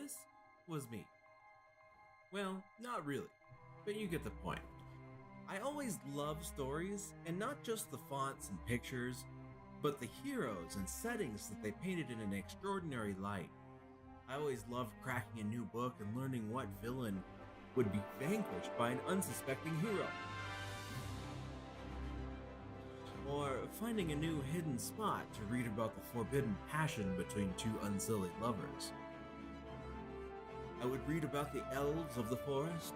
This was me. Well, not really, but you get the point. I always loved stories, and not just the fonts and pictures, but the heroes and settings that they painted in an extraordinary light. I always loved cracking a new book and learning what villain would be vanquished by an unsuspecting hero. Or finding a new hidden spot to read about the forbidden passion between two unsullied lovers. I would read about the elves of the forest,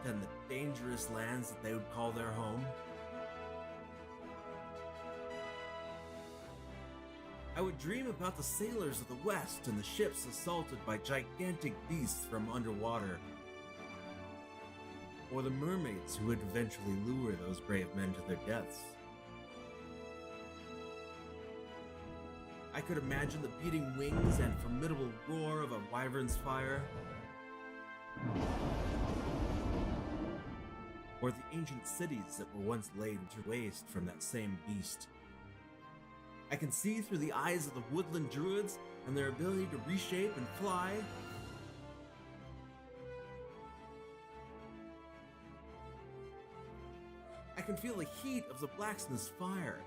and the dangerous lands that they would call their home. I would dream about the sailors of the West and the ships assaulted by gigantic beasts from underwater, or the mermaids who would eventually lure those brave men to their deaths. I could imagine the beating wings and formidable roar of a wyvern's fire, or the ancient cities that were once laid to waste from that same beast. I can see through the eyes of the woodland druids and their ability to reshape and fly. I can feel the heat of the blacksmith's fire,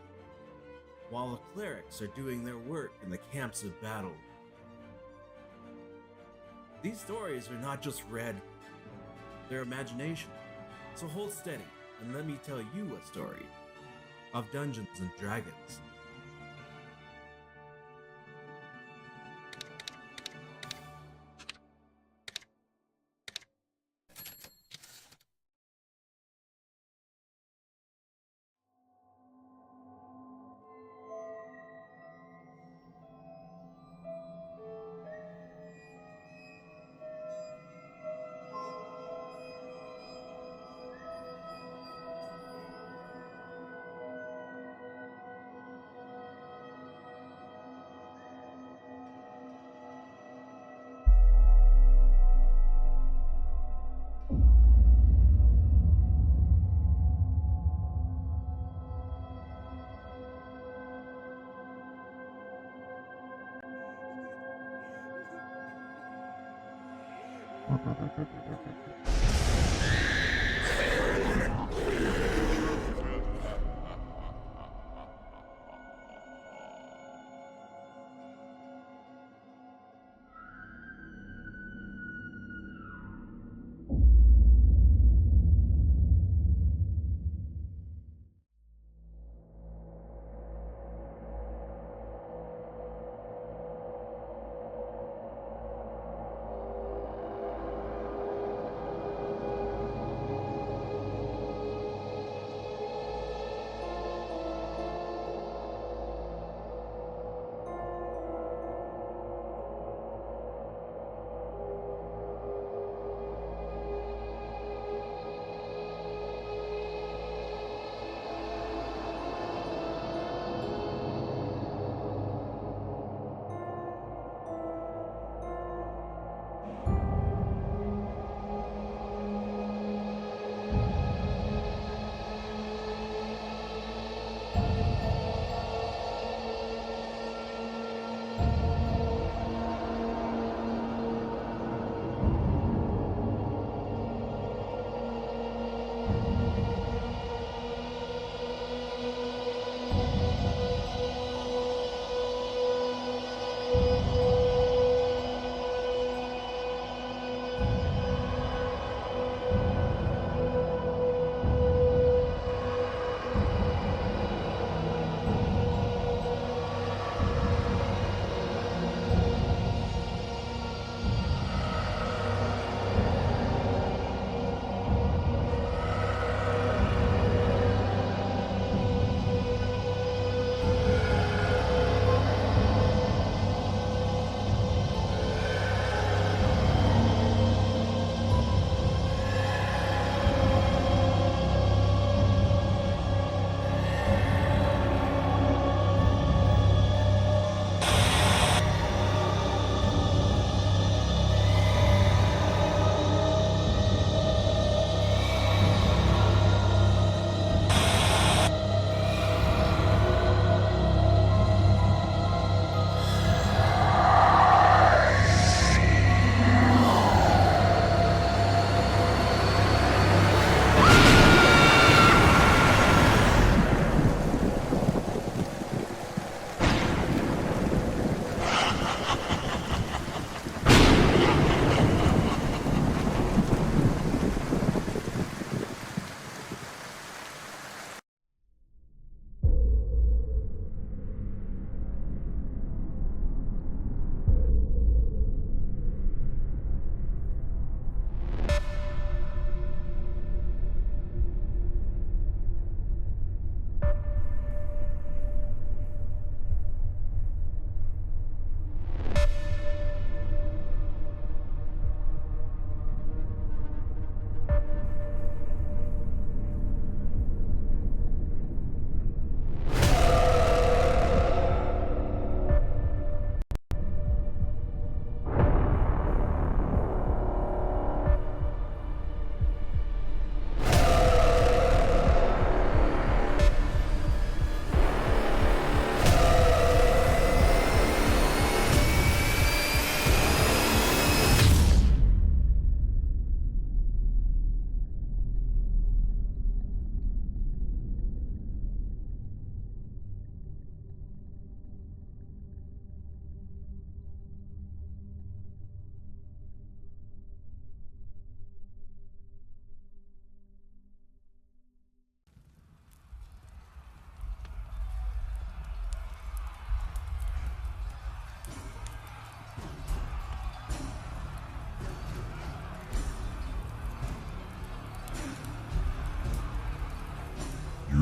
while the clerics are doing their work in the camps of battle. These stories are not just read, they're imagination. So hold steady and let me tell you a story of Dungeons and Dragons.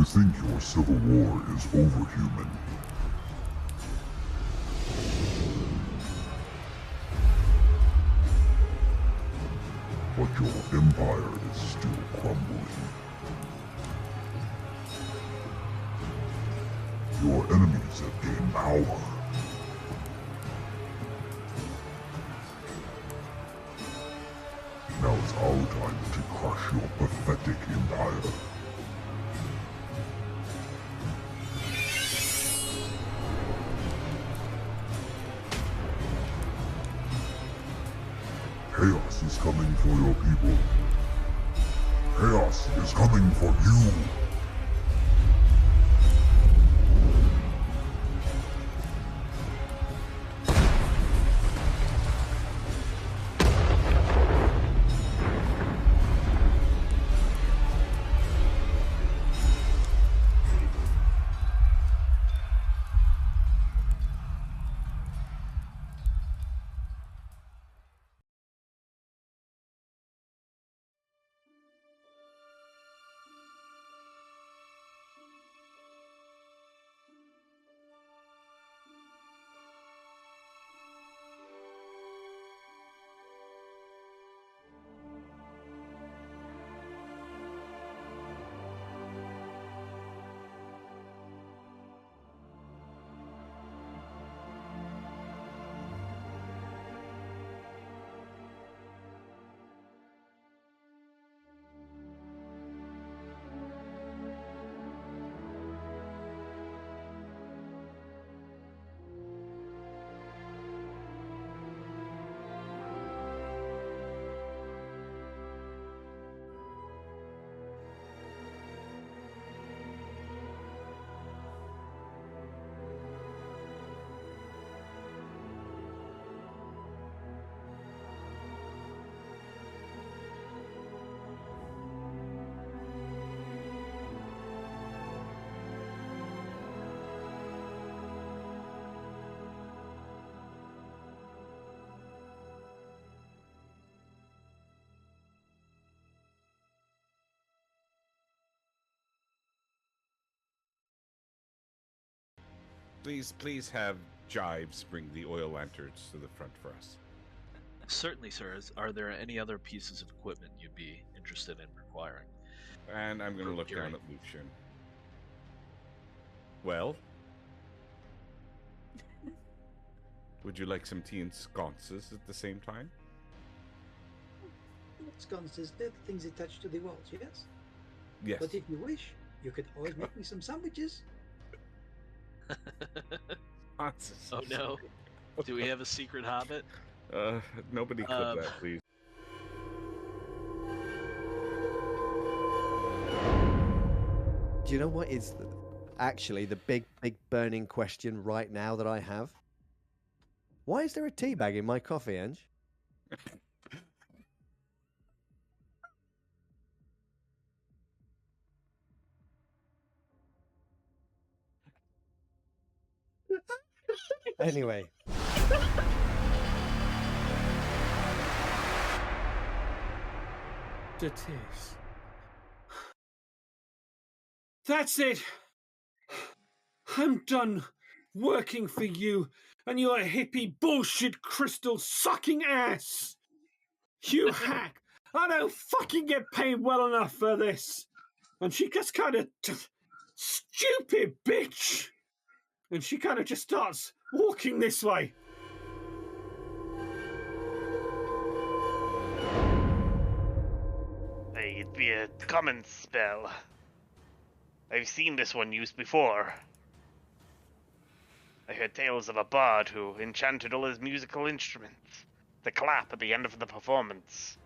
think your civil war is overhuman. But your empire is still crumbling. Your enemies have gained power. Now it's our time to crush your pathetic empire. Chaos is coming for your people. Chaos is coming for you. Please have Jives bring the oil lanterns to the front for us. Certainly, sir. Are there any other pieces of equipment you'd be interested in requiring? And I'm going to look down at Lucian. Well? Would you like some tea and sconces at the same time? Sconces, they're the things attached to the walls, yes? Yes. But if you wish, you could always make me some sandwiches. Oh no. Do we have a secret hobbit? Nobody could that, please. Do you know what is actually the big burning question right now that I have? Why is there a tea bag in my coffee, Ange? Anyway. It is. That's it. I'm done working for you and your hippie bullshit crystal sucking ass. You hack. I don't fucking get paid well enough for this. And she just kind of stupid bitch. And she kind of just starts walking this way. It'd be a common spell. I've seen this one used before. I heard tales of a bard who enchanted all his musical instruments to clap at the end of the performance.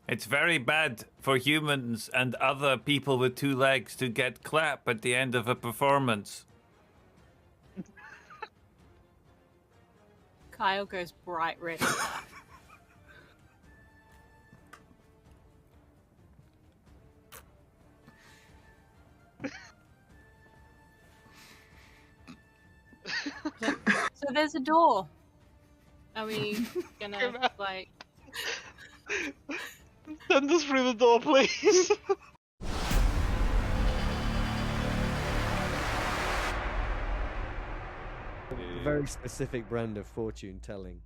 It's very bad for humans and other people with two legs to get clap at the end of a performance. Kyle goes bright red. So there's a door. Are we gonna, like... Send us through the door, please. very specific brand of fortune telling.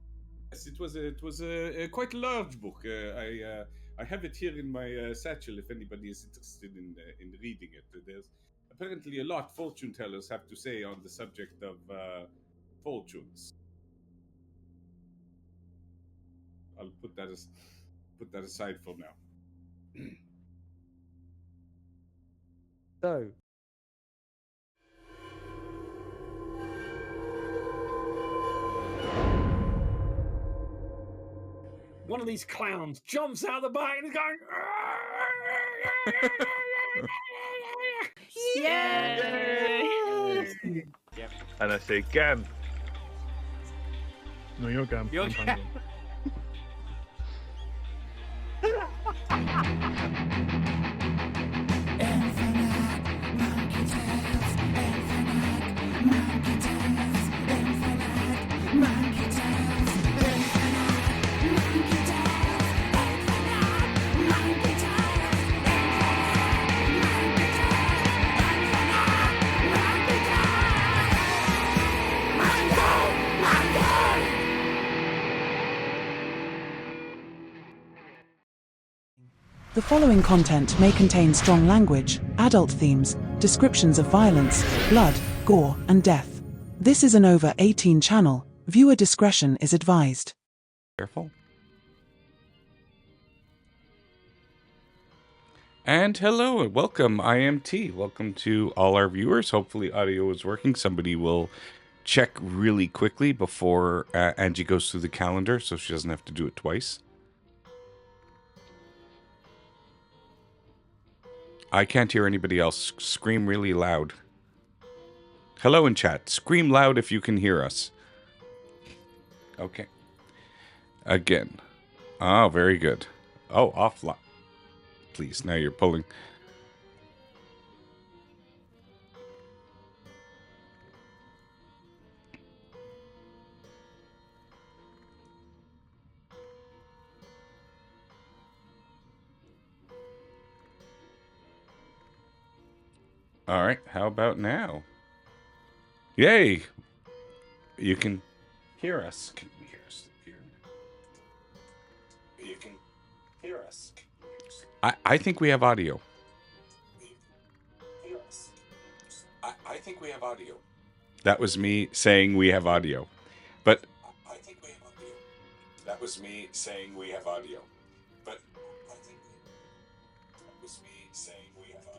Yes, it was a quite large book. I have it here in my satchel if anybody is interested in reading it. There's apparently a lot fortune tellers have to say on the subject of fortunes. I'll put that aside for now. So, one of these clowns jumps out the back and is going. Yay! And I say, Gam. No, you're Gam. You're I'm Gam. Pangolin. The following content may contain strong language, adult themes, descriptions of violence, blood, gore, and death. This is an over 18 channel. Viewer discretion is advised. Careful. And hello and welcome, IMT. Welcome to all our viewers. Hopefully audio is working. Somebody will check really quickly before Angie goes through the calendar so she doesn't have to do it twice. I can't hear anybody else. Scream really loud. Hello in chat. Scream loud if you can hear us. Okay. Again. Oh, very good. Oh, offline. Please, now you're pulling. All right, how about now? Yay! You can hear us. Can you hear us? You can hear us. I think we have audio. I think we have audio. That was me saying we have audio. But I think we have audio. That was me saying we have audio. But I think that was me saying we have audio.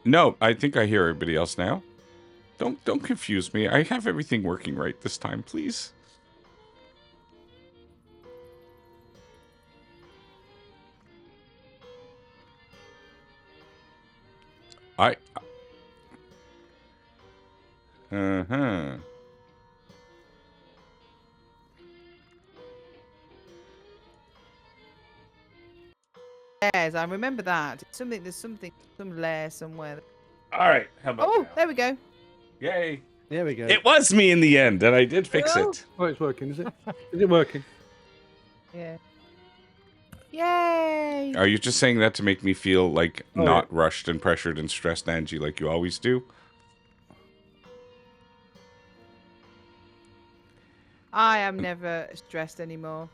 No, I think I hear everybody else now. Don't confuse me. I have everything working right this time, please. Uh-huh. Yes, I remember that. There's some lair somewhere. All right, how about Oh, now? there we go. Yay. there we go. It was me in the end, and I did fix it. Oh, it's working, is it? Is it working? Yeah. Yay! Are you just saying that to make me feel like Oh, not rushed and pressured and stressed, Angie, like you always do? I am never stressed anymore.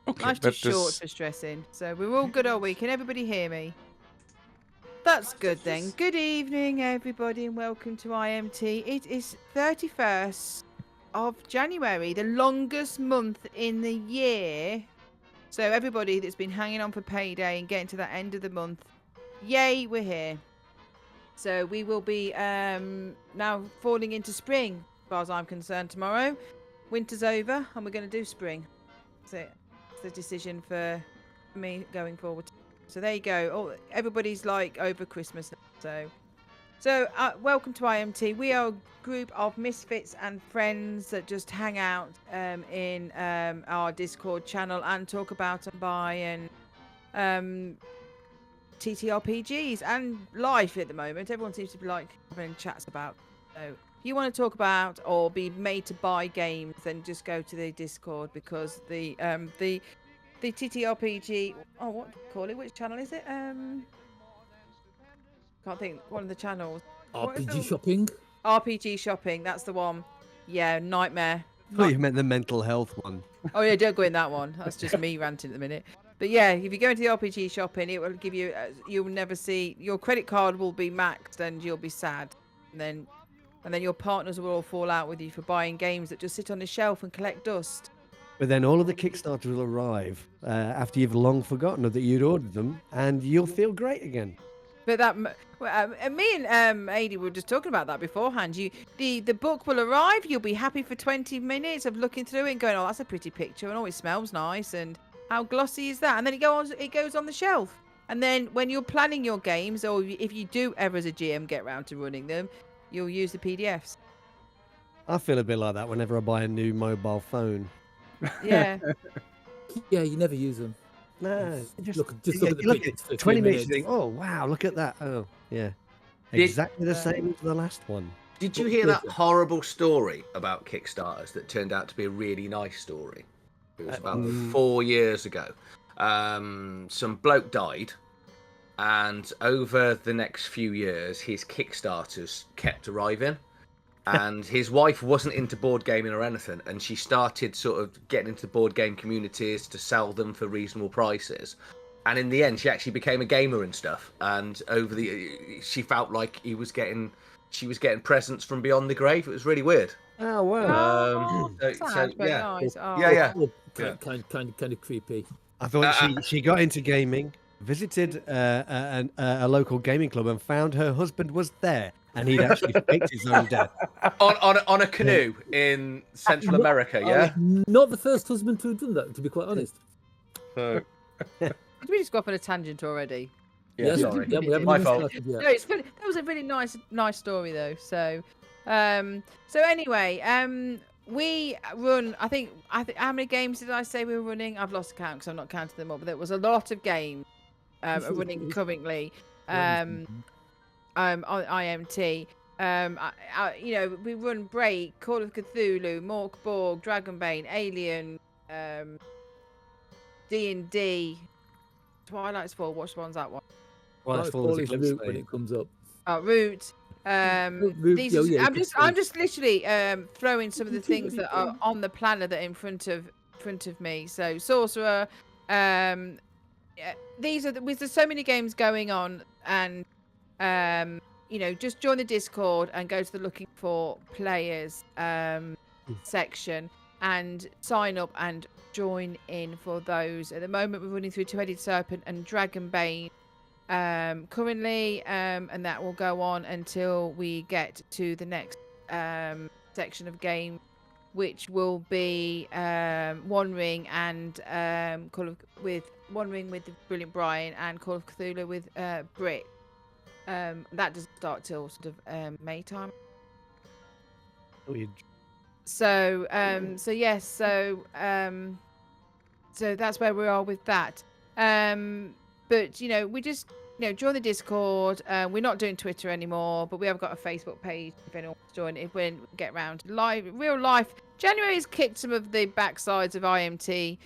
Okay, Life's that too short does... for stressing. So we're all good all week. Can everybody hear me? That's good then. Good evening, everybody, and welcome to IMT. It is 31st of January, the longest month in the year. So everybody that's been hanging on for payday and getting to that end of the month, yay, we're here. So we will be now falling into spring, as far as I'm concerned, tomorrow. Winter's over, and we're going to do spring. So it's the decision for me going forward. So there you go. Oh, everybody's like over Christmas now. So welcome to IMT. We are a group of misfits and friends that just hang out in our Discord channel and talk about and buy and TTRPGs and life at the moment. Everyone seems to be like having chats about. So if you want to talk about or be made to buy games, then just go to the Discord, because the TTRPG. Oh, what do you call it? Which channel is it? Can't think. One of the channels. RPG shopping. RPG shopping, that's the one. Yeah, nightmare. I thought you meant the mental health one. Oh yeah, don't go in that one. That's just me ranting at the minute. But yeah, if you go into the RPG shopping, it will give you. You'll never see your credit card will be maxed, and you'll be sad. And then your partners will all fall out with you for buying games that just sit on the shelf and collect dust. But then all of the Kickstarters will arrive after you've long forgotten that you'd ordered them, and you'll feel great again. But that, me and Adi were just talking about that beforehand. The book will arrive. You'll be happy for 20 minutes of looking through it and going, "Oh, that's a pretty picture, and oh, it smells nice, and how glossy is that?" And then it goes on the shelf. And then when you're planning your games, or if you do ever as a GM get round to running them, you'll use the PDFs. I feel a bit like that whenever I buy a new mobile phone. Yeah. Yeah, you never use them. No, just look at the pictures for 20 minutes. minutes. You think, oh wow, look at that. Oh yeah, Did- exactly the same as the last one. Did you hear that horrible story about Kickstarters that turned out to be a really nice story? It was about 4 years ago. Some bloke died, and over the next few years, his Kickstarters kept arriving. And his wife wasn't into board gaming or anything, and she started sort of getting into board game communities to sell them for reasonable prices. And in the end, she actually became a gamer and stuff. And she felt like she was getting presents from beyond the grave. It was really weird. Oh wow! Sad, but yeah, nice. Oh. yeah. Kind of creepy. I thought she got into gaming, visited a local gaming club, and found her husband was there, and he'd actually faked his own death on a canoe in Central America. Yeah, not the first husband to have done that, to be quite honest. So, Did we just go off on a tangent already? yeah, Yes, sorry. yeah, we haven't My even fault. started yet. No, it's funny. That was a really nice story though. So anyway, we run. I think how many games did I say we were running? I've lost count because I'm not counting them up. But there was a lot of games running currently on IMT. We run Break, Call of Cthulhu, Mork Borg, Dragonbane, Alien, D&D, Twilight's Fall. Which one's that one? Twilight's Fall is Root when it comes up. Oh, Root. Root, I'm just literally throwing some of the things that are on the planner that are in front of me. So Sorcerer. There's so many games going on, and just join the Discord and go to the looking for players section and sign up and join in for those. At the moment, we're running through Two-Headed Serpent and Dragonbane currently, and that will go on until we get to the next section of game, which will be One Ring and One Ring with the Brilliant Brian and Call of Cthulhu with Brit. That doesn't start till sort of May time. So yes, so that's where we are with that. But we just join the Discord. We're not doing Twitter anymore, but we have got a Facebook page if anyone wants to join. If we get round to real life, January has kicked some of the backsides of IMT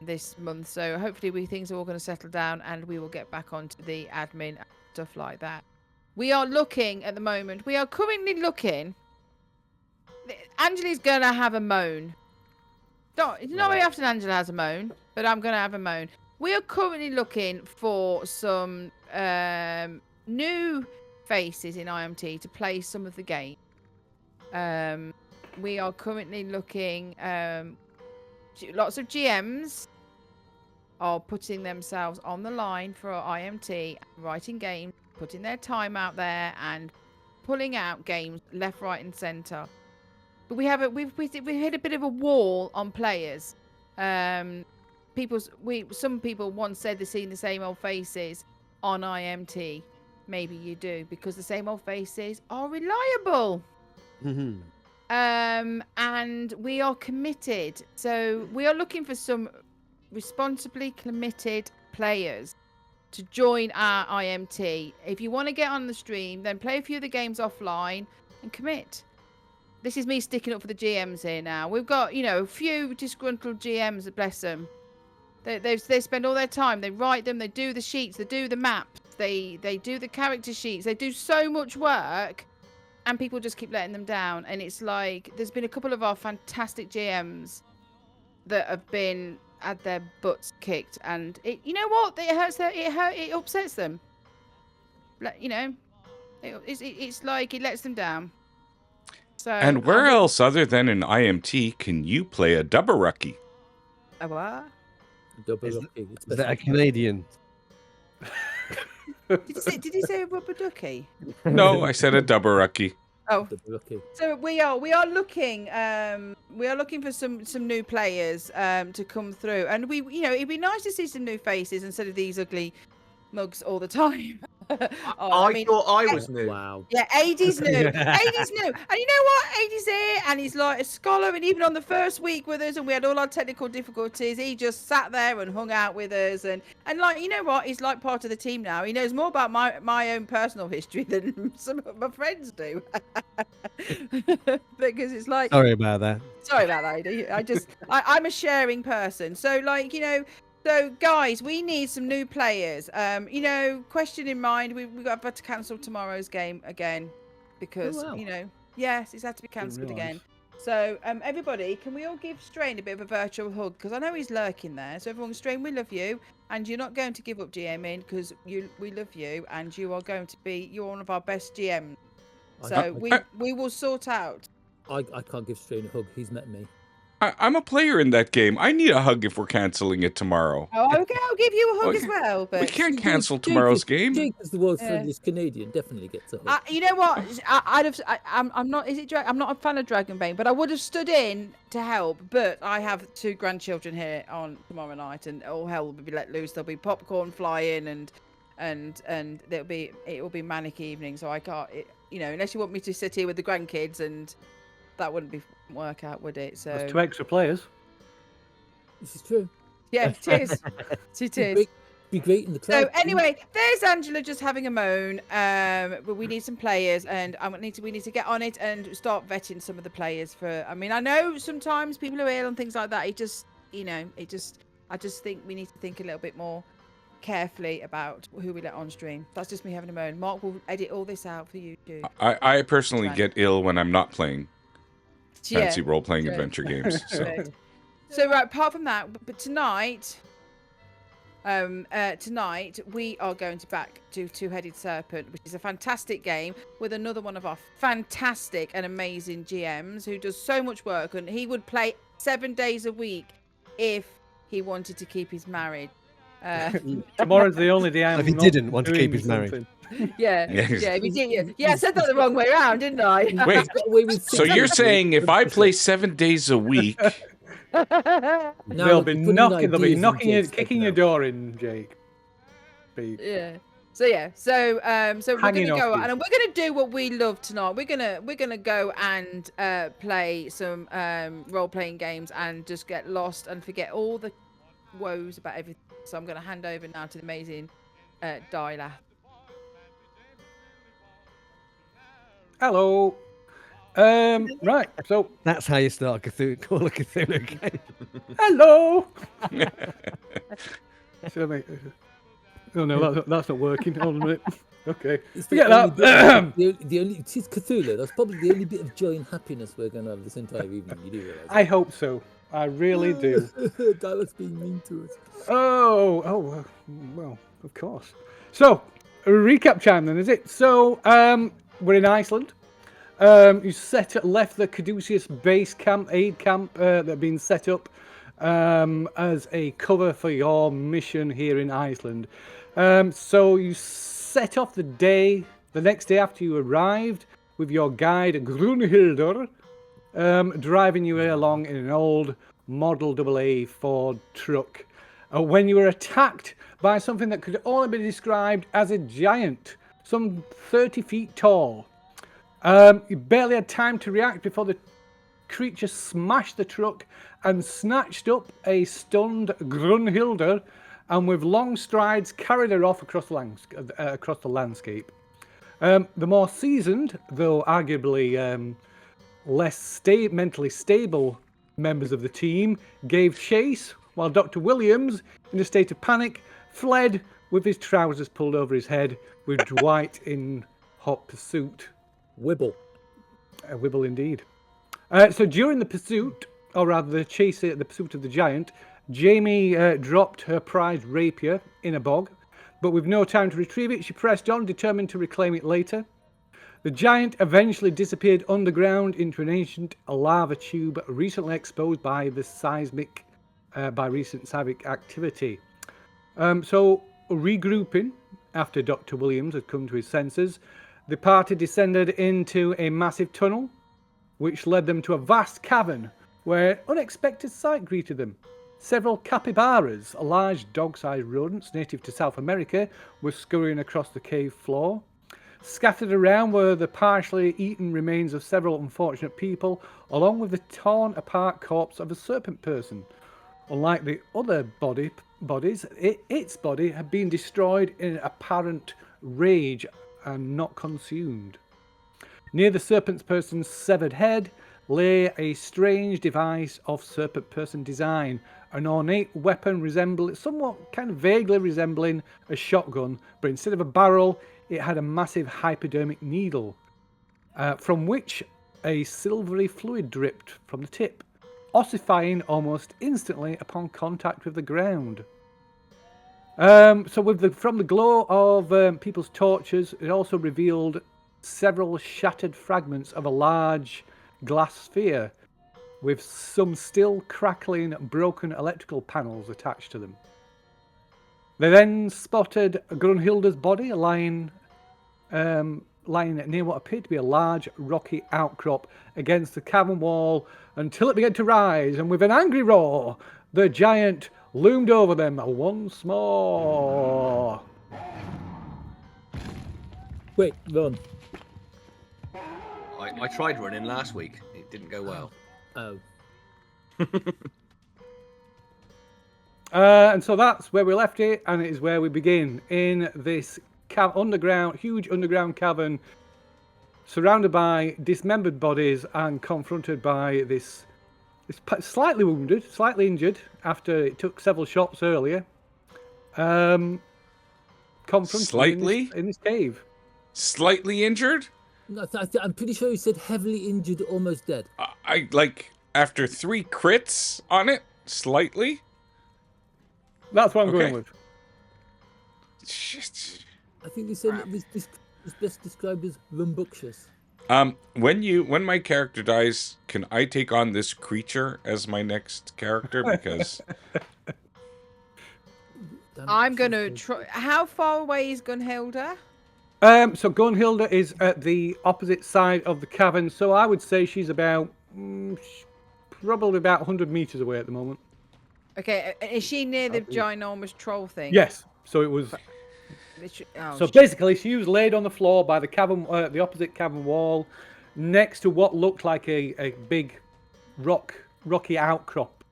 this month, so hopefully things are all going to settle down and we will get back onto the admin and stuff like that. We are looking at the moment. We are currently looking. Angela's going to have a moan. It's not very often Angela has a moan, but I'm going to have a moan. We are currently looking for some new faces in IMT to play some of the game. We are currently looking. Lots of GMs are putting themselves on the line for IMT, writing games, putting their time out there, and pulling out games left, right, and centre. But we've hit a bit of a wall on players. Some people once said they've seen the same old faces on IMT. Maybe you do, because the same old faces are reliable. Mm-hmm. And we are committed. So we are looking for some responsibly committed players to join our IMT. If you want to get on the stream, then play a few of the games offline and commit. This is me sticking up for the GMs here now. We've got, a few disgruntled GMs, bless them. They spend all their time. They write them. They do the sheets. They do the maps. They do the character sheets. They do so much work. and people just keep letting them down. And it's like there's been a couple of our fantastic GMs that have been had their butts kicked, and you know what? It hurts. It upsets them. You know, it's like it lets them down. So. And where else other than in IMT can you play a double rucky? A what? Double rucky. Is that a Canadian? Did you say a rubber ducky? No, I said a double rucky. Oh, so we are looking for some new players to come through, and it'd be nice to see some new faces instead of these ugly mugs all the time. I thought I was new. Wow. Yeah, AD's new. AD's new. And you know what? AD's here, and he's like a scholar. And even on the first week with us, and we had all our technical difficulties, he just sat there and hung out with us. And like, you know what? He's like part of the team now. He knows more about my own personal history than some of my friends do. Because it's like. Sorry about that. Sorry about that, AD. I'm a sharing person. So like, So, guys, we need some new players. Question in mind, we've got to cancel tomorrow's game again because, yes, it's had to be cancelled again. So, everybody, can we all give Strain a bit of a virtual hug? Because I know he's lurking there. So, everyone, Strain, we love you. And you're not going to give up GMing because we love you. And you're one of our best GMs. So, we will sort out. I can't give Strain a hug. He's met me. I'm a player in that game. I need a hug if we're canceling it tomorrow. Oh, okay, I'll give you a hug as well. But we can't cancel tomorrow's game. Jake is the world's friendliest Canadian. Definitely gets a hug. You know what? I'm not. Is it? I'm not a fan of Dragonbane, but I would have stood in to help. But I have 2 grandchildren here on tomorrow night, and all hell will be let loose. There'll be popcorn flying, and it will be manic evening. So I can't. Unless you want me to sit here with the grandkids, and that wouldn't work out, would it? So there's 2 extra players. This is true. Yeah, it is. It is. Be great in the crowd. So anyway, there's Angela just having a moan. But we need some players, and we need to get on it and start vetting some of the players for. I mean, I know sometimes people are ill and things like that. I just think we need to think a little bit more carefully about who we let on stream. That's just me having a moan. Mark will edit all this out for you, dude. I personally get ill when I'm not playing fancy role-playing adventure games. So right, apart from that, but tonight we are going to back to Two-Headed Serpent, which is a fantastic game with another one of our fantastic and amazing GMs who does so much work, and he would play 7 days a week if he wanted to keep his marriage. Tomorrow's the only day I'm if he didn't want to keep his marriage. Yeah, if he did. Yeah, I said that the wrong way around, didn't I? Wait, so you're saying if I play 7 days a week... they'll be kicking your door in, Jake. Yeah. So we're gonna go and we're gonna do what we love tonight. We're gonna go and play some role-playing games and just get lost and forget all the woes about everything. So I'm gonna hand over now to the amazing Dyla. Hello. Right, so that's how you start a call a Cthulhu game. Hello. Oh no, that's not working. Hold on a minute. Okay, forget that. The only it's Cthulhu. That's probably the only bit of joy and happiness we're going to have this entire evening. You do realize? I hope so. I really do. Dallas being mean to us. Oh, well, of course. So, a recap time then, is it? So, we're in Iceland. You left the Caduceus base camp, aid camp that had been set up as a cover for your mission here in Iceland. So you set off the next day after you arrived with your guide Grunhildur, driving you along in an old Model AA Ford truck. When you were attacked by something that could only be described as a giant, some 30 feet tall. You barely had time to react before the creature smashed the truck and snatched up a stunned Grunhildur, and with long strides carried her off across the landscape. The more seasoned, though arguably less mentally stable members of the team gave chase, while Dr. Williams, in a state of panic, fled with his trousers pulled over his head, with Dwight in hot pursuit. Wibble. A wibble indeed. So during the pursuit, or rather the chase, the pursuit of the giant, Jamie dropped her prized rapier in a bog, but with no time to retrieve it, she pressed on, determined to reclaim it later. The giant eventually disappeared underground into an ancient lava tube recently exposed by recent seismic activity. So regrouping after Dr. Williams had come to his senses, the party descended into a massive tunnel, which led them to a vast cavern where an unexpected sight greeted them. Several capybaras, large dog-sized rodents native to South America, were scurrying across the cave floor. Scattered around were the partially eaten remains of several unfortunate people, along with the torn-apart corpse of a serpent person. Unlike the other bodies, its body had been destroyed in apparent rage and not consumed. Near the serpent person's severed head lay a strange device of serpent person design, an ornate weapon somewhat kind of vaguely resembling a shotgun, but instead of a barrel, it had a massive hypodermic needle, from which a silvery fluid dripped from the tip, ossifying almost instantly upon contact with the ground. So from the glow of people's torches, it also revealed several shattered fragments of a large glass sphere with some still crackling broken electrical panels attached to them. They then spotted Grunhilde's body lying near what appeared to be a large rocky outcrop against the cavern wall until it began to rise, and with an angry roar, the giant loomed over them once more. Wait, run. I tried running last week. It didn't go well. Oh. And so that's where we left it, and it is where we begin in this huge underground cavern, surrounded by dismembered bodies and confronted by this slightly wounded, slightly injured after it took several shots earlier. Confronted in this cave. Slightly injured? No, I'm pretty sure you said heavily injured, almost dead. I like after 3 crits on it, slightly. That's what I'm going with. Shit. I think you said this is best described as rambunctious. When my character dies, can I take on this creature as my next character? Because I'm gonna try. How far away is Gunhilda? So Gunhilda is at the opposite side of the cavern, so I would say she's about probably about 100 meters away at the moment. Okay, is she near the ginormous troll thing? Yes. So it was. So basically, she was laid on the floor by the cavern, the opposite cavern wall, next to what looked like a big rocky outcrop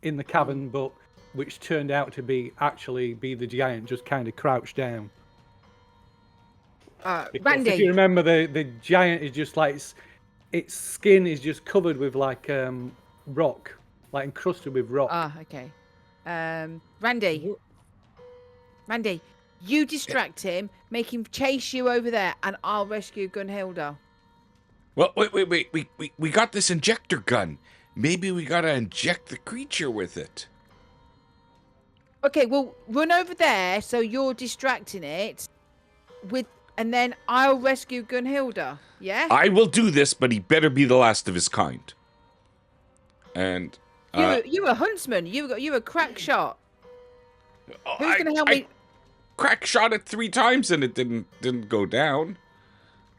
in the cavern, but which turned out to be the giant just kind of crouched down. Randy, if you remember, the giant is just like its skin is just covered with like rock, like encrusted with rock. Okay. Randy, you distract him, make him chase you over there, and I'll rescue Gunhilda. Well, wait. We got this injector gun. Maybe we gotta inject the creature with it. Okay, well, run over there so you're distracting it and then I'll rescue Gunhilda, yeah? I will do this, but he better be the last of his kind. And you're a huntsman. You're a crack shot. Who's gonna help me? Crack shot it 3 times and it didn't go down.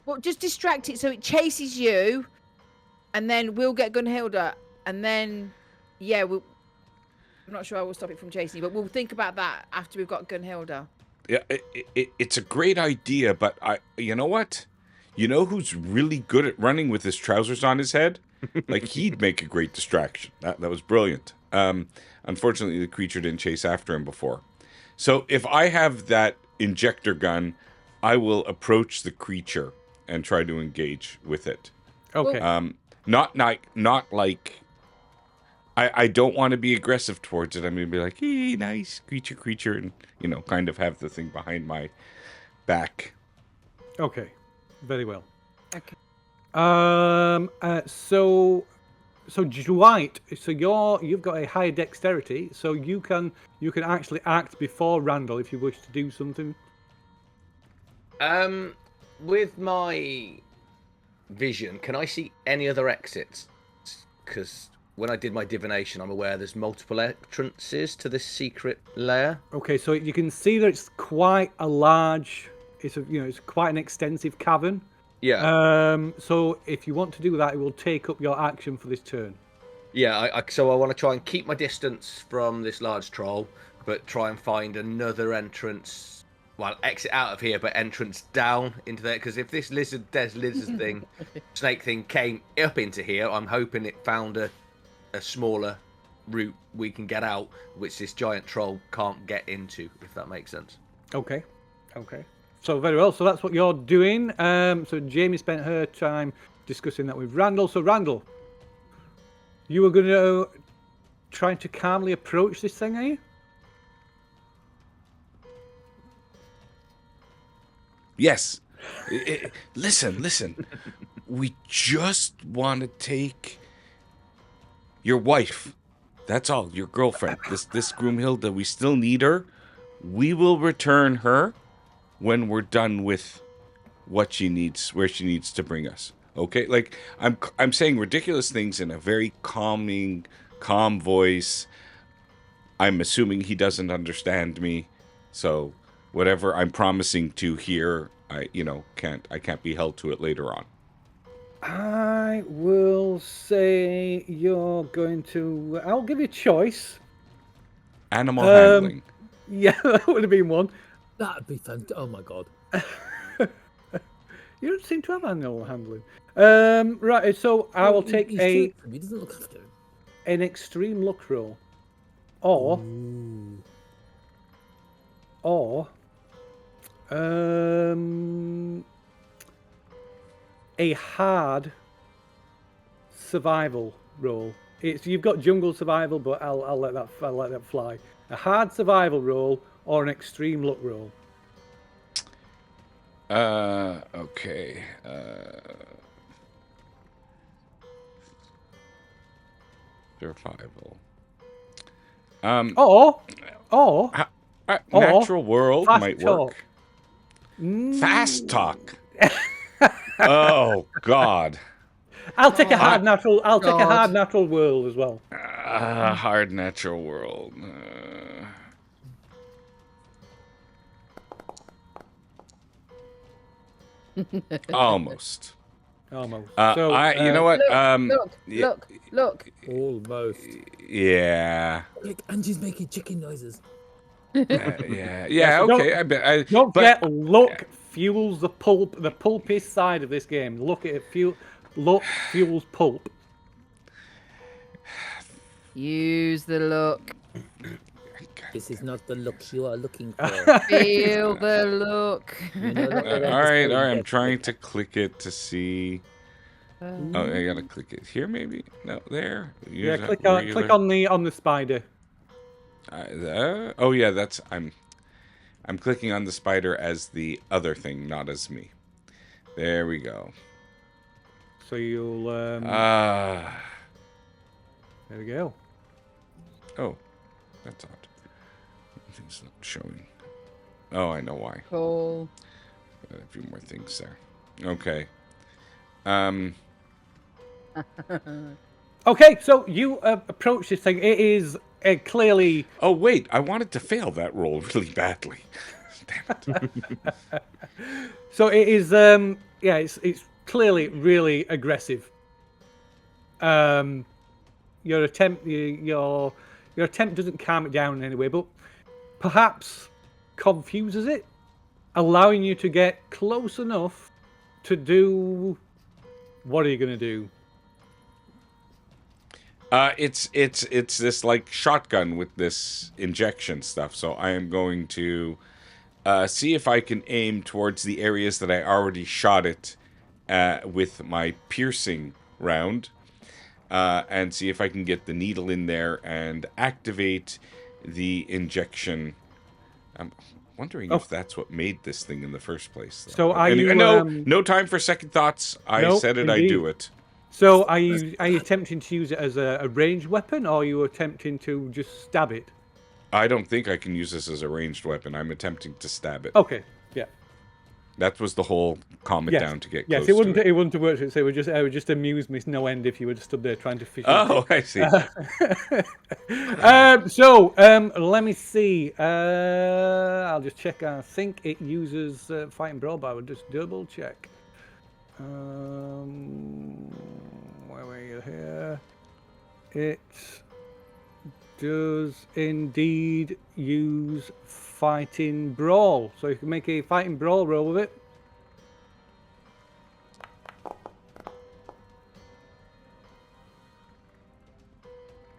Well, just distract it so it chases you, and then we'll get Gunhilda, and then I'm not sure I will stop it from chasing you, but we'll think about that after we've got Gunhilda. Yeah, it's a great idea, but you know what? You know who's really good at running with his trousers on his head? Like, he'd make a great distraction. That was brilliant. Unfortunately, the creature didn't chase after him before. So if I have that injector gun, I will approach the creature and try to engage with it. Okay. Not like. I don't want to be aggressive towards it. I'm going to be like, hey, nice creature, and, kind of have the thing behind my back. Okay, very well. Okay. So Dwight, you've got a higher dexterity, so you can actually act before Randall if you wish to do something. With my vision, can I see any other exits? Because when I did my divination, I'm aware there's multiple entrances to this secret lair. Okay, so you can see that it's quite a large. It's quite an extensive cavern. Yeah. So if you want to do that, it will take up your action for this turn. Yeah. So I want to try and keep my distance from this large troll, but try and find another entrance. Well, exit out of here, but entrance down into there. Because if this lizard thing, snake thing came up into here, I'm hoping it found a smaller route we can get out, which this giant troll can't get into, if that makes sense. Okay. So very well. So that's what you're doing. So Jamie spent her time discussing that with Randall. So Randall, you were going to try to calmly approach this thing, are you? Yes. Listen. We just want to take your wife. That's all. Your girlfriend. This Groomhilda, we still need her. We will return her when we're done with what she needs, where she needs to bring us. Okay? Like, I'm saying ridiculous things in a very calm voice. I'm assuming he doesn't understand me. So whatever I'm promising to here, I can't be held to it later on. I will say you're going to. I'll give you a choice. Animal handling. Yeah, that would have been one. That'd be fantastic. Oh my god. You don't seem to have animal handling. Right, so I will take He doesn't look after him. An extreme luck roll, or a hard survival roll. You've got jungle survival, but I'll let that fly. A hard survival roll or an extreme luck roll. Okay. Survival. Or natural world fast might talk. work. Fast talk. Oh God. I'll take a hard natural. I'll take a hard natural world as well. Hard natural world. Almost. Almost. You know what? Look. Almost. Yeah. Look, Angie's making chicken noises. Yeah. Okay. Don't forget, luck fuels the pulp. The pulpiest side of this game. Look at it. Luck fuels pulp. Use the look. This is not the look you are looking for. Feel the look. All right. I'm trying to click it to see. I gotta click it here, maybe. No, there. Yeah, click on the spider. Oh yeah, that's I'm clicking on the spider as the other thing, not as me. There we go. So you'll. There we go. Oh, that's odd. Things not showing. Oh, I know why. Cool. A few more things there. Okay. Okay, so you approach this thing. It is clearly. Oh wait, I wanted to fail that roll really badly. Damn it. So it is. It's clearly really aggressive. Your attempt doesn't calm it down in any way, but perhaps confuses it, allowing you to get close enough to do. What are you going to do? It's this like shotgun with this injection stuff. So I am going to see if I can aim towards the areas that I already shot it with my piercing round, and see if I can get the needle in there and activate the injection. Wondering if that's what made this thing in the first place. Though. So are you? No time for second thoughts. I Nope, said it. indeed. I do it. So are you attempting to use it as a ranged weapon, or are you attempting to just stab it? I don't think I can use this as a ranged weapon. I'm attempting to stab it. Okay, yeah. That was the whole calm it down to get close it wouldn't. to it. It wouldn't have worked. So it would just amuse me no end if you would have stood there trying to fish. Oh, I see. Let me see. I'll just check. I think it uses fighting brawl, but I would just double check. Where were you here? It does indeed use fighting brawl, so you can make a fighting brawl roll with it.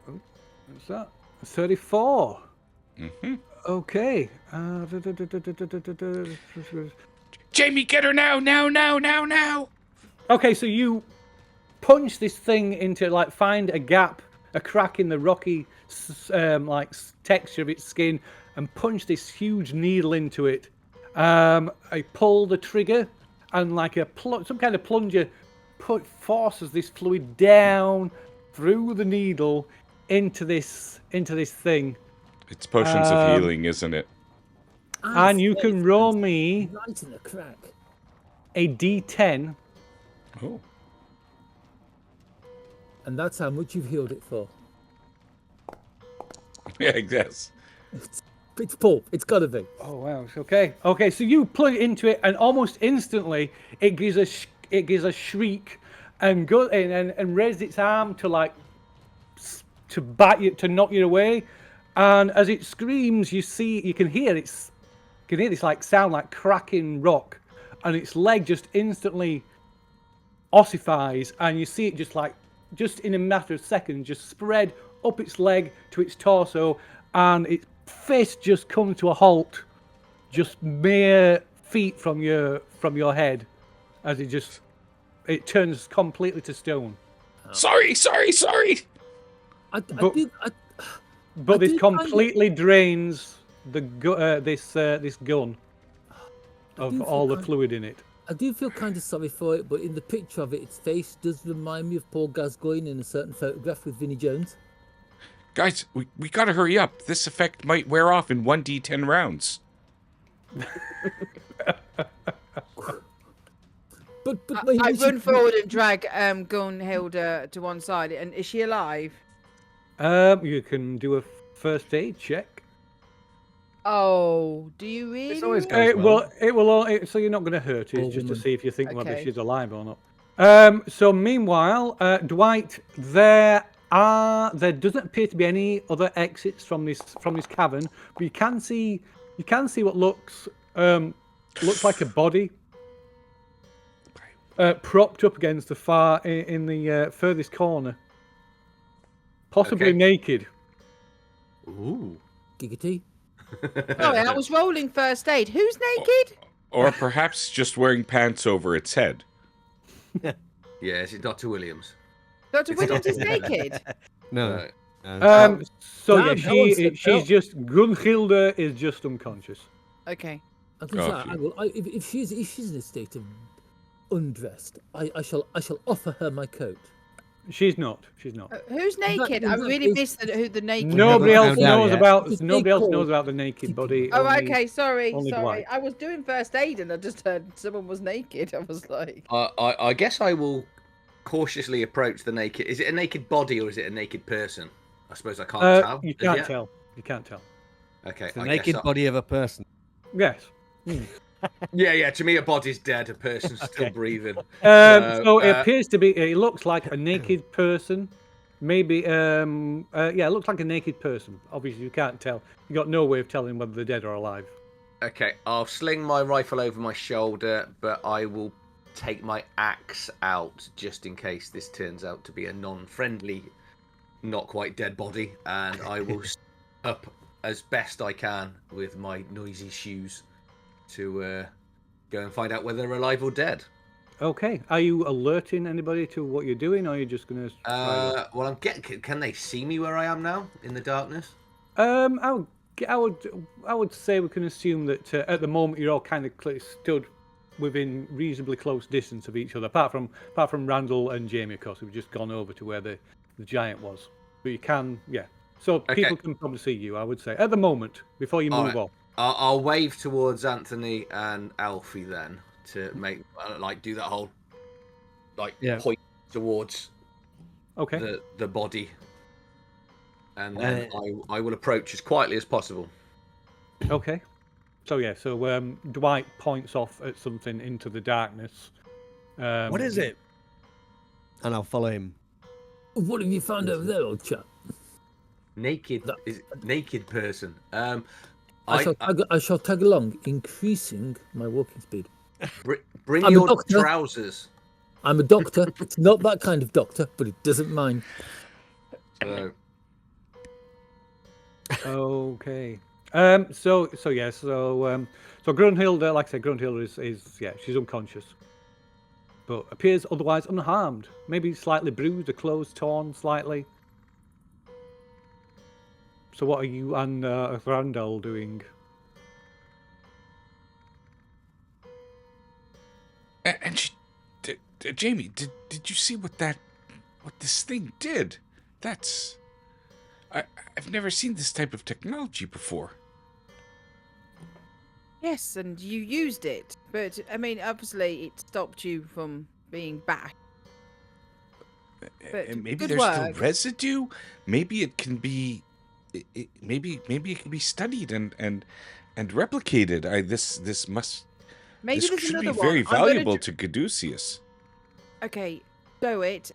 Oh, what's that? 34. Mm-hmm. Okay. Jamie, get her now! Now! Okay, so you punch this thing into, like, find a gap, a crack in the rocky, texture of its skin, and punch this huge needle into it. I pull the trigger, and like some kind of plunger forces this fluid down through the needle into this thing. It's potions of healing, isn't it? And you can roll me right in the crack. a D10. Oh. And that's how much you've healed it for. Yeah, I guess. It's Pulp. It's gotta be. Oh wow. Okay. Okay. So you plug it into it, and almost instantly it gives a shriek, and go and raise its arm to to bat you, to knock you away. And as it screams, you can hear this like sound like cracking rock, and its leg just instantly ossifies, and you see it just in a matter of seconds just spread up its leg to its torso, and its fist just comes to a halt, just mere feet from your head, as it turns completely to stone. Sorry. But this completely drains this gun of all the fluid in it. I do feel kind of sorry for it, but in the picture of it, its face does remind me of Paul Gascoigne in a certain photograph with Vinnie Jones. Guys, we gotta hurry up. This effect might wear off in 1d10 rounds. But I run forward and drag Gunhilda to one side. And is she alive? You can do a first aid check. Oh, do you really? This always goes well. It will. So you're not going to hurt her, just to see if you think whether Okay. she's alive or not. So meanwhile, Dwight, there doesn't appear to be any other exits from this cavern, but you can see what looks like a body propped up against the far in the furthest corner, possibly naked. Ooh. Giggity. Sorry, I was rolling first aid. Who's naked? Or perhaps just wearing pants over its head. Yes, it's Dr. Williams. Dr. Williams is naked. No. So Damn, yeah, no one said she's no. just Gunhilda is just unconscious. Okay. I can say, if she's in a state of undressed, I shall offer her my coat. She's not. Who's naked? I really missed who the naked. Nobody else found out knows yet. about. Nobody else knows about the naked body. Oh, only- okay. Sorry. only Dwight. I was doing first aid and I just heard someone was naked. I was like, I guess I will cautiously approach the naked. Is it a naked body or is it a naked person? I suppose I can't tell. You as can't yet. tell. You can't tell. Okay. The I naked guess body of a person. Yes. Yeah. To me, a body's dead. A person's still breathing. So it appears to be. It looks like a naked person. Maybe. Yeah, it looks like a naked person. Obviously, you can't tell. You got no way of telling whether they're dead or alive. Okay, I'll sling my rifle over my shoulder, but I will take my axe out just in case this turns out to be a non-friendly, not quite dead body, and I will up as best I can with my noisy shoes to go and find out whether they're alive or dead. Okay. Are you alerting anybody to what you're doing, or are you just going to? Well, I'm getting. Can they see me where I am now in the darkness? I'll I would say we can assume that at the moment you're all kind of stood within reasonably close distance of each other, apart from Randall and Jamie, of course, who've just gone over to where the giant was. But you can, yeah. So people can probably see you, I would say, at the moment, before you move on. I'll wave towards Anthony and Alfie then to make do that whole point towards the body, and then I will approach as quietly as possible. Okay. So Dwight points off at something into the darkness. What is it? And I'll follow him. What have you found over there, old chap? Naked person. I shall tag along, increasing my walking speed. Bring your trousers. I'm a doctor. It's not that kind of doctor, but it doesn't mind. Okay. So Grunhilde, like I said, Grunhilde is she's unconscious, but appears otherwise unharmed. Maybe slightly bruised, her clothes torn slightly. So what are you and Randall doing? And Jamie, did you see what this thing did? I've never seen this type of technology before. Yes, and you used it, but I mean, obviously, it stopped you from being back. But maybe there's still residue. Maybe it can be. Maybe it can be studied and replicated. This must. Maybe this there's should be another one. very valuable to Caduceus. Okay, go it.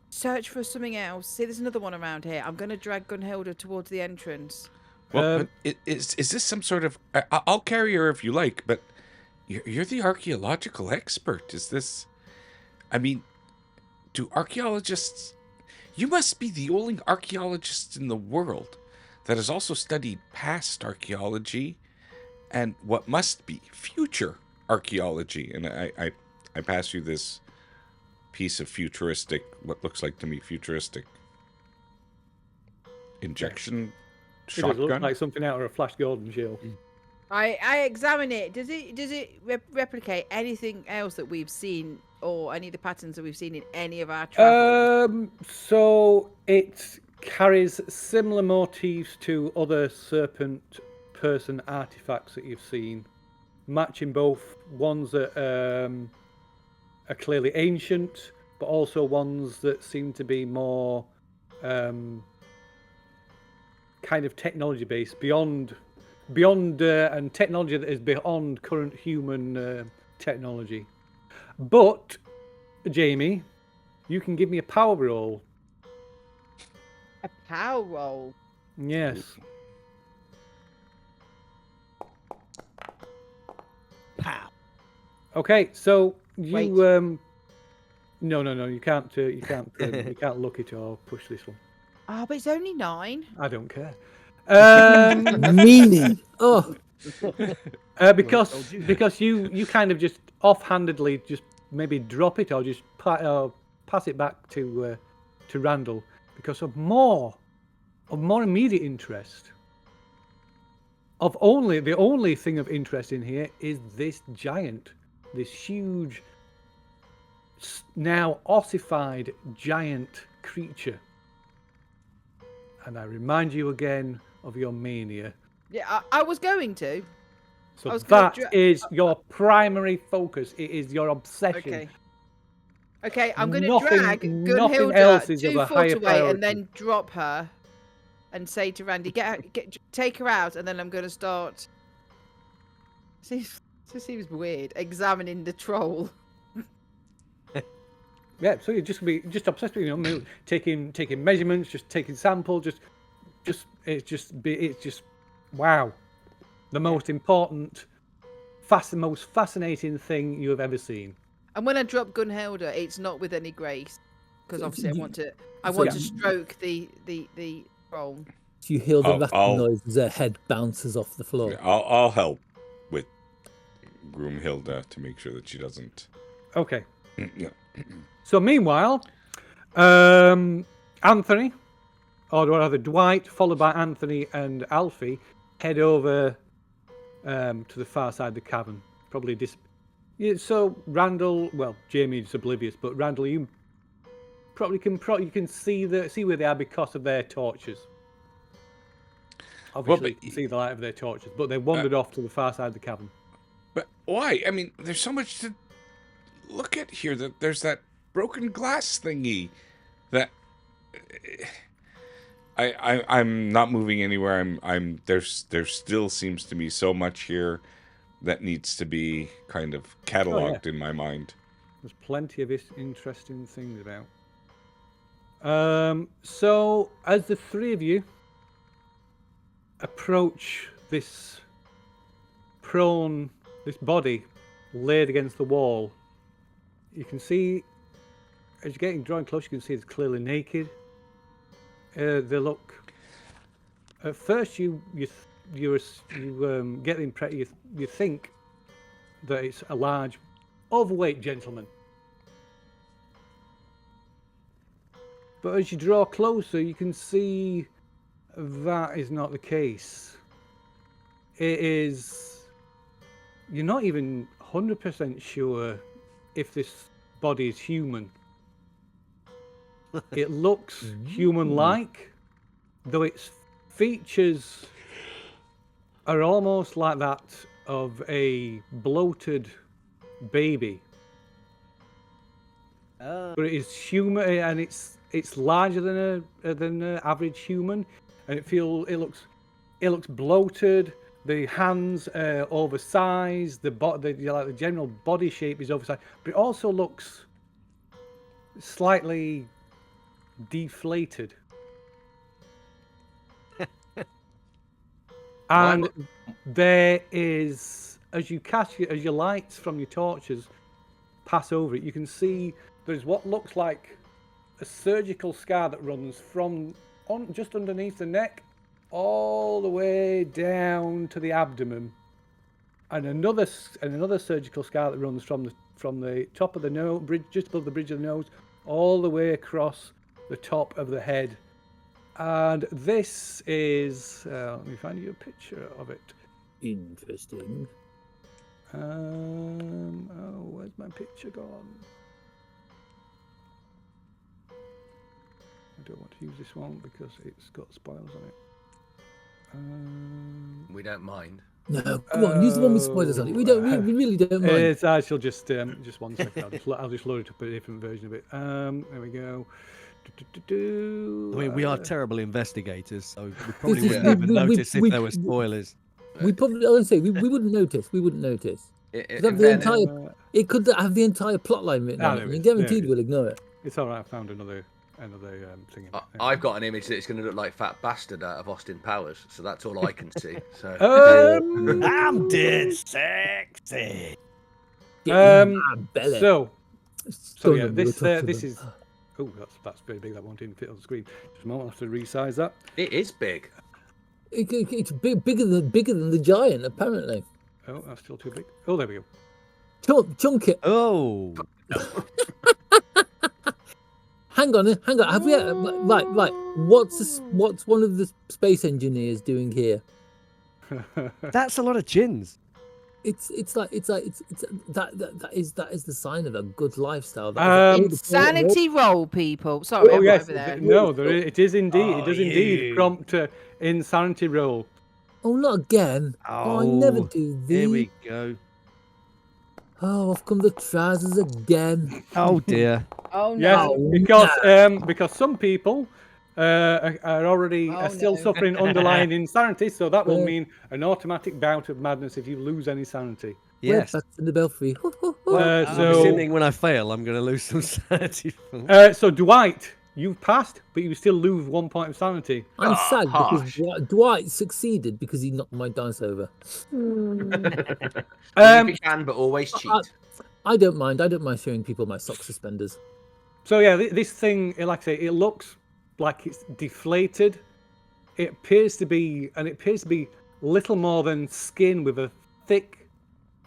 Search for something else. See, there's another one around here. I'm going to drag Gunhilda towards the entrance. Well, but is this some sort of... I'll carry her if you like, but you're the archaeological expert. Is this... I mean, do archaeologists... You must be the only archaeologist in the world that has also studied past archaeology and what must be future archaeology. And I pass you this piece of futuristic, what looks like to me futuristic injection shotgun. It looks like something out of a Flash Gordon show. I examine it. Does it replicate anything else that we've seen, or any of the patterns that we've seen in any of our travels? So it carries similar motifs to other Serpent person artifacts that you've seen, matching both ones that are clearly ancient, but also ones that seem to be more kind of technology based, beyond and technology that is beyond current human technology. But Jamie, you can give me a power roll. A power roll? Yes. Pow. Okay, so you no, you can't you can't look it or push this one. Oh, but it's only 9. I don't care. Meanie. Oh. Because you kind of just offhandedly just maybe drop it or just pass it back to Randall because of more immediate interest. The only thing of interest in here is this giant, this huge, now ossified giant creature. And I remind you again of your mania. Yeah, I was going to. So that is your primary focus. It is your obsession. Okay, I'm going to drag Gunhilda 2 foot away and then drop her and say to Randy, take her out, and then I'm going to start... This seems weird. Examining the troll. Yeah, so you're just obsessed with taking measurements, just taking samples, it's just wow, the most important, most fascinating thing you have ever seen. And when I drop Gunhilda, it's not with any grace, because obviously I want to stroke the troll. So you hear the rattling noise as her head bounces off the floor. I'll help with Groomhilda to make sure that she doesn't. Okay. Yeah. So meanwhile, Anthony, or rather Dwight, followed by Anthony and Alfie, head over to the far side of the cavern. Probably so Randall, well, Jamie's oblivious, but Randall, you probably can see where they are because of their torches. Obviously, you can see the light of their torches, but they wandered off to the far side of the cavern. But why? I mean, there's so much to look at here. That there's that broken glass thingy. That I'm not moving anywhere. There still seems to be so much here that needs to be kind of cataloged in my mind. There's plenty of interesting things about. So as the three of you approach this body laid against the wall, you can see, as you're drawing close, you can see it's clearly naked. They look. At first, you get the impression, you think that it's a large, overweight gentleman. But as you draw closer, you can see that is not the case. It is. You're not even 100% sure if this body is human. It looks human-like, though its features are almost like that of a bloated baby. But it is human, and it's larger than an average human, and it looks bloated. The hands are oversized. The general body shape is oversized, but it also looks slightly deflated. And there is, as your lights from your torches pass over it, you can see there's what looks like a surgical scar that runs from just underneath the neck all the way down to the abdomen, and another surgical scar that runs from the top of the nose, just above the bridge of the nose, all the way across the top of the head. And this is, let me find you a picture of it. Interesting. Where's my picture gone? I don't want to use this one because it's got spoilers on it. We don't mind. No, come on, use the one with spoilers on it. We really don't mind. I shall just 1 second. I'll just load it up a different version of it. There we go. I mean, we are terrible investigators, so we probably wouldn't even notice if there were spoilers. We probably, I would say, we wouldn't notice. We wouldn't notice. It could have the entire plot line written on it. I guaranteed we'll ignore it. It's all right. I found another thing. I've got an image that it's going to look like Fat Bastard out of Austin Powers, so that's all I can see. So I'm dead sexy. So yeah, this is. Oh, that's very big. That one didn't fit on the screen. Just a moment, I'll have to resize that. It is big. It's bigger than the giant, apparently. Oh, that's still too big. Oh, there we go. Chunk it. Oh. Hang on. Have we right? What's one of the space engineers doing here? That's a lot of gins. It's that is the sign of a good lifestyle. Insanity roll, people. Sorry, oh yes, over there. No, it is indeed. It does indeed prompt insanity roll. Oh, not again! Oh, I never do these. Here we go. Oh, off come the trousers again. Oh dear. Oh no. Yes, because some people are still suffering underlying insanity, so that will mean an automatic bout of madness if you lose any sanity. Yes. Back in the belfry. I'm assuming when I fail, I'm going to lose some sanity. So Dwight, you've passed, but you still lose 1 point of sanity. I'm sad because Dwight succeeded because he knocked my dice over. If you can, but always cheat. I don't mind. I don't mind showing people my sock suspenders. So yeah, this thing, like I say, it looks like it's deflated. It appears to be little more than skin with a thick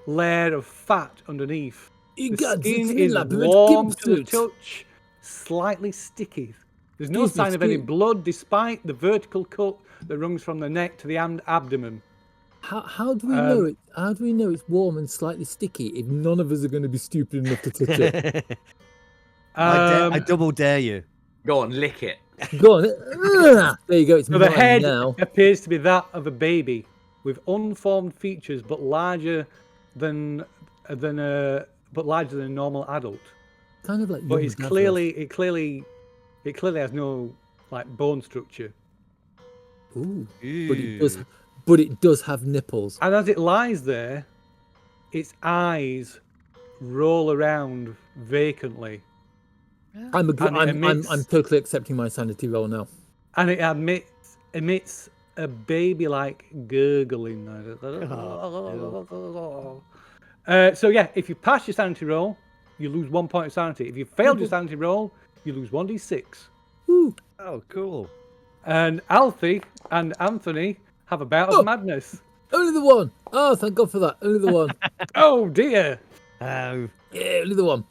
layer of fat underneath. The skin is warm to the touch, slightly sticky. There's no Excuse me, sign of any excuse- blood, despite the vertical cut that runs from the neck to the abdomen. How do we know it? How do we know it's warm and slightly sticky if none of us are going to be stupid enough to touch it? I double dare you. Go on, lick it. Go on. There you go. It's So the mine head now. appears to be that of a baby, with unformed features, but larger than a normal adult. Kind of like. But young it's Davros. it clearly has no like bone structure. Ooh. But it does have nipples. And as it lies there, its eyes roll around vacantly. I'm emits- totally accepting my sanity roll now. And it emits a baby-like gurgling. So yeah, if you pass your sanity roll, you lose 1 point of sanity. If you failed your sanity roll, you lose 1d6. Woo. Oh, cool. And Alfie and Anthony have a bout of madness. Only the one. Oh, thank God for that. Only the one. Oh dear. Oh. Yeah, only the one.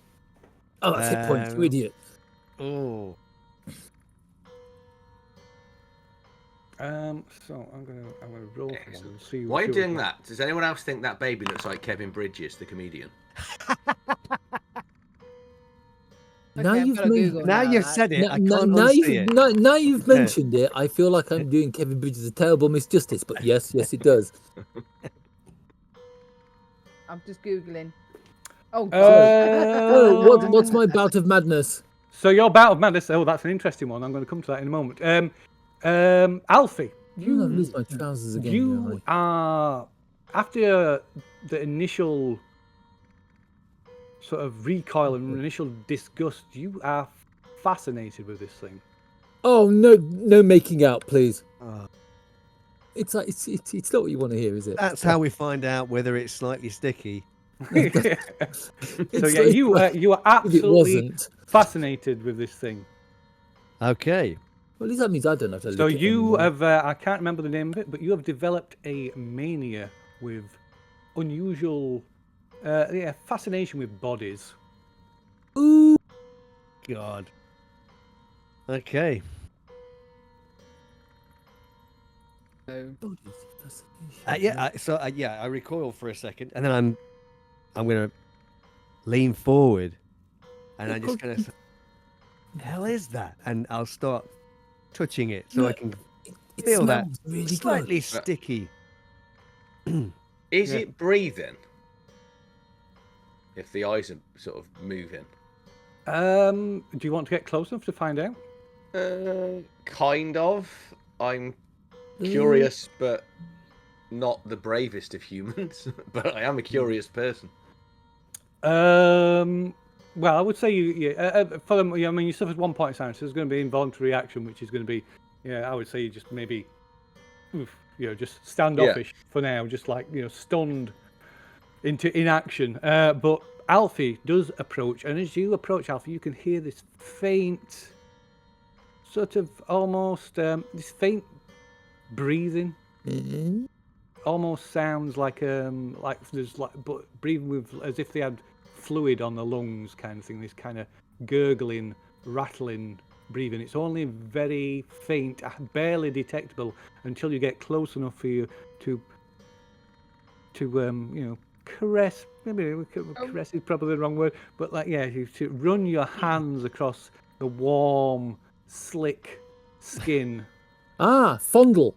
Oh, that's hit points, you idiot. Oh. So I'm gonna roll for one and see. Why are you see doing what- that? Does anyone else think that baby looks like Kevin Bridges, the comedian? Now you've said it. I now, can't now unsee it. now you've mentioned it. I feel like I'm doing Kevin Bridges a terrible misjustice, but yes, it does. I'm just googling. Oh, What's my bout of madness? So your bout of madness. Oh, that's an interesting one. I'm going to come to that in a moment. Alfie, I lose my trousers again. you are after the initial sort of recoil and initial disgust. You are fascinated with this thing. Oh no making out, please. It's like it's not what you want to hear, is it? That's how we find out whether it's slightly sticky. So yeah, you are absolutely fascinated with this thing. Okay. Well, at least that means I don't have to. So lick it you anymore. have, I can't remember the name of it, but you have developed a mania with unusual, fascination with bodies. Ooh. God. Okay. I recoil for a second, and then I'm gonna lean forward, and I'm just gonna say, "The hell is that?" And I'll start touching it so I can feel that smells really slightly good. sticky. Is Yeah. it breathing? If the eyes are sort of moving. Do you want to get close enough to find out? Kind of. I'm curious, but not the bravest of humans. But I am a curious person. Well, I would say for them. I mean, you suffered 1 point of silence. So there's going to be involuntary reaction, which is going to be, I would say you just maybe, just standoffish for now, just like stunned into inaction. But Alfie does approach, and as you approach Alfie, you can hear this faint, sort of almost this faint breathing. Mm-hmm. Almost sounds like there's but breathing with as if they had fluid on the lungs, kind of thing. This kind of gurgling, rattling breathing. It's only very faint, barely detectable until you get close enough for you to caress. Maybe caress is probably the wrong word, but to run your hands across the warm, slick skin. Fondle.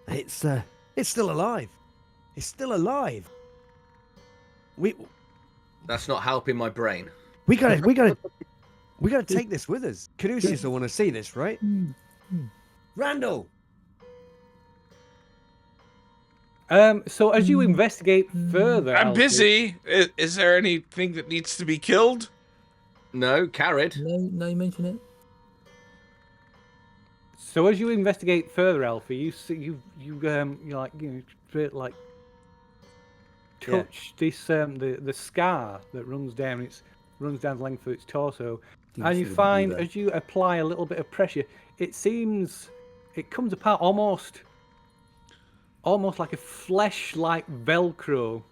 It's still alive. It's still alive. That's not helping my brain. We gotta take this with us. Caduceus will want to see this, right? Randall. So as you investigate further, I'm Alfie, busy. Is there anything that needs to be killed? No, carried. No, you mention it. So as you investigate further, Alfie, you see touch this the scar that runs down the length of its torso, and you find as you apply a little bit of pressure, it comes apart almost like a flesh-like Velcro.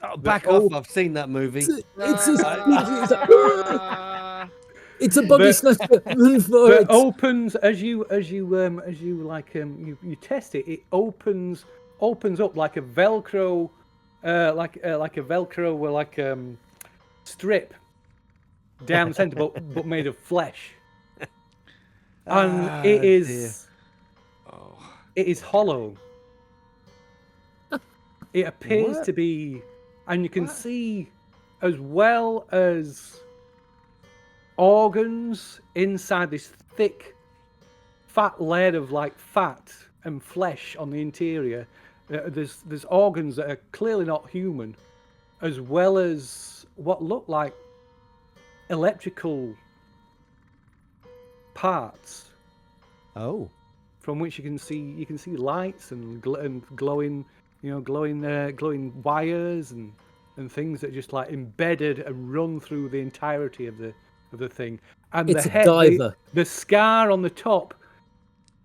Oh, back off! I've seen that movie. It's a body snatcher. Run for But it. opens as you test it. It opens up like a Velcro, like a Velcro strip down the center, but made of flesh. And it is hollow. It appears to be, and you can see as well as organs inside this thick, fat layer of like fat and flesh on the interior. There's organs that are clearly not human, as well as what look like electrical parts. Oh, from which you can see lights and glowing, glowing wires and things that are just like embedded and run through the entirety of the thing. And It's a diver. The scar on the top,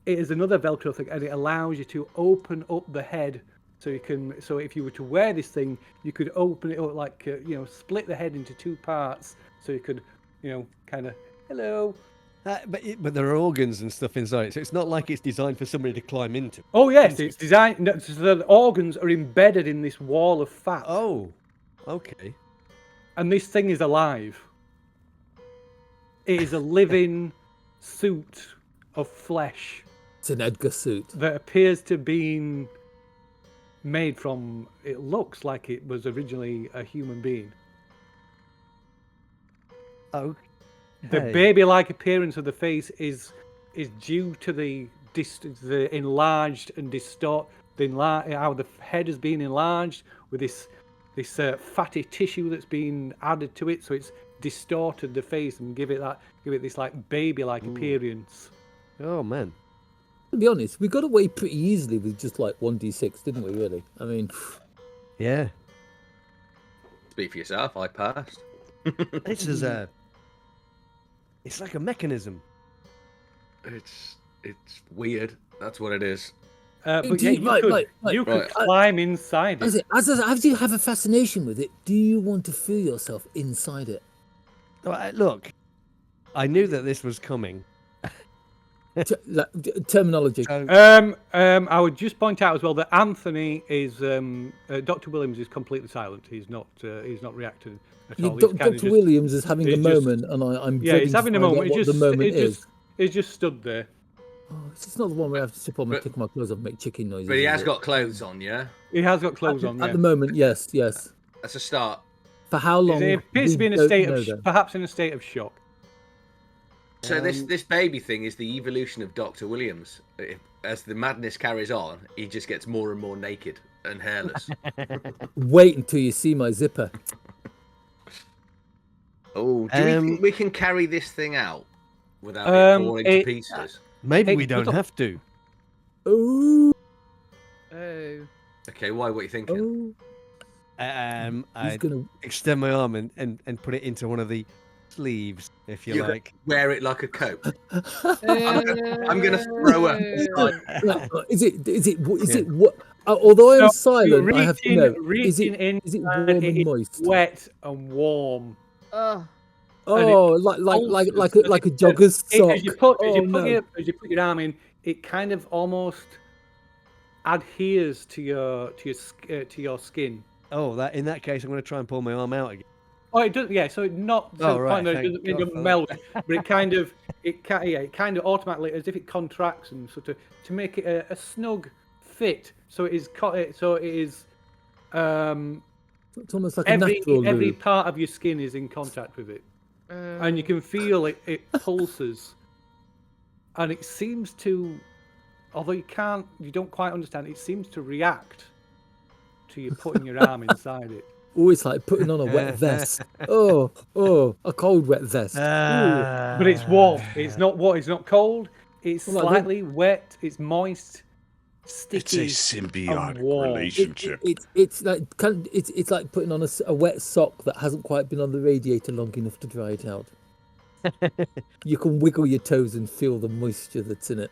it is another Velcro thing, and it allows you to open up the head. So you can, so if you were to wear this thing, you could open it up like split the head into two parts. So you could, kind of hello. But there are organs and stuff inside it, so it's not like it's designed for somebody to climb into. Oh yes, it's designed. No, so the organs are embedded in this wall of fat. Oh, okay. And this thing is alive. It is a living suit of flesh. It's an Edgar suit that appears to be made from. It looks like it was originally a human being. Oh. The baby-like appearance of the face is due to the enlarged and how the head has been enlarged with this fatty tissue that's been added to it, so it's distorted the face and give it this like baby-like appearance. Oh man! To be honest, we got away pretty easily with just like 1d6, didn't we? Really? I mean, yeah. Speak for yourself. I passed. This is it's like a mechanism. It's weird. That's what it is. But yeah, you could climb inside it. As you have a fascination with it, do you want to feel yourself inside it? Look, I knew that this was coming. Terminology. I would just point out as well that Anthony is Dr. Williams is completely silent. He's not reacting at all. Dr. Williams is having a moment, and I'm he's having a moment. What the moment is. He's just stood there. Oh, it's not the one where I have to sit on and take my clothes off and make chicken noises. But he has got clothes on, yeah? He has got clothes on, At the moment, yes. That's a start. For how long? He appears to be in a state of, perhaps in a state of shock. So this baby thing is the evolution of Dr. Williams. As the madness carries on, he just gets more and more naked and hairless. Wait until you see my zipper. Oh, do we think we can carry this thing out without it falling to pieces? Maybe we don't have to. Oh. Okay, why? What are you thinking? I extend my arm and put it into one of the sleeves, if you like. Wear it like a coat. I'm gonna throw up. Is it what? Although I'm silent, I have to know. Is it warm and moist? Wet and warm. Like a jogger's sock. As you put your arm in, it kind of almost adheres to your skin. Oh, in that case, I'm going to try and pull my arm out again. Oh, it doesn't. Yeah, so not. It doesn't melt, but it kind of automatically, as if it contracts and sort of to make it a snug fit. So it is. It's almost like a natural every lube. part of your skin is in contact with it, and you can feel it pulses, and it seems to, although you don't quite understand, it seems to react to you putting your arm inside it. Oh, it's like putting on a wet vest. Oh, a cold wet vest. But it's warm. It's not cold. It's slightly wet. It's moist. Sticky. It's a symbiotic relationship. It's like putting on a wet sock that hasn't quite been on the radiator long enough to dry it out. You can wiggle your toes and feel the moisture that's in it.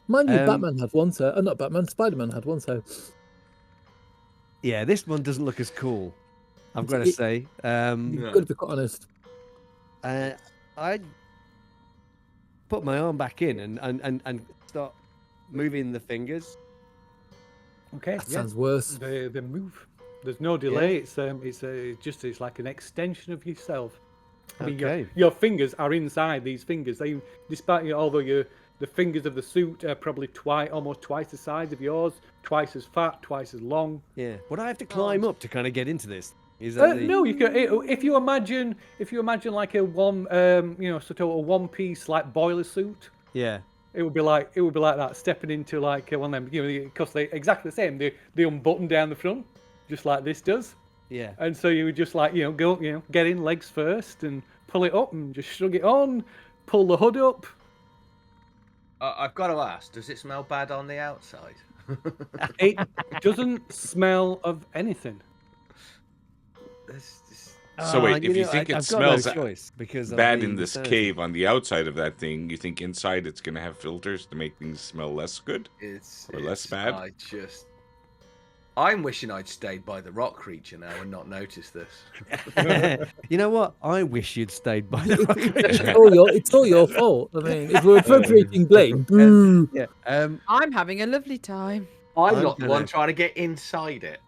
Mind you, Batman had one, so not Batman. Spider-Man had one, so. Yeah, this one doesn't look as cool. I've got to say. You've got to be quite honest. I put my arm back in and start moving the fingers. Okay, That sounds worse. They move. There's no delay. It's like an extension of yourself. I mean, your fingers are inside these fingers. They, despite although the fingers of the suit are probably almost twice the size of yours, twice as fat, twice as long. Yeah. Would I have to climb up to kind of get into this? Is that No, you can. If you imagine like a sort of a one-piece like boiler suit. Yeah. It would be like that, stepping into like one of them, because they're exactly the same. They unbutton down the front, just like this does. Yeah. And so you would just like go get in legs first and pull it up and just shrug it on, pull the hood up. I've got to ask, does it smell bad on the outside? It doesn't smell of anything. So wait, if you think it smells because bad in this cave on the outside of that thing, you think inside it's going to have filters to make things smell less good? Less bad? I'm wishing I'd stayed by the rock creature now and not noticed this. You know what? I wish you'd stayed by the rock creature. It's all your fault. I mean, if we're appropriating blame, boo. Yeah. I'm having a lovely time. I'm not the one trying to get inside it.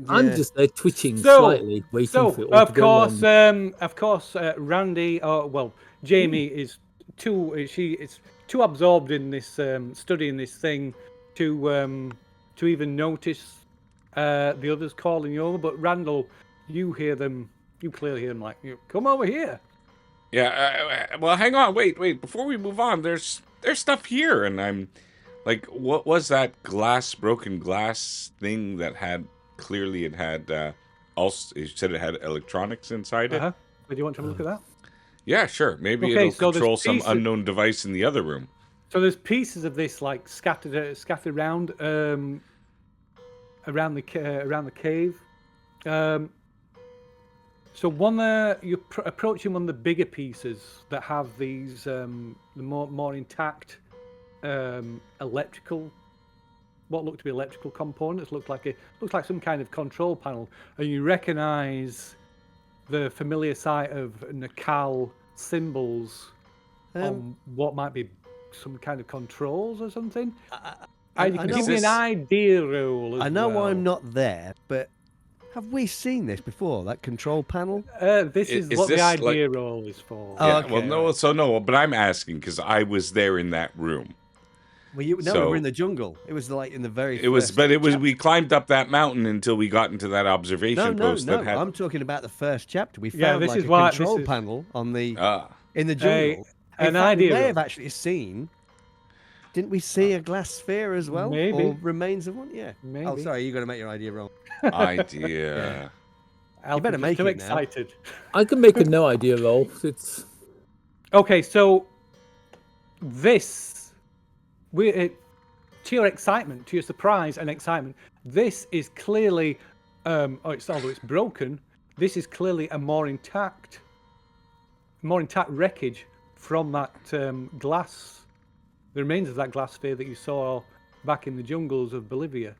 I'm just there twitching slightly, waiting for it all to go wrong. Of course, Randy, Jamie is too absorbed in this studying this thing to even notice the others calling you over. But Randall, you clearly hear them like, come over here. Yeah. Well, hang on, wait. Before we move on, there's stuff here, and I'm like, what was that broken glass thing that had? Clearly, it had. Also, you said it had electronics inside it. Do you want to have a look at that? Yeah, sure. Maybe it'll control some unknown device in the other room. So there's pieces of this like scattered around the cave. So you're approaching one of the bigger pieces that have these the more intact electrical. What look to be electrical components looks like some kind of control panel, and you recognise the familiar sight of Nakal symbols on what might be some kind of controls or something. You can give me an idea roll. I know I'm not there, but have we seen this before? That control panel? This is what the idea roll is for. Yeah, okay. Well, no, but I'm asking because I was there in that room. Well, we were in the jungle. It was like in the very. We climbed up that mountain until we got into that observation post. No, I'm talking about the first chapter. We found a control panel on the in the jungle. An idea. We may have actually seen. Didn't we see a glass sphere as well? Maybe. Or remains of one? Yeah. Maybe. Oh, sorry, you got to make your idea wrong. Idea. You better make it now. Excited. I can make a no idea roll. It's okay. So this. To your excitement, to your surprise and excitement, this is clearly, although it's broken, this is clearly a more intact wreckage from that glass, the remains of that glass sphere that you saw back in the jungles of Bolivia.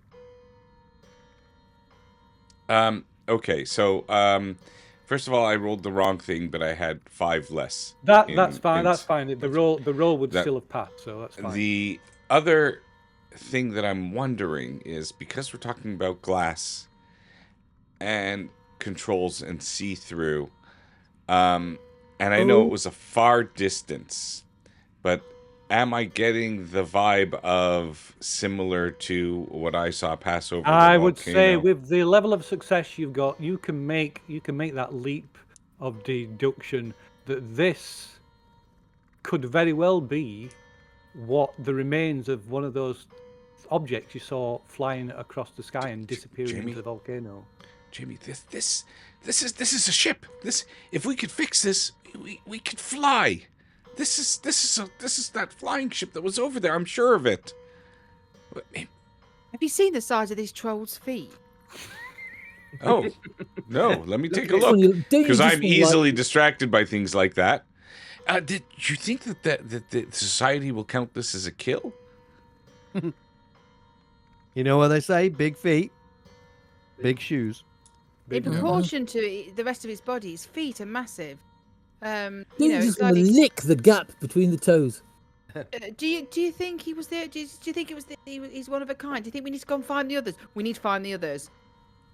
Okay, so first of all, I rolled the wrong thing, but I had 5 less. That's fine. That's fine. The roll would still have passed, so that's fine. The other thing that I'm wondering is, because we're talking about glass and controls and see-through, and I know it was a far distance, but am I getting the vibe of similar to what I saw pass over the volcano? I would say with the level of success you've got, you can make that leap of deduction that this could very well be what the remains of one of those objects you saw flying across the sky and disappearing into the volcano. Jamie, this is a ship. If we could fix this, we could fly. This is that flying ship that was over there. I'm sure of it. Have you seen the size of these trolls' feet? Oh, no. Let me take a look. Because I'm easily distracted by things like that. Did you think that the society will count this as a kill? You know what they say? Big feet, big shoes. in proportion to the rest of its body, its feet are massive. You Don't know, you it's just like want to lick the gap between the toes? do you think he was there? Do you think it was he's one of a kind? Do you think we need to go and find the others? We need to find the others.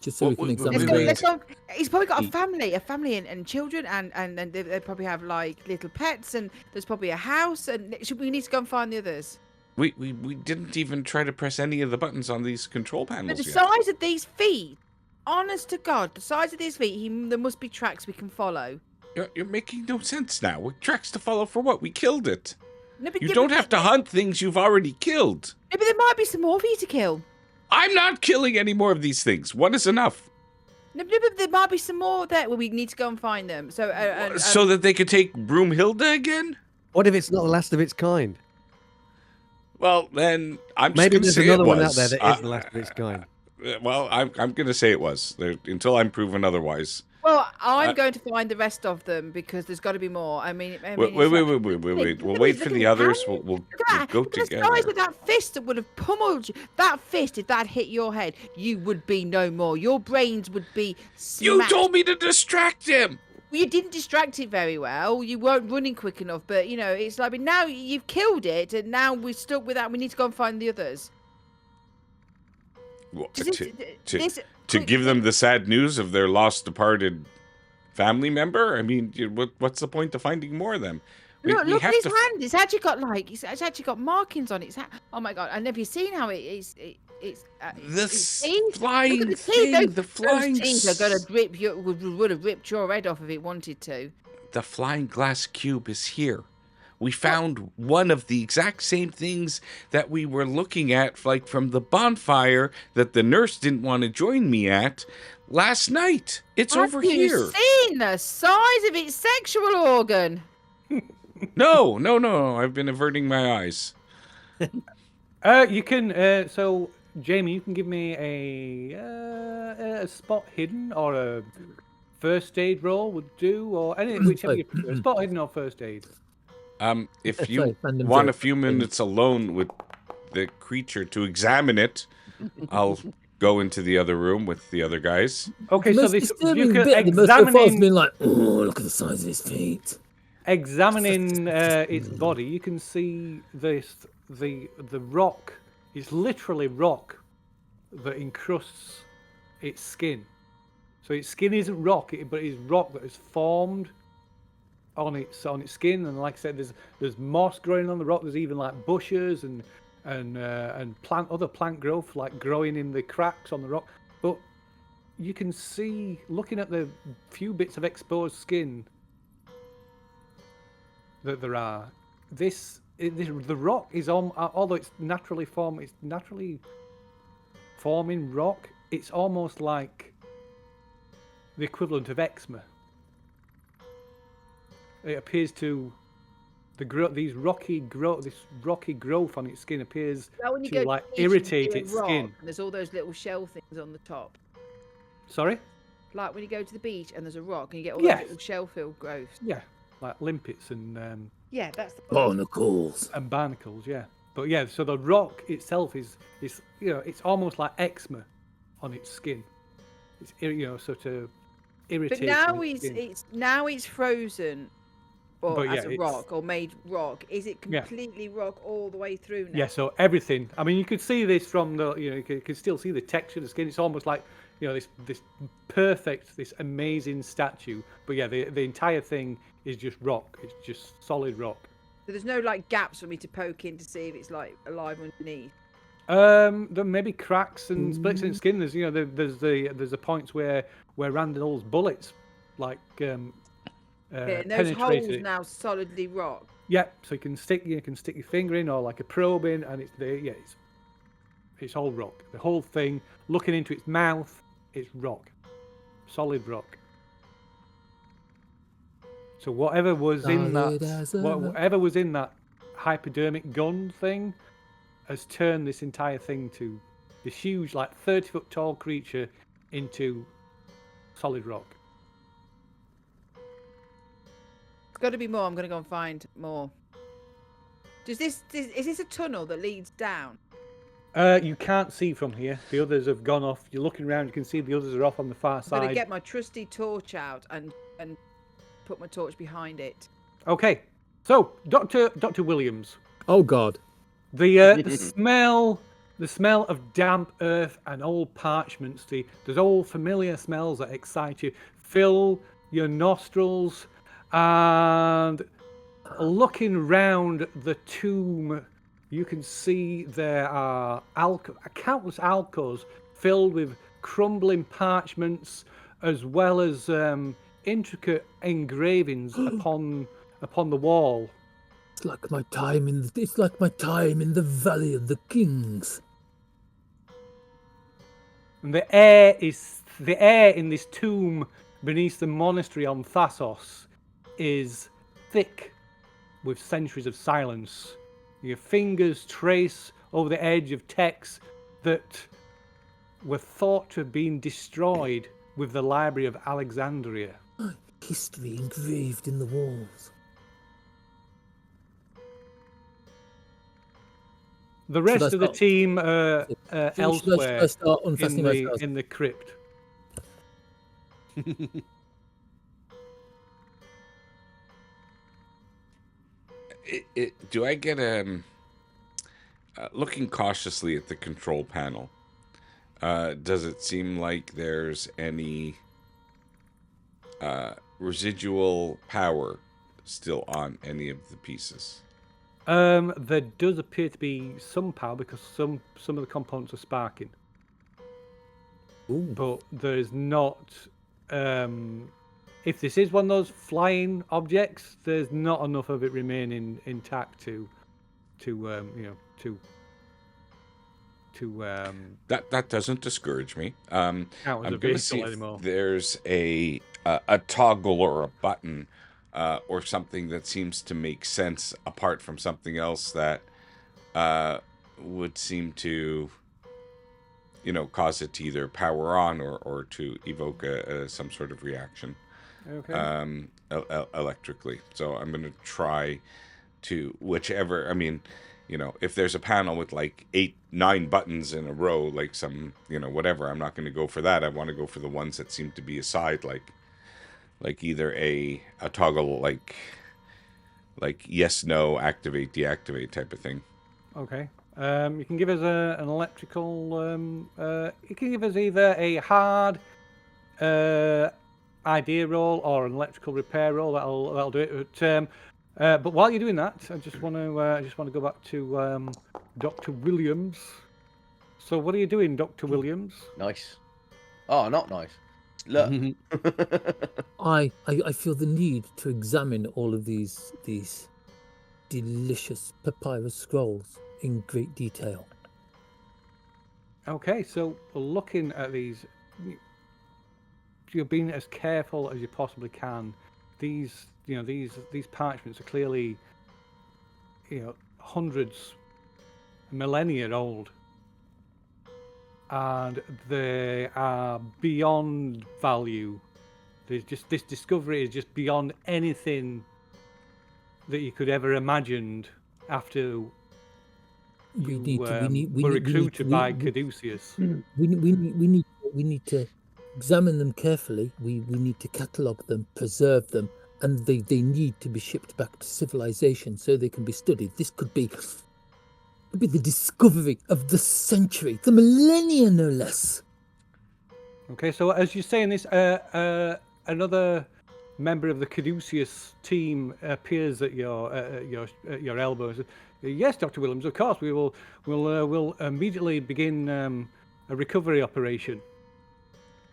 Just so we can examine Let's go. He's probably got a family and children, and they probably have like little pets, and there's probably a house, and we need to go and find the others. We didn't even try to press any of the buttons on these control panels But the yet. size of these feet, honest to God, the size of these feet, there must be tracks we can follow. You're making no sense now. What tracks to follow for what? We killed it. No, but You don't have to hunt things you've already killed. No, but there might be some more for you to kill. I'm not killing any more of these things. One is enough. No, but there might be some more there where we need to go and find them. So, So that they could take Broomhilda again? What if it's not the last of its kind? Well, then I'm just Maybe going to there's say another it one was. out there that is the last of its kind. Well, I'm going to say it was until I'm proven otherwise. Well, I'm going to find the rest of them because there's got to be more. I mean, Wait. We'll wait for the others. We'll go The together. size of that fist that would have pummeled you. That fist, if that hit your head, you would be no more. Your brains would be smashed. You told me to distract him. Well, you didn't distract it very well. You weren't running quick enough. But, you know, it's like, now you've killed it, and now we're stuck with that. We need to go and find the others. Well, to give them the sad news of their lost departed family member? I mean, what's the point of finding more of them? Look at his hand. It's actually got it's actually got markings on it. Oh my God! And have you seen how it's flying thing? The flying those teeth are gonna rip you. Would have ripped your head off if it wanted to. The flying glass cube is here. We found one of the exact same things that we were looking at, like from the bonfire that the nurse didn't want to join me at last night. It's over here. Have you seen the size of its sexual organ? No. I've been averting my eyes. You can. So, Jamie, you can give me a spot hidden or a first aid roll would do, or any whichever you prefer. Spot hidden or first aid. If you want a few minutes alone with the creature to examine it, I'll go into the other room with the other guys. Okay, so this you can examine. Been like, oh, look at the size of his feet. Examining its body, you can see the rock is literally rock that encrusts its skin. So its skin isn't rock, but it is rock that is formed on its skin. And like I said, there's moss growing on the rock. There's even like bushes and other plant growth like growing in the cracks on the rock. But you can see, looking at the few bits of exposed skin that there are, the rock is although it's naturally forming rock. It's almost like the equivalent of eczema. It appears to this rocky growth on its skin appears to like irritate its skin. And there's all those little shell things on the top. Sorry? Like when you go to the beach and there's a rock and you get all those little shell-filled growths. Yeah, like limpets and yeah, that's the barnacles. And barnacles, yeah. But yeah, so the rock itself is it's almost like eczema on its skin. It's sort of irritating. But now it's frozen. Or as a rock, or made rock. Is it completely rock all the way through now? Yeah, so everything. I mean, you could see this from the, you could still see the texture of the skin. It's almost like, this perfect, this amazing statue. But yeah, the entire thing is just rock. It's just solid rock. So there's no like gaps for me to poke in to see if it's like alive underneath. There may be cracks and splits in skin. There's there's the points where Randall's bullets like. And those holes now solidly rock. Yeah, so you can stick your finger in or like a probe in, and it's all rock. The whole thing, looking into its mouth, it's rock, solid rock. So whatever was in that hypodermic gun thing has turned this entire thing to this huge, like 30-foot tall creature into solid rock. Got to be more. I'm going to go and find more. Is this a tunnel that leads down? You can't see from here. The others have gone off. You're looking around. You can see the others are off on the far I'm going to side. get my trusty torch out and put my torch behind it. Okay. So, Dr. Williams. Oh God. The smell of damp earth and old parchments, those old familiar smells that excite you, fill your nostrils. And looking round the tomb, you can see there are countless alcoves filled with crumbling parchments, as well as intricate engravings upon the wall. It's like my time in the Valley of the Kings. And the air in this tomb beneath the monastery on Thassos is thick with centuries of silence. Your fingers trace over the edge of texts that were thought to have been destroyed with the Library of Alexandria. History engraved in the walls. The rest of the team are elsewhere should I start unfastening myself? in the crypt. Do I get looking cautiously at the control panel? Does it seem like there's any residual power still on any of the pieces? There does appear to be some power because some of the components are sparking. Ooh. But there is not. If this is one of those flying objects, there's not enough of it remaining intact to that doesn't discourage me. I'm count as a going to see vehicle if anymore. there's a toggle or a button or something that seems to make sense apart from something else that would seem to, cause it to either power on or to evoke some sort of reaction. Okay. Electrically. So I'm going to try to whichever. I mean, if there's a panel with like 8-9 buttons in a row, like some, whatever, I'm not going to go for that. I want to go for the ones that seem to be aside, like either a toggle, like yes, no, activate, deactivate type of thing. Okay. You can give us an electrical. You can give us either a hard idea roll or an electrical repair roll. That'll do it. But while you're doing that, I just want to go back to Dr. Williams. So what are you doing, Dr. Williams? Nice. Oh, not nice. Look. I feel the need to examine all of these delicious papyrus scrolls in great detail. Okay, so looking at these, you're being as careful as you possibly can. These parchments are clearly, hundreds, millennia old, and they are beyond value. There's just this discovery is just beyond anything that you could ever imagined after you were recruited by Caduceus. We need to examine them carefully. We need to catalogue them, preserve them, and they need to be shipped back to civilization so they can be studied. This could be the discovery of the century, the millennia, no less. Okay, so as you're saying this, another member of the Caduceus team appears at your elbow. Yes, Dr. Williams, of course, we'll immediately begin a recovery operation.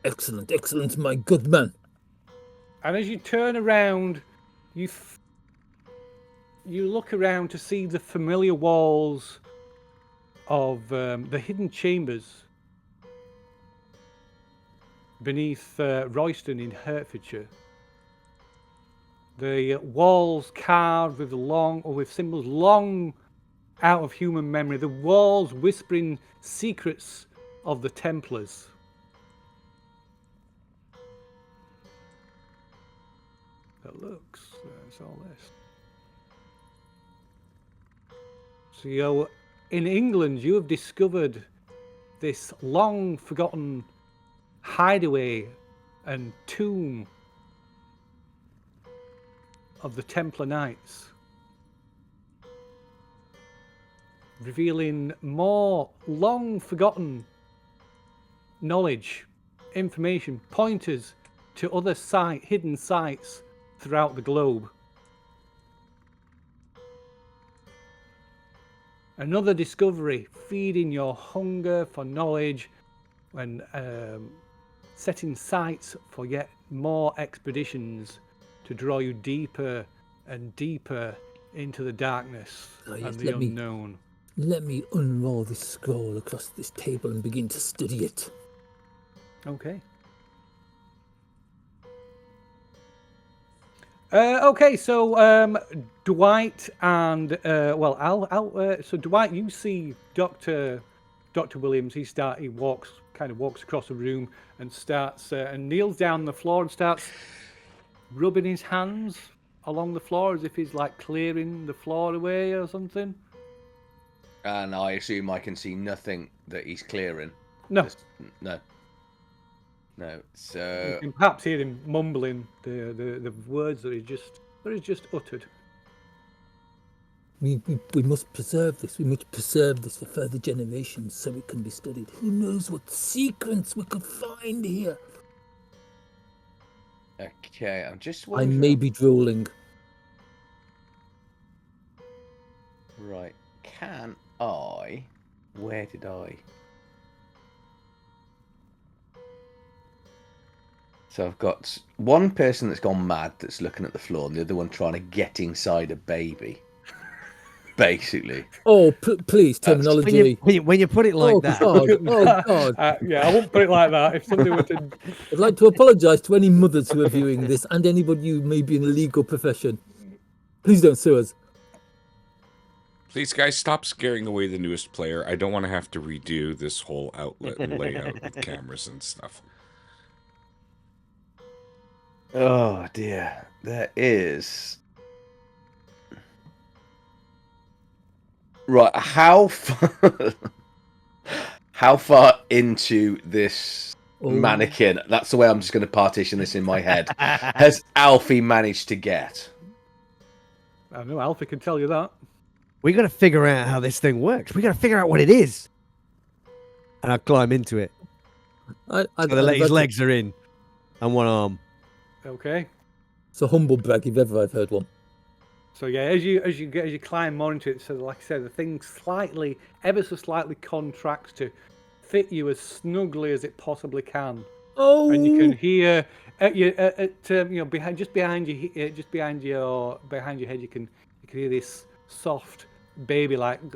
Excellent, my good man. And as you turn around, you look around to see the familiar walls of the hidden chambers beneath Royston in Hertfordshire. The walls carved with symbols long out of human memory. The walls whispering secrets of the Templars. That looks. That's all this. So in England, you have discovered this long forgotten hideaway and tomb of the Templar Knights, revealing more long forgotten knowledge, information, pointers to other hidden sites throughout the globe. Another discovery feeding your hunger for knowledge and setting sights for yet more expeditions to draw you deeper and deeper into the darkness and the unknown. Let me unroll this scroll across this table and begin to study it. Okay. Okay, so Dwight and so Dwight, you see Dr. Williams. He walks across the room and starts and kneels down on the floor and starts rubbing his hands along the floor as if he's like clearing the floor away or something. And I assume I can see nothing that he's clearing. No. No. So you can perhaps hear him mumbling the words that he just uttered. We must preserve this. We must preserve this for further generations so it can be studied. Who knows what secrets we could find here? Okay, I'm just I wondering. may be drooling. Right. Can I? Where did I? So I've got one person that's gone mad that's looking at the floor, and the other one trying to get inside a baby. Basically. Oh, please, terminology. When you put it like that. God, oh, God. Yeah, I won't put it like that. If somebody were to... I'd like to apologise to any mothers who are viewing this and anybody who may be in the legal profession. Please don't sue us. Please, guys, stop scaring away the newest player. I don't want to have to redo this whole outlet and layout with cameras and stuff. Oh, dear. There is... Right, how far into this mannequin, that's the way I'm just going to partition this in my head, has Alfie managed to get? I don't know, Alfie can tell you that. We got to figure out how this thing works. We got to figure out what it is. And I'll climb into it. His legs are in and one arm. Okay. It's a humble brag if ever I've heard one. So yeah, as you climb more into it, so like I said, the thing ever so slightly contracts to fit you as snugly as it possibly can. Oh! And you can hear behind your head, you can hear this soft baby like. It's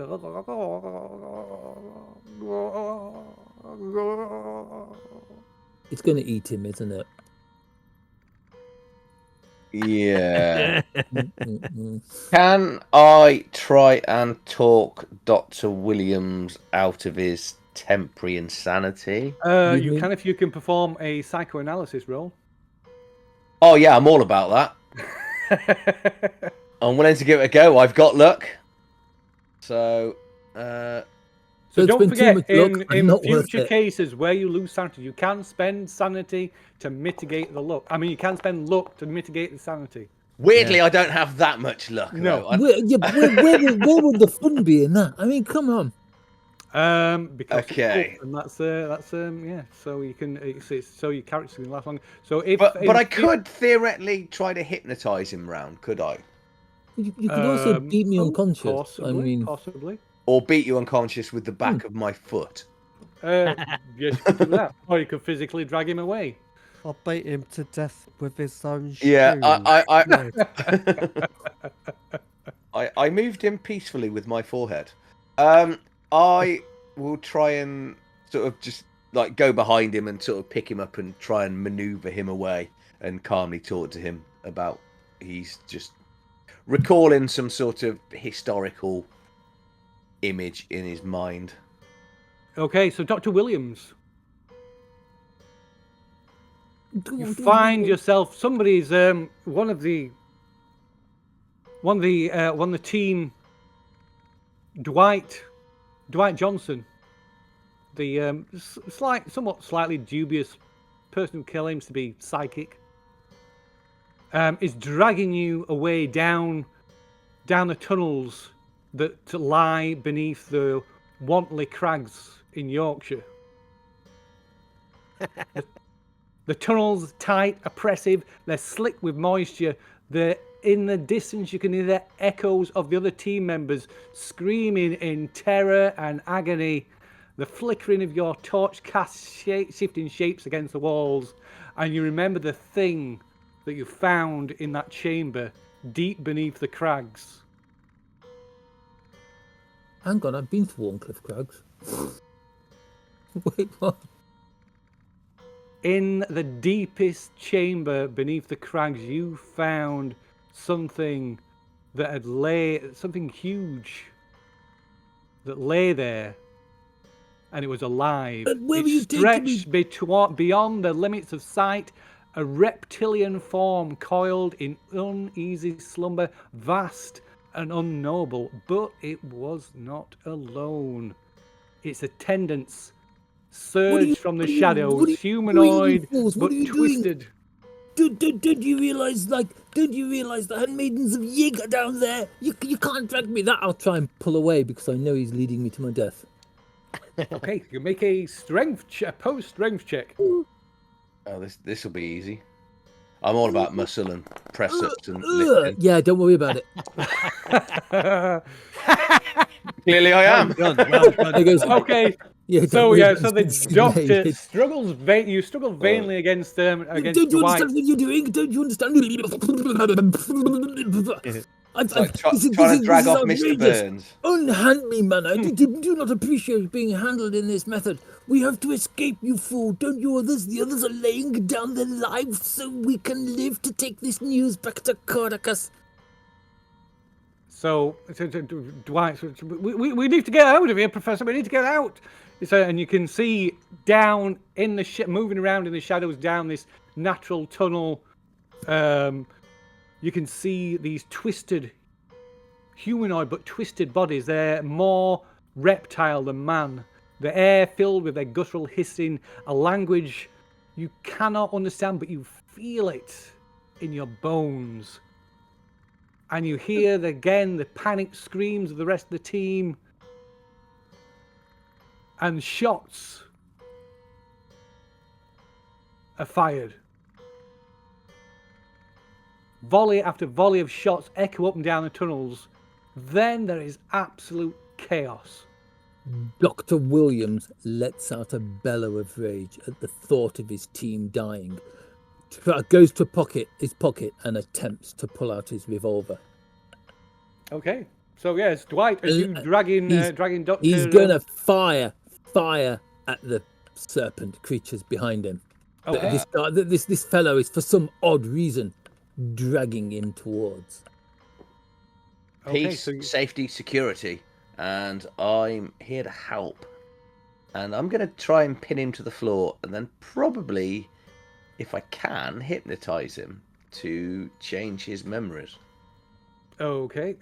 going to eat him, isn't it? Yeah. Can I try and talk Dr. Williams out of his temporary insanity? You can if you can perform a psychoanalysis roll. Oh yeah, I'm all about that. I'm willing to give it a go. I've got luck. So don't forget, in future cases where you lose sanity, you can spend sanity to mitigate the luck. I mean, you can spend luck to mitigate the sanity. Weirdly, I don't have that much luck. No. Where would the fun be in that? I mean, come on. Because okay, and that's yeah. So you can so your character can last longer. So if but I could theoretically try to hypnotize him round, could I? You could also beat me unconscious. Possibly. Or beat you unconscious with the back of my foot. Yes, you could do that. Or you could physically drag him away. I'll beat him to death with his own shoes. Yeah, I moved him peacefully with my forehead. I will try and sort of just like go behind him and sort of pick him up and try and maneuver him away and calmly talk to him about he's just recalling some sort of historical image in his mind. Okay, so Dr. Williams, you find yourself somebody's one of the team. Dwight Dwight Johnson, the somewhat slightly dubious person who claims to be psychic, is dragging you away down the tunnels that lie beneath the Wantley Crags in Yorkshire. The tunnels are tight, oppressive, they're slick with moisture. In the distance, you can hear the echoes of the other team members screaming in terror and agony. The flickering of your torch casts shifting shapes against the walls. And you remember the thing that you found in that chamber deep beneath the crags. Hang on, I've been to Warncliffe Crags. Wait, what? In the deepest chamber beneath the crags, you found something that something huge that lay there, and it was alive. It stretched beyond the limits of sight, a reptilian form coiled in uneasy slumber, vast and unknowable, but it was not alone. Its attendants surged from the shadows, humanoid but twisted. Don't you realise the handmaidens of Yig are down there? You can't drag me that. I'll try and pull away because I know he's leading me to my death. Okay, you make a post-strength check. Oh, this will be easy. I'm all about muscle and press-ups and lifting. Yeah, don't worry about it. Clearly I am. Well done. Okay. Yeah, so the doctor struggles. You struggle vainly against Dwight. Don't you understand what you're doing? Don't you understand? Trying to drag off Mr. Burns. Unhand me, man. I do not appreciate being handled in this method. We have to escape, you fool. Don't you others? The others are laying down their lives so we can live to take this news back to Cordicus. So, Dwight, we need to get out of here, Professor. We need to get out. And you can see down in the moving around in the shadows down this natural tunnel. You can see these twisted, humanoid but twisted bodies. They're more reptile than man. The air filled with their guttural hissing, a language you cannot understand, but you feel it in your bones. And you hear again the panicked screams of the rest of the team. And shots are fired. Volley after volley of shots echo up and down the tunnels. Then there is absolute chaos. Dr. Williams lets out a bellow of rage at the thought of his team dying. Goes to his pocket and attempts to pull out his revolver. Okay. So yes, Dwight, are you dragging Doctor? He's gonna fire at the serpent creatures behind him. Okay. This fellow is, for some odd reason, dragging him towards. Peace, safety, security, and I'm here to help. And I'm going to try and pin him to the floor, and then probably, if I can, hypnotize him to change his memories. Okay.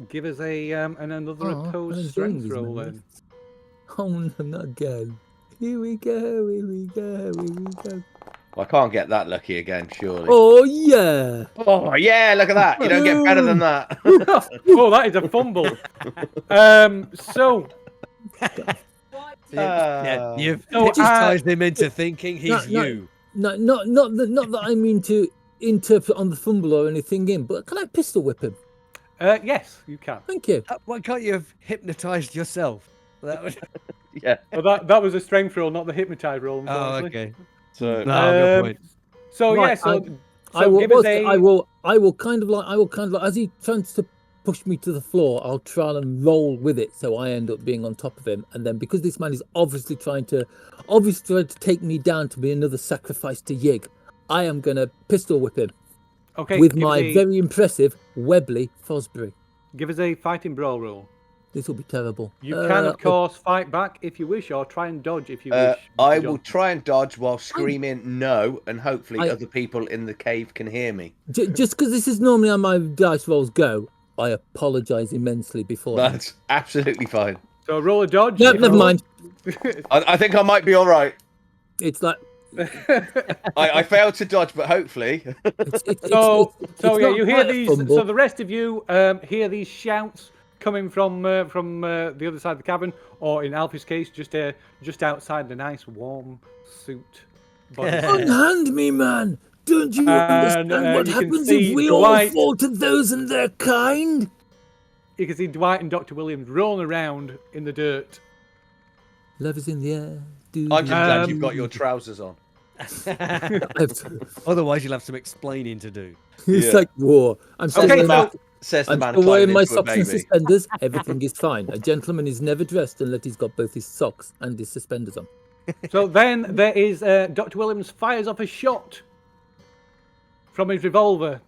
Give us another opposed strength roll then. Oh no, not again. Here we go. Well, I can't get that lucky again, surely. Oh yeah. Oh yeah, look at that. You don't get better than that. Oh, that is a fumble. You've hypnotized him into thinking he's you. Not that I mean to interpret on the fumble or anything in, but can I pistol whip him? Yes, you can. Thank you. Why can't you have hypnotized yourself? That would... Yeah. Well, that was a strength roll, not the hypnotize roll. Oh, okay. So, good point. So right, I will kind of like as he tries to push me to the floor, I'll try and roll with it so I end up being on top of him, and then because this man is obviously trying to take me down to be another sacrifice to Yig, I am gonna pistol whip him. Okay. With my very impressive Webley Fosbury. Give us a fighting brawl roll. This will be terrible. You can, of course, fight back if you wish, or try and dodge if you wish. I will try and dodge while screaming no, and hopefully other people in the cave can hear me. Just because this is normally how my dice rolls go, I apologise immensely before. That's absolutely fine. So roll a dodge. No, never mind. I think I might be all right. It's like I failed to dodge, but hopefully. So yeah, not you hear quite a these. fumble. So the rest of you hear these shouts coming from the other side of the cabin, or in Alfie's case, just outside the nice warm suit. Unhand me, man! Don't you understand what you can happens see if we Dwight- all fall to those and their kind? You can see Dwight and Dr. Williams rolling around in the dirt. Love is in the air. I'm just glad you've got your trousers on. Otherwise, you'll have some explaining to do. It's like war. I'm still Okay, wearing, Says the I'm man still wearing climbing my into a socks and baby. suspenders. Everything is fine. A gentleman is never dressed unless he's got both his socks and his suspenders on. So then there is Dr. Williams fires off a shot from his revolver,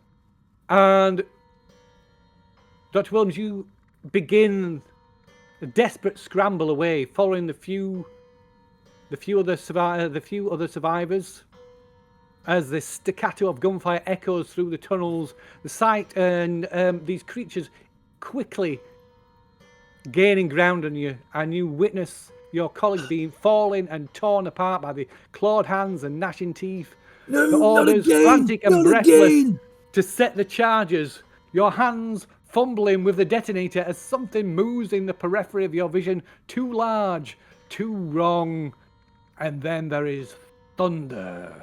and Dr. Williams, you begin a desperate scramble away, following the few other survivors. As the staccato of gunfire echoes through the tunnels, the sight and these creatures quickly gaining ground on you, and you witness your colleagues being fallen and torn apart by the clawed hands and gnashing teeth. No, the not orders, again, frantic and not breathless, again. to set the charges. Your hands fumbling with the detonator as something moves in the periphery of your vision, too large, too wrong, and then there is thunder.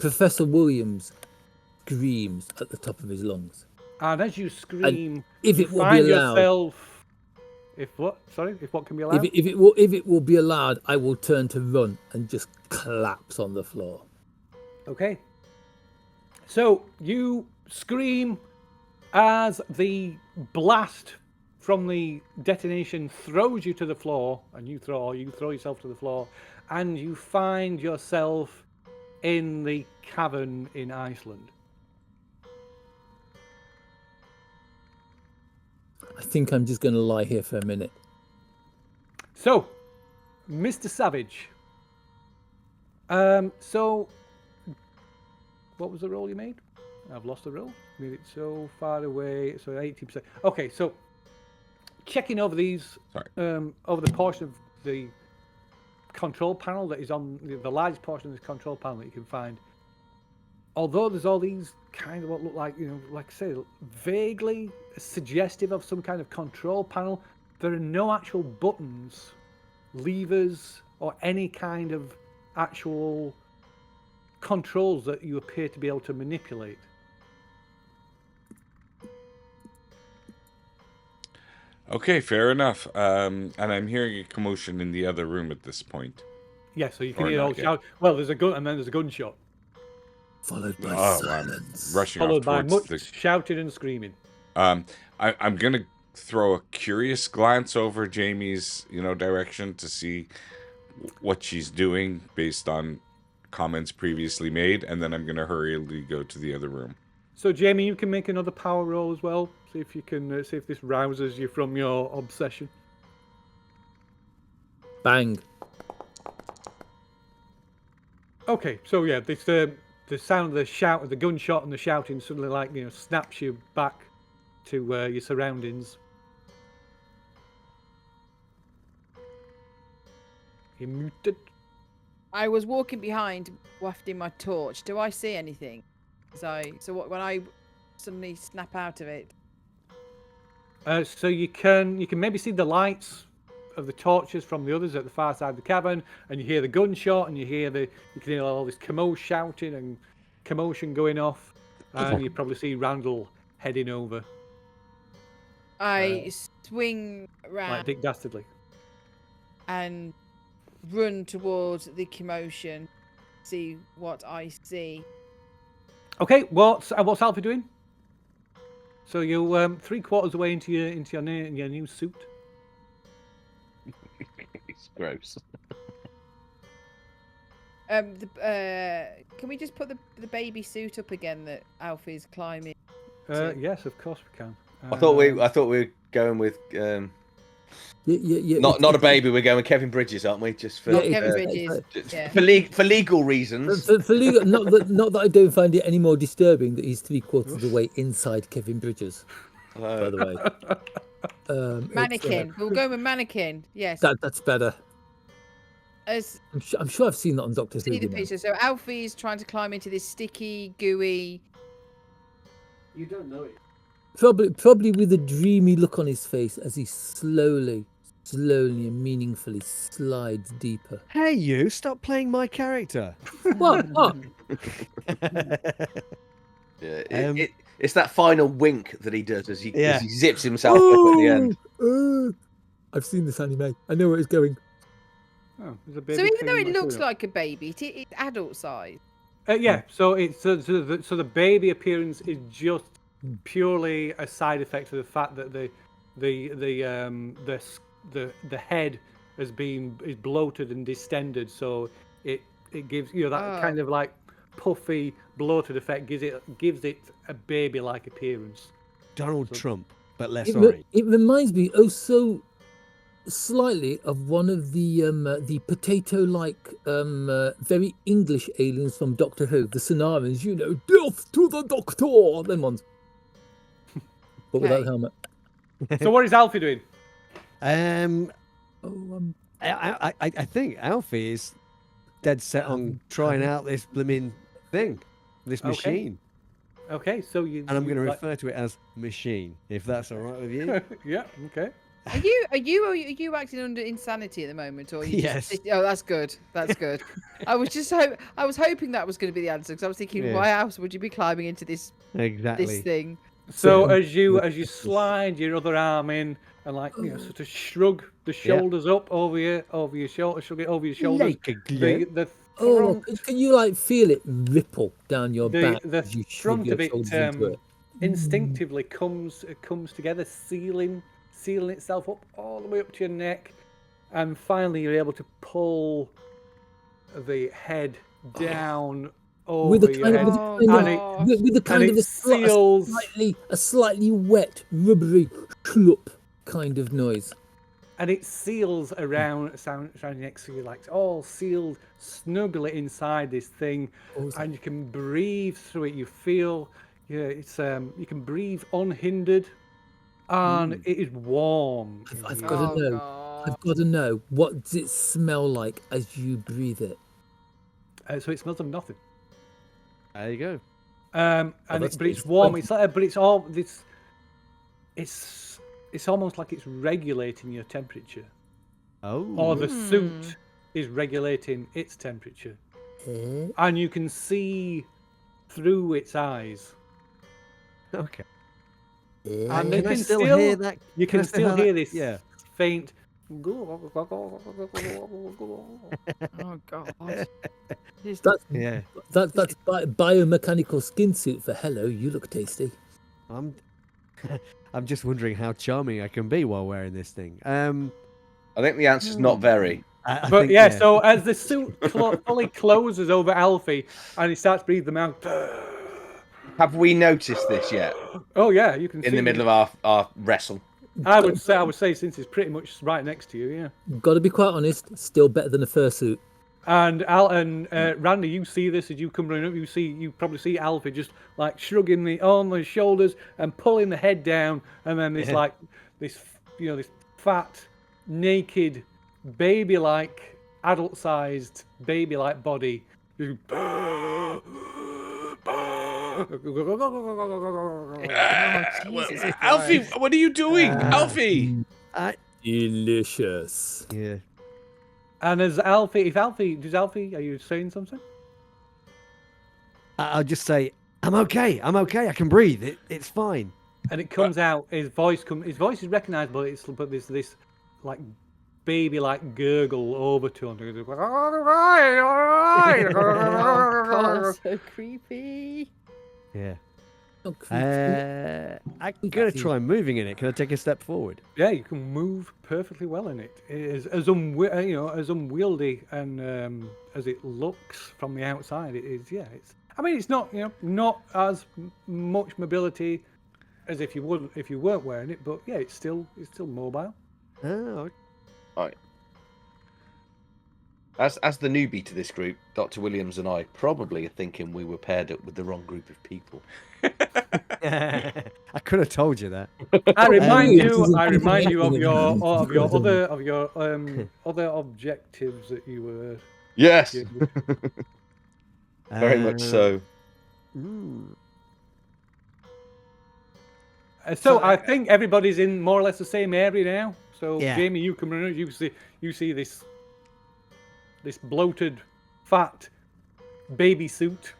Professor Williams screams at the top of his lungs. And as you scream, if you it will find be allowed, yourself. If what? Sorry, if what can be allowed? if it will be allowed, I will turn to run and just collapse on the floor. Okay. So you scream as the blast from the detonation throws you to the floor, and you throw yourself to the floor, and you find yourself in the cavern in Iceland. I think I'm just going to lie here for a minute. So, Mr. Savage. So, what was the roll you made? I've lost the roll. Made it so far away. So 80%. Okay, so checking over these, over the portion of the control panel that is on the largest portion of this control panel that you can find. Although there's all these kind of what look like, like I say, vaguely suggestive of some kind of control panel, there are no actual buttons, levers, or any kind of actual controls that you appear to be able to manipulate. Okay, fair enough. And I'm hearing a commotion in the other room at this point. Yeah, so you can Or hear not all yet. shout. Well, there's a gun, and then there's a gunshot, Followed by I'm rushing followed off by towards much the. shouting and screaming. I'm gonna throw a curious glance over Jamie's, direction to see what she's doing based on comments previously made, and then I'm gonna hurriedly go to the other room. So, Jamie, you can make another power roll as well. See if you can see if this rouses you from your obsession. Bang. Okay, so yeah, this the sound of the shout of the gunshot and the shouting suddenly snaps you back to your surroundings. You're muted. I was walking behind, wafting my torch. Do I see anything? When I suddenly snap out of it? So you can maybe see the lights of the torches from the others at the far side of the cavern, and you hear the gunshot, and you can hear all this shouting and commotion going off, and you probably see Randall heading over I swing around like Dick Dastardly. and run towards the commotion, see what I see. Okay, what's Alfie doing? So you're 3/4 away into your new suit. It's gross. Can we just put the baby suit up again that Alfie's climbing? Yes, of course we can. I thought we were going with not a baby. We're going with Kevin Bridges, aren't we? Just for Kevin Bridges. for legal reasons. For legal, not that I don't find it any more disturbing that he's 3/4 of the way inside Kevin Bridges. By the way, Mannequin. We'll go with mannequin. Yes. That's better. As I'm sure I've seen that on Doctor Who. see the you know. picture. So Alfie is trying to climb into this sticky, gooey. You don't know it. Probably with a dreamy look on his face as he slowly and meaningfully slides deeper. Hey, you! Stop playing my character. What? Yeah, it's that final wink that he does as he Yeah. zips himself up at the end. I've seen this anime. I know where it's going. Oh, there's a baby So even thing though in it my looks toilet. like a baby, it's adult size. Yeah, so it's so the baby appearance is just purely a side effect of the fact that the head is bloated and distended, so it gives that kind of like puffy bloated effect gives it a baby-like appearance. Donald Trump, but less It orange. reminds me so slightly of one of the potato-like very English aliens from Doctor Who, the Sonarans, death to the Doctor, them ones. But without helmet. So what is Alfie doing? I think Alfie is dead set on trying out this blooming thing, this machine. Okay, so you. And I'm going to like- refer to it as machine, if that's all right with you. Yeah. Okay. Are you acting under insanity at the moment, or are you Yes. Just, oh, that's good. That's good. I was hoping that was going to be the answer because I was thinking, Yeah. why else would you be climbing into this Exactly. this thing? So as you slide your other arm in and sort of shrug the shoulders up over your shoulder, shrug it over your shoulders. Like a glove. The Oh, front, can you feel it ripple down your back the as you shrug front your of it shoulders into it? instinctively comes together, sealing itself up all the way up to your neck, and finally you're able to pull the head down over With a your kind head, of seals. a slightly wet, rubbery chlup kind of noise. And it seals around your neck, so you're like all sealed snugly inside this thing, and you can breathe through it. You feel, it's you can breathe unhindered, and it is warm. I've got to know. I've got to know. What does it smell like as you breathe it? So it smells of nothing. There you go. But it's warm. It's like, but it's all this. It's almost like it's regulating your temperature. Oh. Or the suit is regulating its temperature. And you can see through its eyes. Okay. And can I still hear that? You Can I can still still hear hear that? this Yeah. faint. Oh God. That's Yeah. That's biomechanical skin suit for hello. You look tasty. I'm just wondering how charming I can be while wearing this thing. I think the answer's not very. But yeah, so as the suit fully closes over Alfie and he starts breathing them out. Have we noticed this yet? Oh yeah, you can see in the middle of our wrestle. I would say since it's pretty much right next to you, yeah. Got to be quite honest, still better than a fursuit. And Randy, you see this as you come running up. You probably see Alfie just like shrugging on the shoulders and pulling the head down, and then this this fat, naked, baby-like, adult-sized, baby-like body. Alfie, what are you doing, Alfie? Delicious. Yeah. And as Alfie, are you saying something? I'll just say, I'm okay. I can breathe. It's fine. And it comes out. His voice is recognizable. But there's this like baby-like gurgle overtone. Oh God, so creepy. Yeah. I'm gonna try moving in it. Can I take a step forward? Yeah, you can move perfectly well in it. It is as unwieldy and as it looks from the outside. It is. Yeah, it's not not as much mobility as if you weren't wearing it, but yeah, it's still mobile. Oh. Right. As the newbie to this group, Dr. Williams and I probably are thinking we were paired up with the wrong group of people. I could have told you that. I remind This you. isn't I remind you of anything your other objectives that you were. Yes. you- Very much so. So I think everybody's in more or less the same area now. So Yeah. Jamie, you come in. You see this bloated, fat baby suit,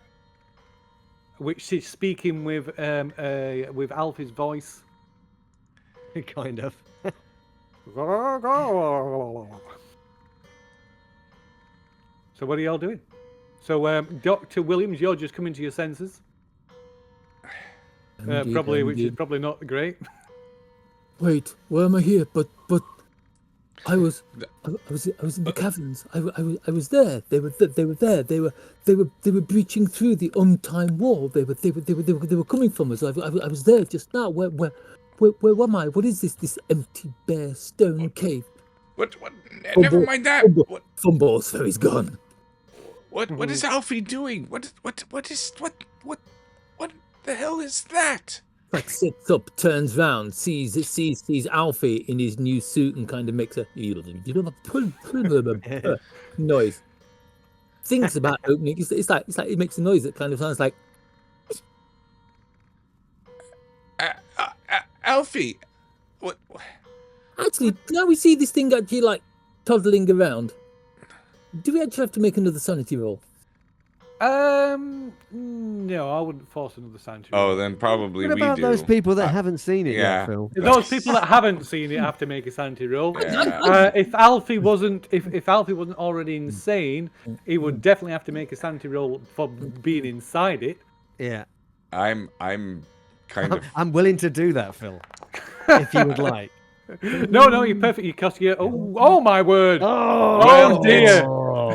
which is speaking with Alfie's voice. Kind of. So what are y'all doing? So Dr. Williams, you're just coming to your senses. Indeed, Which is indeed. probably not great. Wait, why am I here? But I was in the caverns. I was there. They were there. They were breaching through the untimed wall. They were coming from us. I was there just now. Where am I? What is this empty bare stone cave? What? Never mind that. Fumble, so he's gone. What is Alfie doing? What the hell is that? Like sits up, turns round, sees Alfie in his new suit, and kind of makes a noise. Thinks about opening. It's like it makes a noise that kind of sounds like. Alfie, what? Actually, now we see this thing actually like toddling around. Do we actually have to make another sanity roll? No, I wouldn't force another sanity. Oh, then probably What we about do. those people that haven't seen it yeah. yet, Phil? Those people that haven't seen it have to make a sanity roll. Yeah. If Alfie wasn't already insane, he would definitely have to make a sanity roll for being inside it. Yeah. I'm kind of. I'm willing to do that, Phil. If you would like. No, you're perfect. Because you. Oh my word! Well, dear!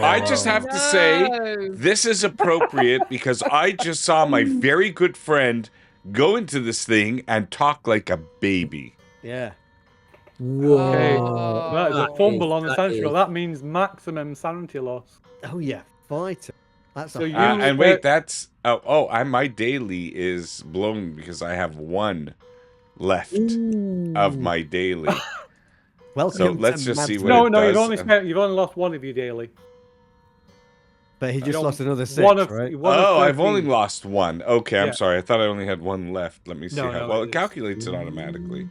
I just have to say, this is appropriate because I just saw my very good friend go into this thing and talk like a baby. Yeah. Whoa! Okay. That is a fumble on the that sanity is- roll. That means maximum sanity loss. Oh yeah, fighter. That's So you and wait, that's my daily is blown because I have one left of my daily. Welcome. So let's to just see Mad what Dog. it does. You've only lost one of your daily. But he just lost another 6, right? I've only lost one. Okay, I'm Yeah. sorry. I thought I only had one left. Let me see No, how. no, Well, it it is. calculates it automatically.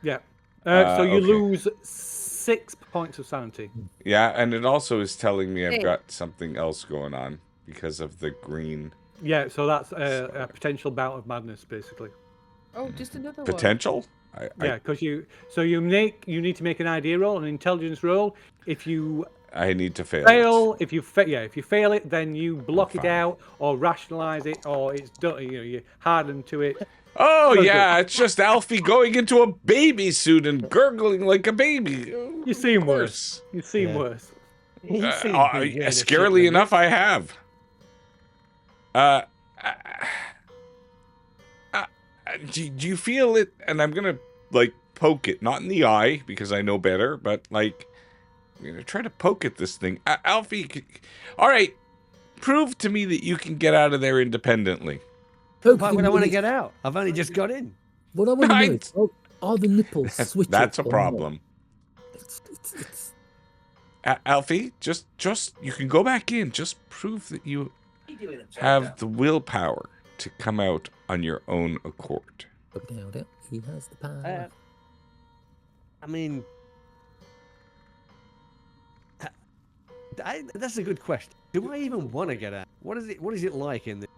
Yeah. So you okay. lose 6 points of sanity. Yeah, and it also is telling me I've Hey. got something else going on because of the green Yeah, so that's a potential bout of madness, basically. Oh, just another one. potential. Yeah, because you need to make an idea roll, an intelligence roll. If you I need to fail. fail, if you fail it, then you block it out or rationalize it, or it's done. You harden to it. Oh So yeah, it's just Alfie going into a baby suit and gurgling like a baby. You've seen worse. You've seen worse. Scarily enough, I have. Do you feel it? And I'm gonna like poke it, not in the eye because I know better, but like I'm gonna try to poke at this thing. Alfie, all right, prove to me that you can get out of there independently. Why would I want to get out? I've only just got in. What I want to know is, are the nipples switching? That's a or not? problem. It's Alfie, just you can go back in. Just prove that you have the willpower to come out on your own accord. He has the power. I mean, that's a good question. Do I even want to get out? What is it like in this?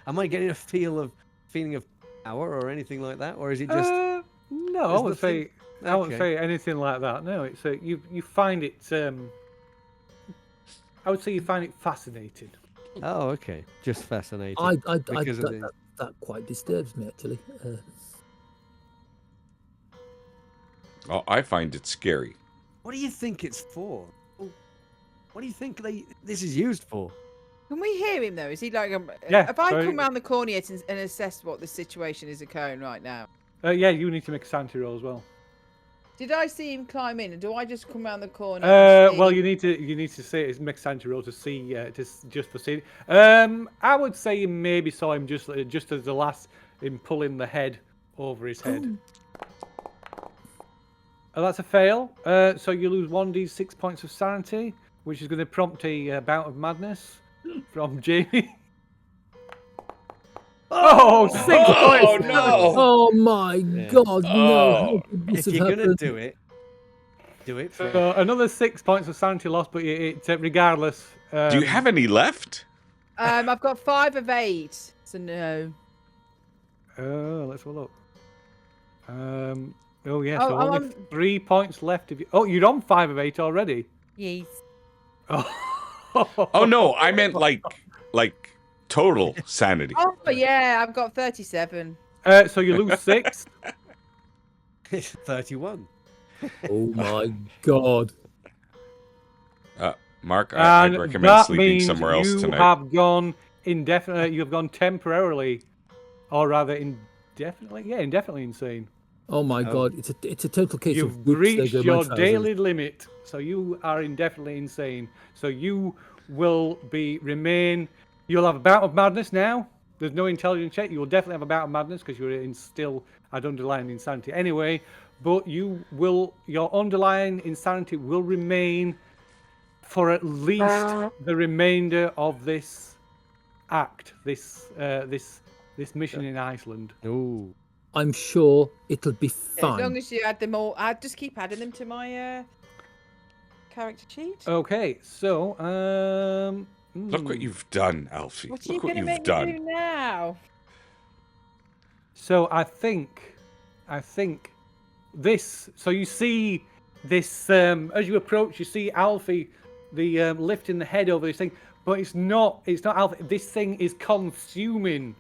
Am I getting a feeling of power or anything like that, or is it just? No, I wouldn't say. I wouldn't say anything like that. No, it's you find it. I would say you find it fascinating. Oh, okay, just fascinating. That quite disturbs me actually. Oh, I find it scary. What do you think it's for? What do you think this is used for? Can we hear him though? Is he like? Yeah, If I sorry. come round the corner yet and assess what the situation is occurring right now. Yeah, you need to make a sanity roll as well. Did I see him climb in, or do I just come around the corner? And see? Well, you need to say it's make sanity roll to see just for seeing. I would say you maybe saw him just as the last in pulling the head over his head. Oh, that's a fail. So you lose 1d6 points of sanity, which is going to prompt a bout of madness from Jamie. Oh, 6 points! No! Oh my God! No! How could this If have you're gonna happened? do it, do it. So another 6 points of sanity loss, but regardless. Do you have any left? I've got 5 of 8, so no. Let's have a look. Oh yeah, Oh, so I'm only on- 3 points left of you. Oh, you're on 5 of 8 already. Yes. Oh no, I meant like total sanity. Oh yeah, I've got 37. So you lose 6. 31. Oh my God! Mark, I'd And recommend that sleeping means somewhere else you tonight. have gone indefinite. You have gone temporarily, or rather indefinitely. Yeah, indefinitely insane. Oh my God! It's a total case You've of whoops, there reached go my your trousers. daily limit, so you are indefinitely insane. So you will remain. You'll have a bout of madness now. There's no intelligence check. You will definitely have a bout of madness because you're still at underlying insanity anyway. But your underlying insanity will remain for at least the remainder of this act, this mission in Iceland. Ooh. I'm sure it'll be As fine. long as you add them all, I'll just keep adding them to my character sheet. Okay, so Look what you've done, Alfie. What are you Look what going to you've make done. me do now? So I think this. So you see this as you approach. You see Alfie, lifting the head over this thing, but it's not Alfie. This thing is consuming.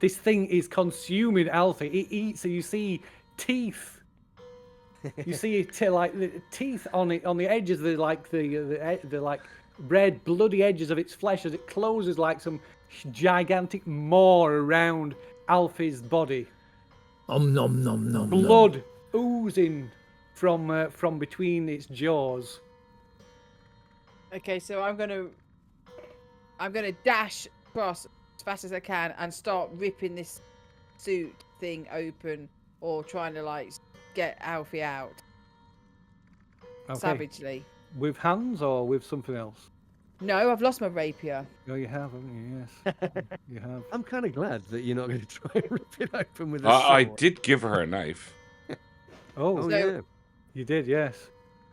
This thing is consuming Alfie. It eats. So you see teeth. You see like the teeth on it, on the edges, the like red bloody edges of its flesh as it closes like some gigantic maw around Alfie's body. Nom nom nom nom. Blood oozing from between its jaws. Okay, so I'm gonna dash across as fast as I can and start ripping this suit thing open, or trying to like get Alfie out Okay. savagely. With hands or with something else? No, I've lost my rapier. Oh, you have, haven't you? Yes, you have. I'm kind of glad that you're not going to try and rip it open with a I sword. did give her a knife. Oh, yeah. You did, yes.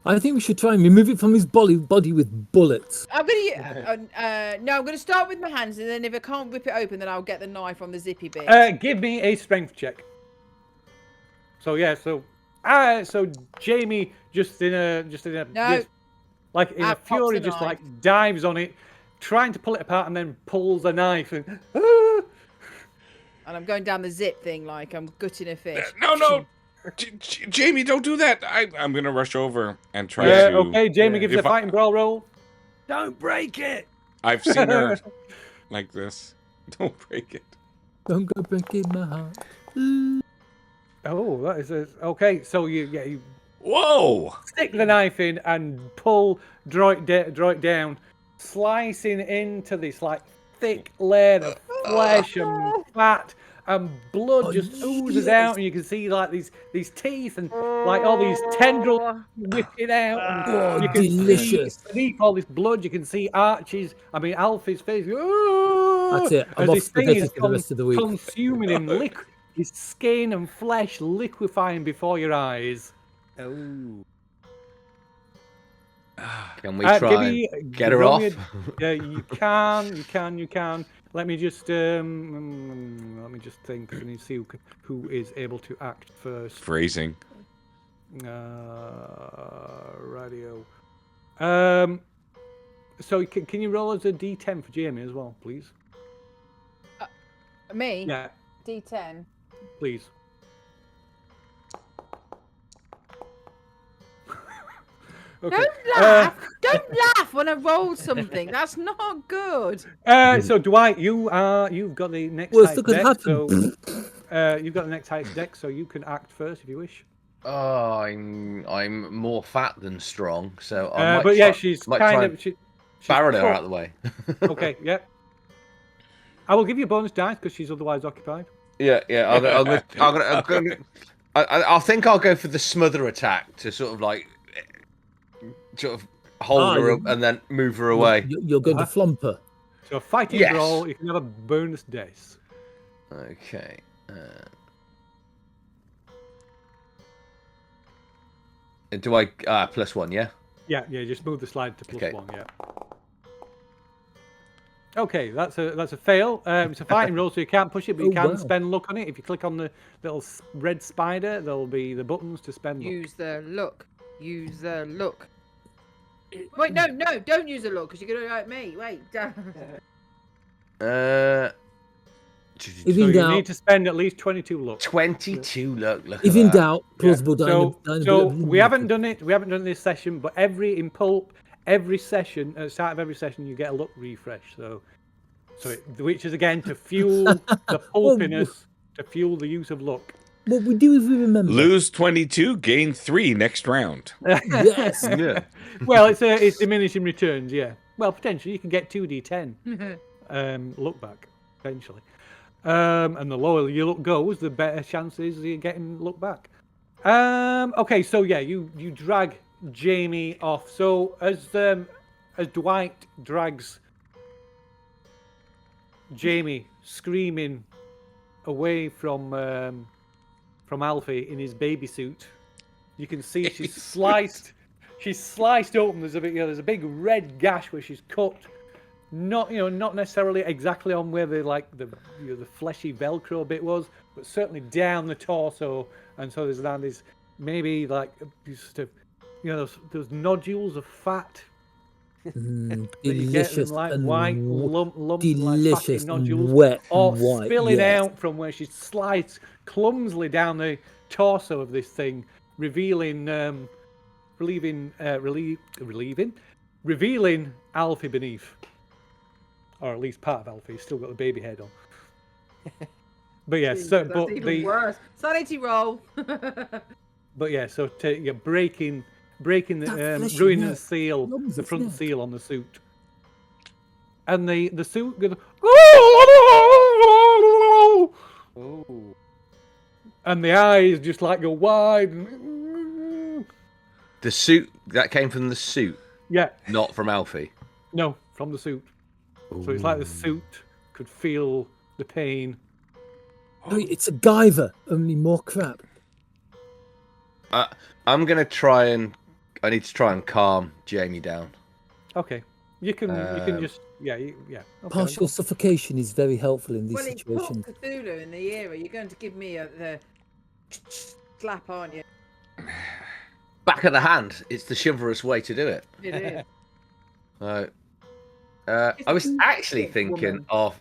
I think we should try and remove it from his body with bullets. I'm gonna start with my hands, and then if I can't rip it open, then I'll get the knife on the zippy bit. Give me a strength check. So yeah, so Jamie just in a No. like in a Pops fury, the just knife. like dives on it, trying to pull it apart, and then pulls a knife and. And I'm going down the zip thing like I'm gutting a fish. No, Jamie, don't do that. I'm gonna rush over and try Yeah, to. okay, Jamie gives a if I- fighting brawl roll. Don't break it. I've seen her like this. Don't break it. Don't go breaking my heart. Oh, that is okay. So you Whoa! stick the knife in and draw it down, slicing into this like thick layer of flesh and fat, and blood just oozes out, and you can see like these teeth and like all these tendrils whipping out. And you can delicious. see beneath all this blood, you can see Alfie's face. That's it. I'm As off this thing spaghetti is for the rest of the week. consuming him, his skin and flesh liquefying before your eyes. Oh. Can we try and get her off? Yeah, you can. Let me just think and see who is able to act first. Phrasing. Radio. So can you roll as a D10 for Jamie as well, please? Me? Yeah, D10. please. Okay. Don't laugh! Don't laugh when I roll something. That's not good. So Dwight, you've got the next Well, highest look at deck, that. so you've got the next highest deck, so you can act first if you wish. Oh, I'm more fat than strong, so I might. But yeah, she's might kind try of. and She's Baron her cut. out of the way. Okay, yeah. I will give you a bonus dice because she's otherwise occupied. Yeah. I think I'll go for the smother attack to sort of hold her up and then move her away. You're going to flump her. So fighting Yes. brawl, you can have a bonus dice. Okay. Do I +1? Yeah. Yeah, just move the slide to Okay. +1. Yeah. Okay, that's a fail. It's a fighting roll, so you can't push it, but you can spend luck on it. If you click on the little red spider, there'll be the buttons to spend luck. Use the look. Use the look. Wait, no, don't use the look because you're gonna like me. Wait. If So in you doubt, need to spend at least 22 luck. 22 luck. Look if at in that. doubt, plausible dynamic. So we haven't done it. We haven't done this session, but in Pulp, every session at the start of every session, you get a luck refresh. Which is again to fuel the pulpiness, to fuel the use of luck. What we do is we remember. Lose 22, gain 3 next round. Yes. Yeah. Well, it's diminishing returns. Yeah. Well, potentially you can get 2d10 look back potentially, and the lower your luck goes, the better chances you're getting look back. Okay, so yeah, you drag Jamie off. So as Dwight drags Jamie screaming away from Alfie in his baby suit, you can see she's sliced. She's sliced open. There's a big red gash where she's cut. Not necessarily exactly on where the fleshy Velcro bit was, but certainly down the torso. And so there's now this maybe those nodules of fat. Delicious and white lumps, delicious like nodules, and wet all and white, spilling yes. out from where she slides clumsily down the torso of this thing, revealing Alfie beneath, or at least part of Alfie. He's still got the baby head on. But yes, That's even worse. Sanity roll. But yeah, so you're breaking the ruining the seal, the front seal on the suit, and the suit goes, and the eyes just go wide. The suit that came from the suit. Yeah. Not from Alfie. No, from the suit. So it's like the suit could feel the pain. Oh, it's a Guyver, only more crap. I'm gonna try and. I need to try and calm Jamie down. Okay, you can just Okay, Partial suffocation is very helpful in these situations. It's Cthulhu in the era. You're going to give me the slap, aren't you? Back of the hand. It's the chivalrous way to do it. It is. I was actually thinking of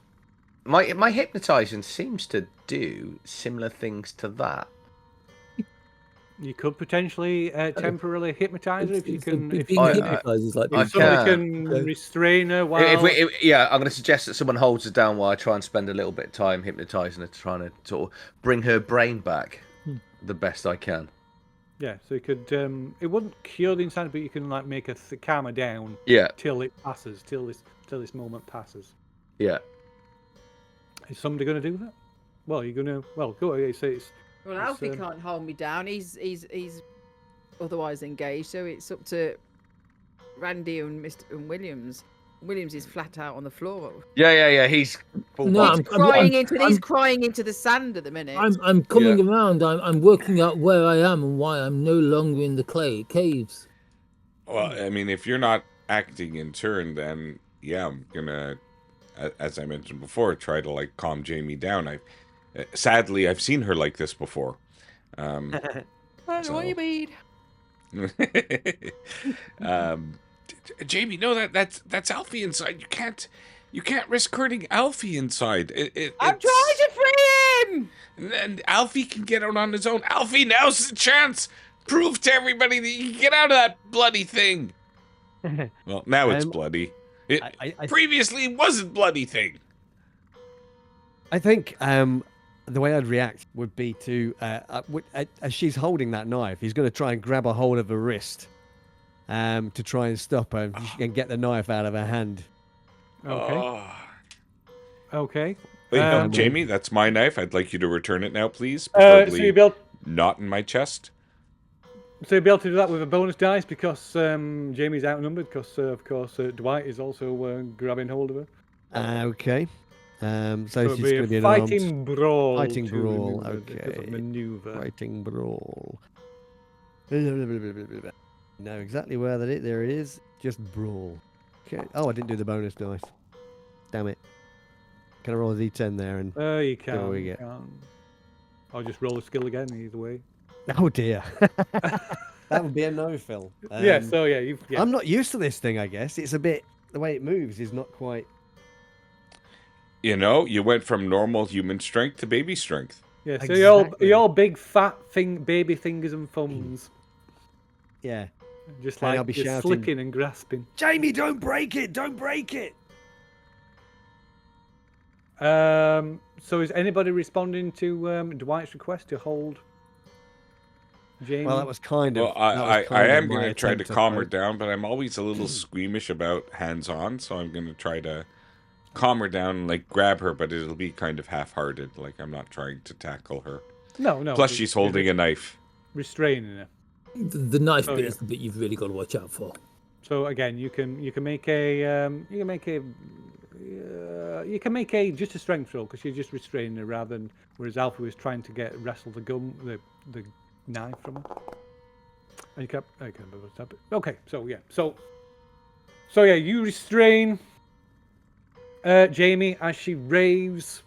my hypnotizing seems to do similar things to that. You could potentially temporarily hypnotize her if you can. If somebody can restrain her while. I'm going to suggest that someone holds her down while I try and spend a little bit of time hypnotizing her, trying to sort of bring her brain back the best I can. Yeah, so you could. It wouldn't cure the insanity, but you can make her calm her down. Yeah. Till it passes. Till this moment passes. Yeah. Is somebody going to do that? Well, you're going to. Well, go. Well, Alfie can't hold me down. He's otherwise engaged, so it's up to Randy and Williams. Williams is flat out on the floor. Yeah. He's crying into the sand at the minute. I'm coming around. I'm working out where I am and why I'm no longer in the caves. Well, I mean, if you're not acting in turn, then yeah, I'm gonna, as I mentioned before, try to calm Jamie down. Sadly, I've seen her like this before. What do you mean? Jamie, no, that's Alfie inside. You can't risk hurting Alfie inside. I'm trying to free him. And Alfie can get out on his own. Alfie, now's the chance. Prove to everybody that you can get out of that bloody thing. Well, now it's bloody. It previously wasn't bloody thing. I think the way I'd react would be to, as she's holding that knife, he's going to try and grab a hold of her wrist, to try and stop her and get the knife out of her hand. Okay. Okay. Wait, Jamie, that's my knife. I'd like you to return it now, please. So Preferably you'll be able, not in my chest. so you'll be able to do that with a bonus dice because Jamie's outnumbered. Because of course Dwight is also grabbing hold of her. Okay. So it'll she's be going to a be an fighting armed... brawl. Fighting to brawl. maneuver, Okay. Maneuver. Fighting brawl. Know exactly where that is. There it is. Just brawl. Okay. Oh, I didn't do the bonus dice. Damn it. Can I roll a d10 there? And You see what we can. get? I'll just roll a skill again either way. Oh dear. That would be a no, Phil. Yeah. So yeah, I'm not used to this thing. I guess it's a bit, the way it moves is not quite. You know, you went from normal human strength to baby strength. Yeah. So Exactly. you're all big fat baby fingers and thumbs. Yeah. Just And like I'll be you're shouting, slipping and grasping. Jamie, don't break it! Don't break it! So is anybody responding to Dwight's request to hold Jamie? Well, that was kind of. Well, I am going my to try to attempt calm her hold. down, but I'm always a little squeamish about hands-on, so I'm going to try to calm her down and like grab her, but it'll be kind of half-hearted. Like I'm not trying to tackle her. No. Plus, she's holding a knife. Restraining her. The knife bit is the bit you've really got to watch out for. So again, you can make a just a strength roll because you're just restraining her rather than whereas Alpha was trying to wrestle the knife from her. And you can't. Okay, so yeah, so yeah, you restrain Jamie as she raves,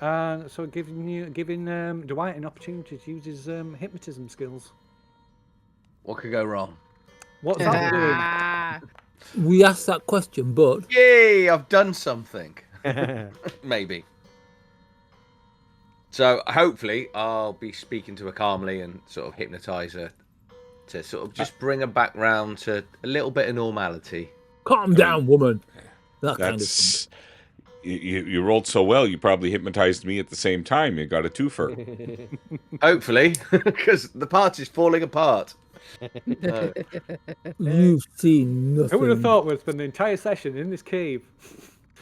and so giving Dwight an opportunity to use his hypnotism skills. What could go wrong? What's that doing? We asked that question, but Yay! I've done something. Maybe. So hopefully I'll be speaking to her calmly and sort of hypnotise her to sort of just bring her back round to a little bit of normality. Calm down, woman. That kind of thing. You rolled so well, you probably hypnotized me at the same time. You got a twofer. Hopefully, because the party's falling apart. You've seen nothing. Who would have thought we'd spend the entire session in this cave?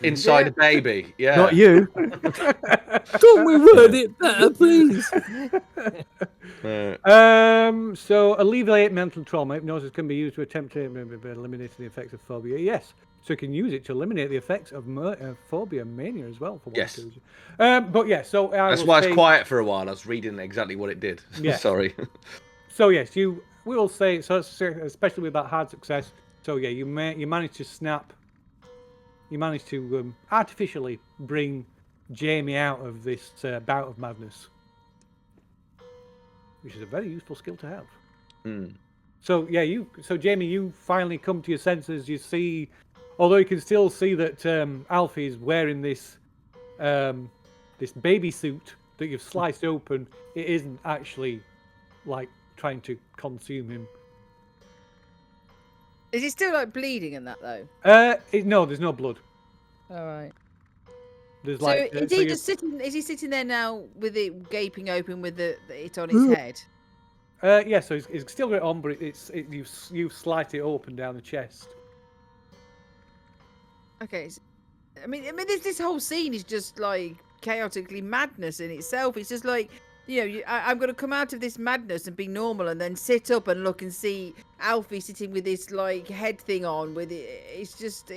Inside a baby, yeah. Not you. Don't we word it better, please? So alleviate mental trauma. Hypnosis can be used to attempt to eliminate the effects of phobia. Yes. So you can use it to eliminate the effects of phobia and mania as well. For yes. But yeah, so that's why it's quiet for a while. I was reading exactly what it did. Yeah. Sorry. So yes, we will say so, especially with that hard success. So yeah, you managed to snap. You managed to artificially bring Jamie out of this bout of madness, which is a very useful skill to have. Mm. So yeah, so Jamie, you finally come to your senses. You see, although you can still see that Alfie is wearing this this baby suit that you've sliced open. It isn't actually like trying to consume him. Is he still like bleeding in that though? No, there's no blood. All right. There's So like. is he just sitting? Is he sitting there now with it gaping open with it on his head? Yeah, so it's still got it on, but you've sliced it open down the chest. Okay. I mean, this whole scene is just like chaotically madness in itself. It's just like. I'm going to come out of this madness and be normal and then sit up and look and see Alfie sitting with this, like, head thing on with it. It's just...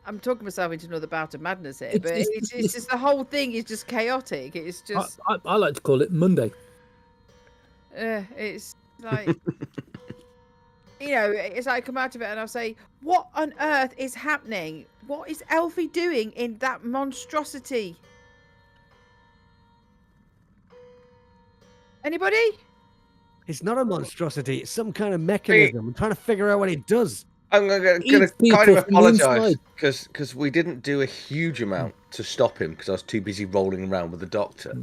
I'm talking myself into another bout of madness here, but it's just the whole thing is just chaotic. It's just... I like to call it Monday. It's like... it's like I come out of it and I'll say, what on earth is happening? What is Alfie doing in that monstrosity? Anybody? It's not a monstrosity. It's some kind of mechanism. I'm trying to figure out what it does. I'm going to kind of apologise because we didn't do a huge amount to stop him because I was too busy rolling around with the doctor.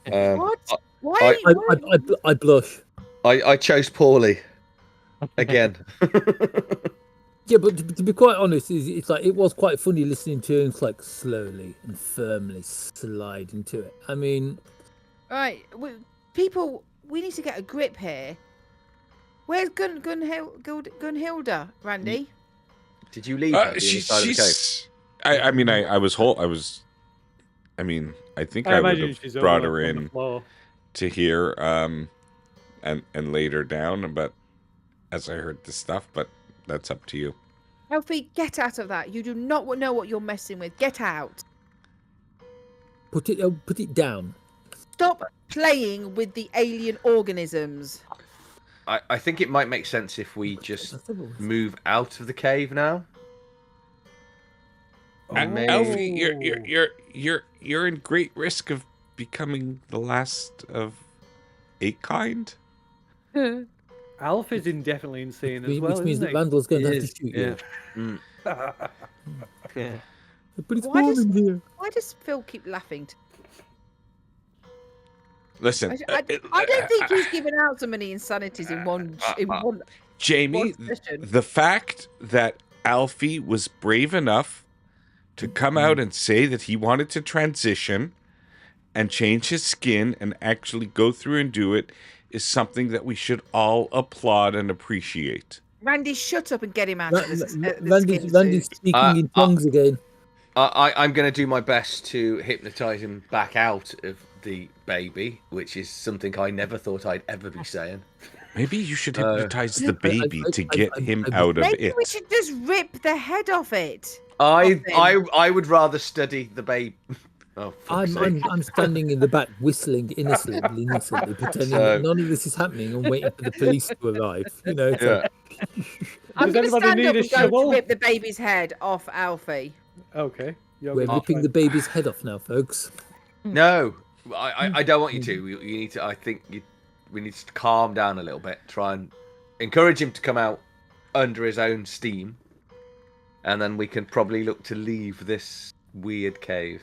What? Why? I blush. I chose poorly again. Yeah, but to be quite honest, it's like it was quite funny listening to him like slowly and firmly slide into it. I mean, Right, people, we need to get a grip here. Where's Gunhilda, Randy? Did you leave her the inside of the cave? I mean, I was I mean, I think I would have brought her in to here, and laid her down, but as I heard this stuff, but that's up to you. Alfie, get out of that. You do not know what you're messing with. Get out. put it down. Stop playing with the alien organisms. I think it might make sense if we just move out of the cave now. Alfie, you're in great risk of becoming the last of a kind. Alf is definitely insane as well, which means isn't that he? Randall's going to He have to is, shoot you. yeah. But it's warm in here. Why does Phil keep laughing? Listen, I don't think he's given out so many insanities in one. Jamie, the fact that Alfie was brave enough to come out and say that he wanted to transition and change his skin and actually go through and do it is something that we should all applaud and appreciate. Randy, shut up and get him out of this. Randy's speaking in tongues again. I'm going to do my best to hypnotise him back out of the baby, which is something I never thought I'd ever be saying. Maybe you should hypnotise the baby to get him out of it. Maybe we should just rip the head off it. I would rather study the baby. Oh, I'm standing in the back whistling innocently, pretending that none of this is happening and waiting for the police to arrive. You know. I'm going to stand up and go to rip the baby's head off Alfie. Okay. We're ripping the baby's head off now, folks. No, I don't want you to. You need to. I think we need to calm down a little bit. Try and encourage him to come out under his own steam, and then we can probably look to leave this weird cave.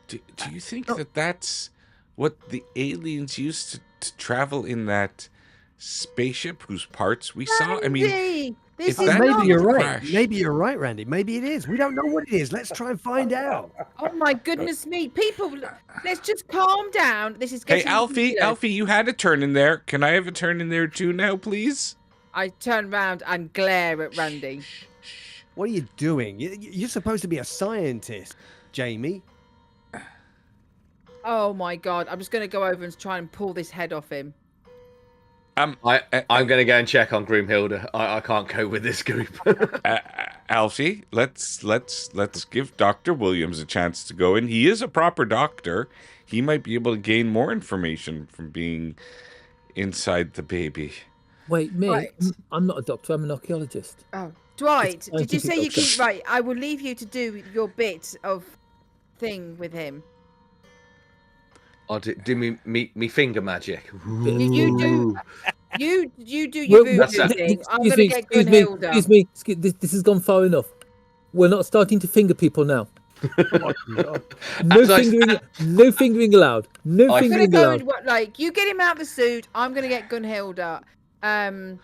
Do you think that that's what the aliens used to travel in that spaceship whose parts we saw? I mean, maybe you're right. Maybe you're right, Randy. Maybe it is. We don't know what it is. Let's try and find out. Oh my goodness me, people! Let's just calm down. This is getting. Hey, Alfie, you had a turn in there. Can I have a turn in there too now, please? I turn around and glare at Randy. What are you doing? You're supposed to be a scientist, Jamie. Oh my god! I'm just going to go over and try and pull this head off him. I'm going to go and check on Groomhilda. I can't go with this group. Alfie, let's give Dr. Williams a chance to go in. He is a proper doctor. He might be able to gain more information from being inside the baby. Wait, me? Right. I'm not a doctor. I'm an archaeologist. Oh, Dwight, did you say you keep right? I will leave you to do your bit of thing with him. I'll do me finger magic. You do your voodoo thing. I'm going to get Gunhilda. Excuse me. This has gone far enough. We're not starting to finger people now. No fingering allowed. No fingering allowed. Like, you get him out of the suit. I'm going to get Gunhilda. And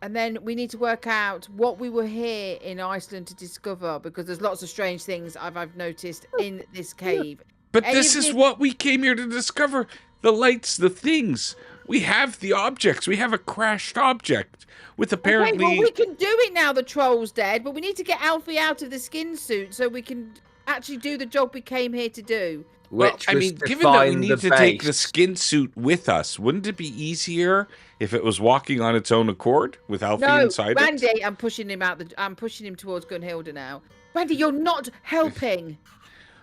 then we need to work out what we were here in Iceland to discover, because there's lots of strange things I've noticed in this cave. But this is what we came here to discover. The lights, the things. We have the objects. We have a crashed object with apparently... Okay, well, we can do it now the troll's dead, but we need to get Alfie out of the skin suit so we can actually do the job we came here to do. Well, I mean, given that we need to take the skin suit with us, wouldn't it be easier if it was walking on its own accord with Alfie inside it? Randy, I'm pushing him I'm pushing him towards Gunhilda now. Randy, you're not helping.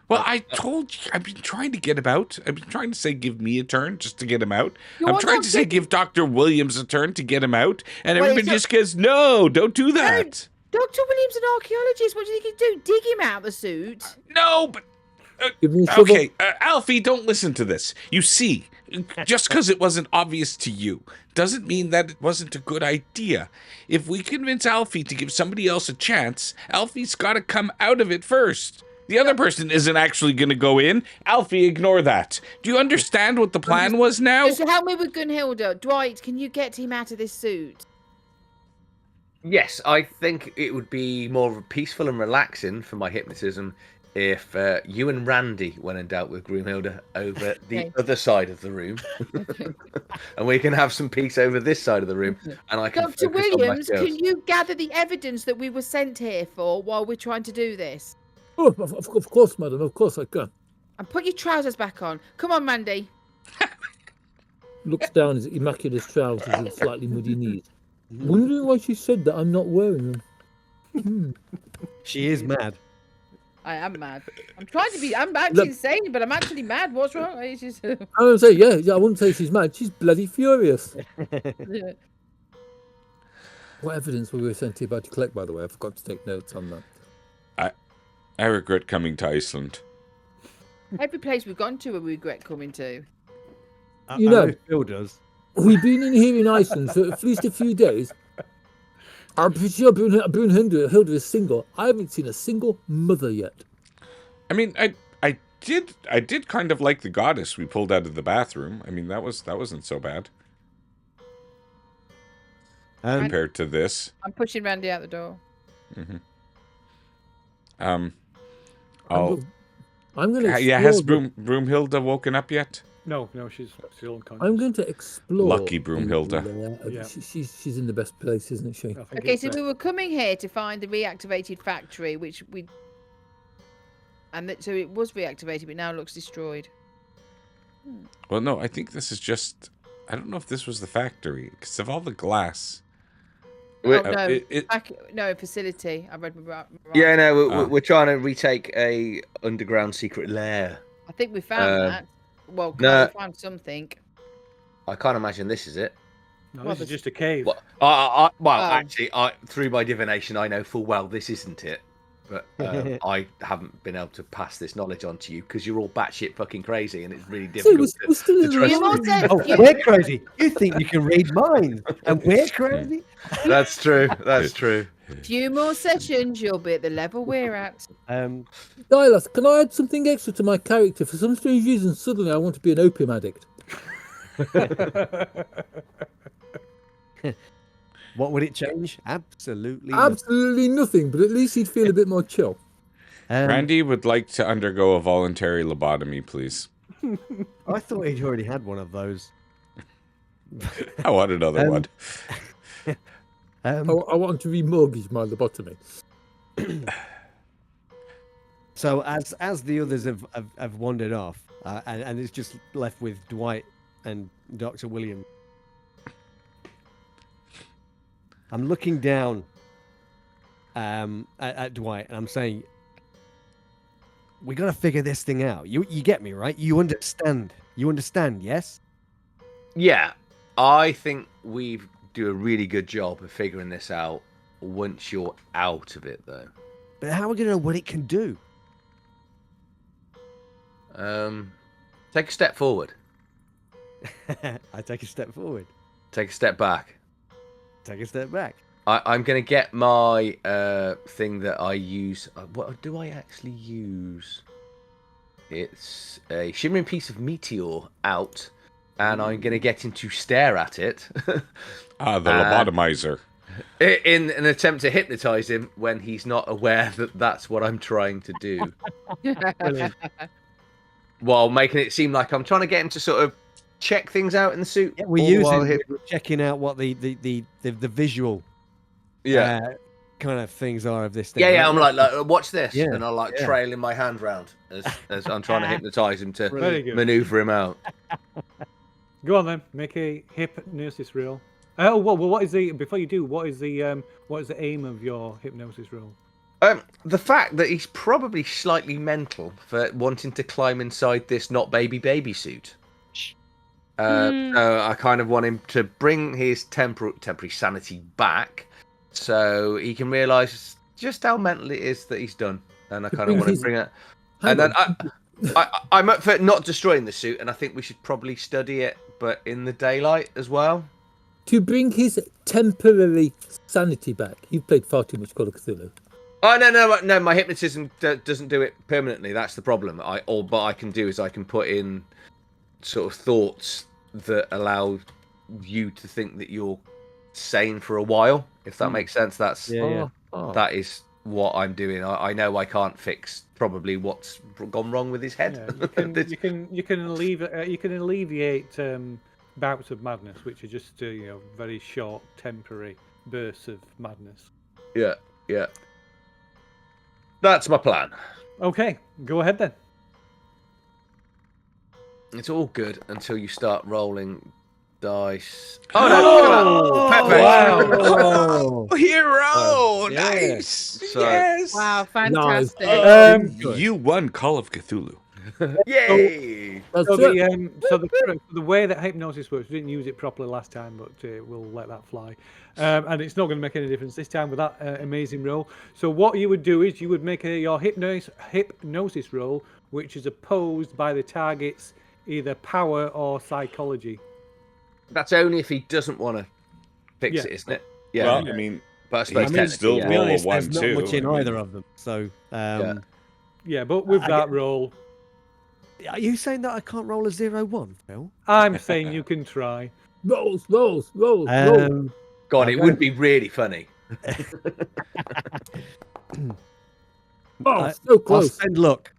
Well, I told you, I've been trying to get him out. I've been trying to say give me a turn just to get him out. I'm trying to say give Dr. Williams a turn to get him out. And everybody just goes, no, don't do that. No, Dr. Williams, an archaeologist. What do you think he'd do? Dig him out the suit? No, but... okay, Alfie, don't listen to this. You see, just because it wasn't obvious to you doesn't mean that it wasn't a good idea. If we convince Alfie to give somebody else a chance, Alfie's got to come out of it first. The other person isn't actually going to go in. Alfie, ignore that. Do you understand what the plan was now? Just help me with Gunhilda. Dwight, can you get him out of this suit? Yes, I think it would be more peaceful and relaxing for my hypnotism if you and Randy went and dealt with Groomhilda over the other side of the room. And we can have some peace over this side of the room. And I can Dr. focus on my Williams, skills. can you gather the evidence that we were sent here for while we're trying to do this? Oh, of course, madam. Of course I can. And put your trousers back on. Come on, Mandy. Looks down his immaculate trousers and slightly muddy knees. Wondering why she said that I'm not wearing them. She is mad. I am mad. I'm trying to be. I'm actually insane, but I'm actually mad. What's wrong? It's just... I would say, yeah, I wouldn't say she's mad. She's bloody furious. Yeah. What evidence were we sent here about to collect, by the way? I forgot to take notes on that. I regret coming to Iceland. Every place we've gone to, we regret coming to. You know, Phil does. We've been in here in Iceland for at least a few days. I'm pretty sure Brunhilde is single. I haven't seen a single mother yet. I mean, I did kind of like the goddess we pulled out of the bathroom. I mean, that wasn't so bad. Compared to this. I'm pushing Randy out the door. I'm gonna. Yeah, has Broomhilda woken up yet? No, she's still unconscious. I'm going to explore. Lucky Broomhilda. Yeah. She's in the best place, isn't she? Okay, so we were coming here to find the reactivated factory, which we... so it was reactivated, but now looks destroyed. Well, no, I think this is just... I don't know if this was the factory, because of all the glass... No, facility. I read. Yeah, no, we're trying to retake a underground secret lair. I think we found that. Well, we found something. I can't imagine this is it. No, this is just a cave. Actually, through my divination, I know full well this isn't it. But I haven't been able to pass this knowledge on to you because you're all batshit fucking crazy, and it's really difficult to trust. We're crazy. You think you can read minds, and we're crazy? That's true. That's true. A few more sessions, you'll be at the level we're at. Dylas, can I add something extra to my character? For some strange reason, suddenly I want to be an opium addict. What would it change? Absolutely nothing, but at least he'd feel a bit more chill. Randy would like to undergo a voluntary lobotomy, please. I thought he'd already had one of those. I want another one. I want to remortgage my lobotomy. So as the others have wandered off, and it's just left with Dwight and Dr. William. I'm looking down at Dwight, and I'm saying, we got to figure this thing out. You get me, right? You understand. You understand, yes? Yeah. I think we do a really good job of figuring this out once you're out of it, though. But how are we going to know what it can do? Take a step forward. I take a step forward. Take a step back. Take a step back. I'm going to get my thing that I use. What do I actually use? It's a shimmering piece of meteor out, and I'm going to get him to stare at it. The lobotomizer. In an attempt to hypnotize him when he's not aware that that's what I'm trying to do. While making it seem like I'm trying to get him to sort of check things out in the suit. Yeah, we're using checking out what the visual kind of things are of this thing. Yeah, right? I'm like watch this, and I'm like trailing my hand round as I'm trying to hypnotize him to maneuver him out. Go on then, make a hypnosis roll. Oh well, what is the before you do? What is the aim of your hypnosis roll? The fact that he's probably slightly mental for wanting to climb inside this not baby suit. So I kind of want him to bring his temporary sanity back, so he can realise just how mental it is that he's done. And I kind of want to bring it. And then I'm up for not destroying the suit, and I think we should probably study it, but in the daylight as well. To bring his temporary sanity back. You've played far too much Call of Cthulhu. Oh no! My hypnotism doesn't do it permanently. That's the problem. What I can do is I can put in sort of thoughts that allow you to think that you're sane for a while. If that makes sense, that is what I'm doing. I know I can't fix probably what's gone wrong with his head. Yeah, you can alleviate bouts of madness, which are just very short, temporary bursts of madness. Yeah. That's my plan. Okay, go ahead then. It's all good until you start rolling dice. Oh no! Perfect. Wow! Hero! Nice! So, Yes! Wow, fantastic. You won Call of Cthulhu. Yay! So the way that hypnosis works, we didn't use it properly last time, but we'll let that fly. And it's not going to make any difference this time with that amazing roll. So what you would do is you would make your hypnosis roll, which is opposed by the target's either power or psychology. That's only if he doesn't want to fix it, isn't it? Yeah. Well, I mean, but I suppose he can still roll a 1-2. There's not much in either of them. So, yeah, but with that roll, are you saying that I can't roll a 0-1, Phil? I'm saying you can try. Rolls. God, it would be really funny. So close. I'll spend luck.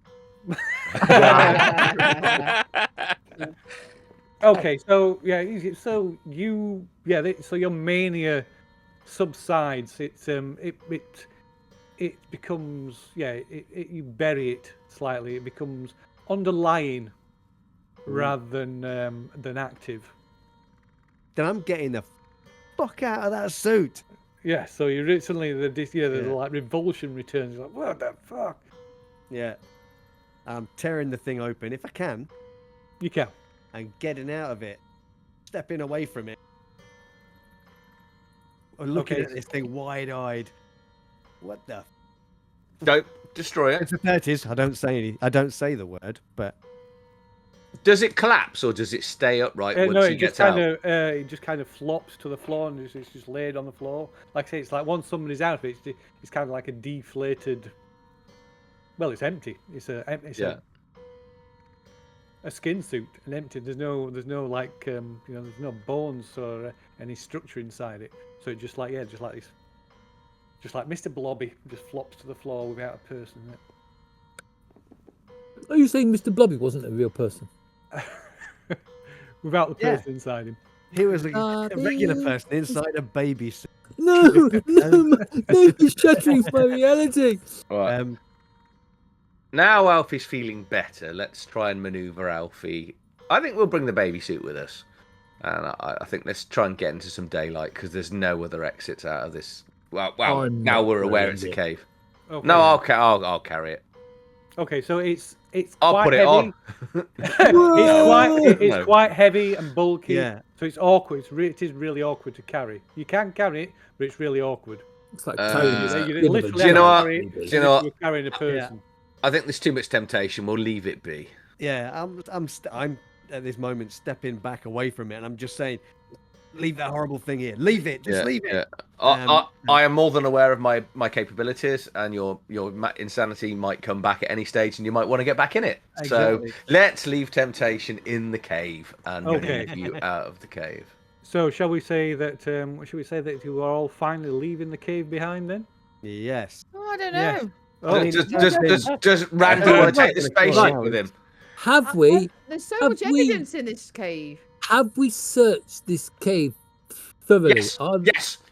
Okay, so so your mania subsides. It becomes you bury it slightly. It becomes underlying rather than active. Then I'm getting the fuck out of that suit. Yeah, so you suddenly the like revulsion returns. You're like, what the fuck? Yeah, I'm tearing the thing open if I can. You can. And getting out of it, stepping away from it, or looking at this thing wide-eyed. What the? Don't destroy it. It's the 30s. I don't say the word, but does it collapse or does it stay upright once no, he gets out? It just kind of flops to the floor and it's just laid on the floor. Like I say, it's like once somebody's out of it, it's kind of like a deflated. Well, it's empty. It's a skin suit and empty. There's no like there's no bones or any structure inside it. So it just like this, just like Mr. Blobby just flops to the floor without a person in it. Are you saying Mr. Blobby wasn't a real person? Without the person inside him. He was a regular person inside a baby suit. No, you're shattering my reality. All right. Now Alfie's feeling better. Let's try and maneuver Alfie. I think we'll bring the baby suit with us. And I think let's try and get into some daylight because there's no other exits out of this. Well, now we're aware it's a cave. Okay. No, I'll carry it. Okay, so it's I'll quite put it heavy. on. it's quite heavy and bulky. Yeah. So it's awkward. It is really awkward to carry. You can carry it, but it's really awkward. It's like carrying You literally do you know what? carry it Do you know what? You're carrying a person. I think there's too much temptation. We'll leave it be. Yeah, I'm at this moment stepping back away from it, and I'm just saying, leave that horrible thing here. Leave it. Just leave it. Yeah. I am more than aware of my capabilities, and your insanity might come back at any stage, and you might want to get back in it. Exactly. So let's leave temptation in the cave and leave you out of the cave. So shall we say that you are all finally leaving the cave behind then? Yes. Oh, I don't know. Yes. Does Randy want to take the spaceship with him? Have we? There's so much evidence in this cave. Have we searched this cave thoroughly?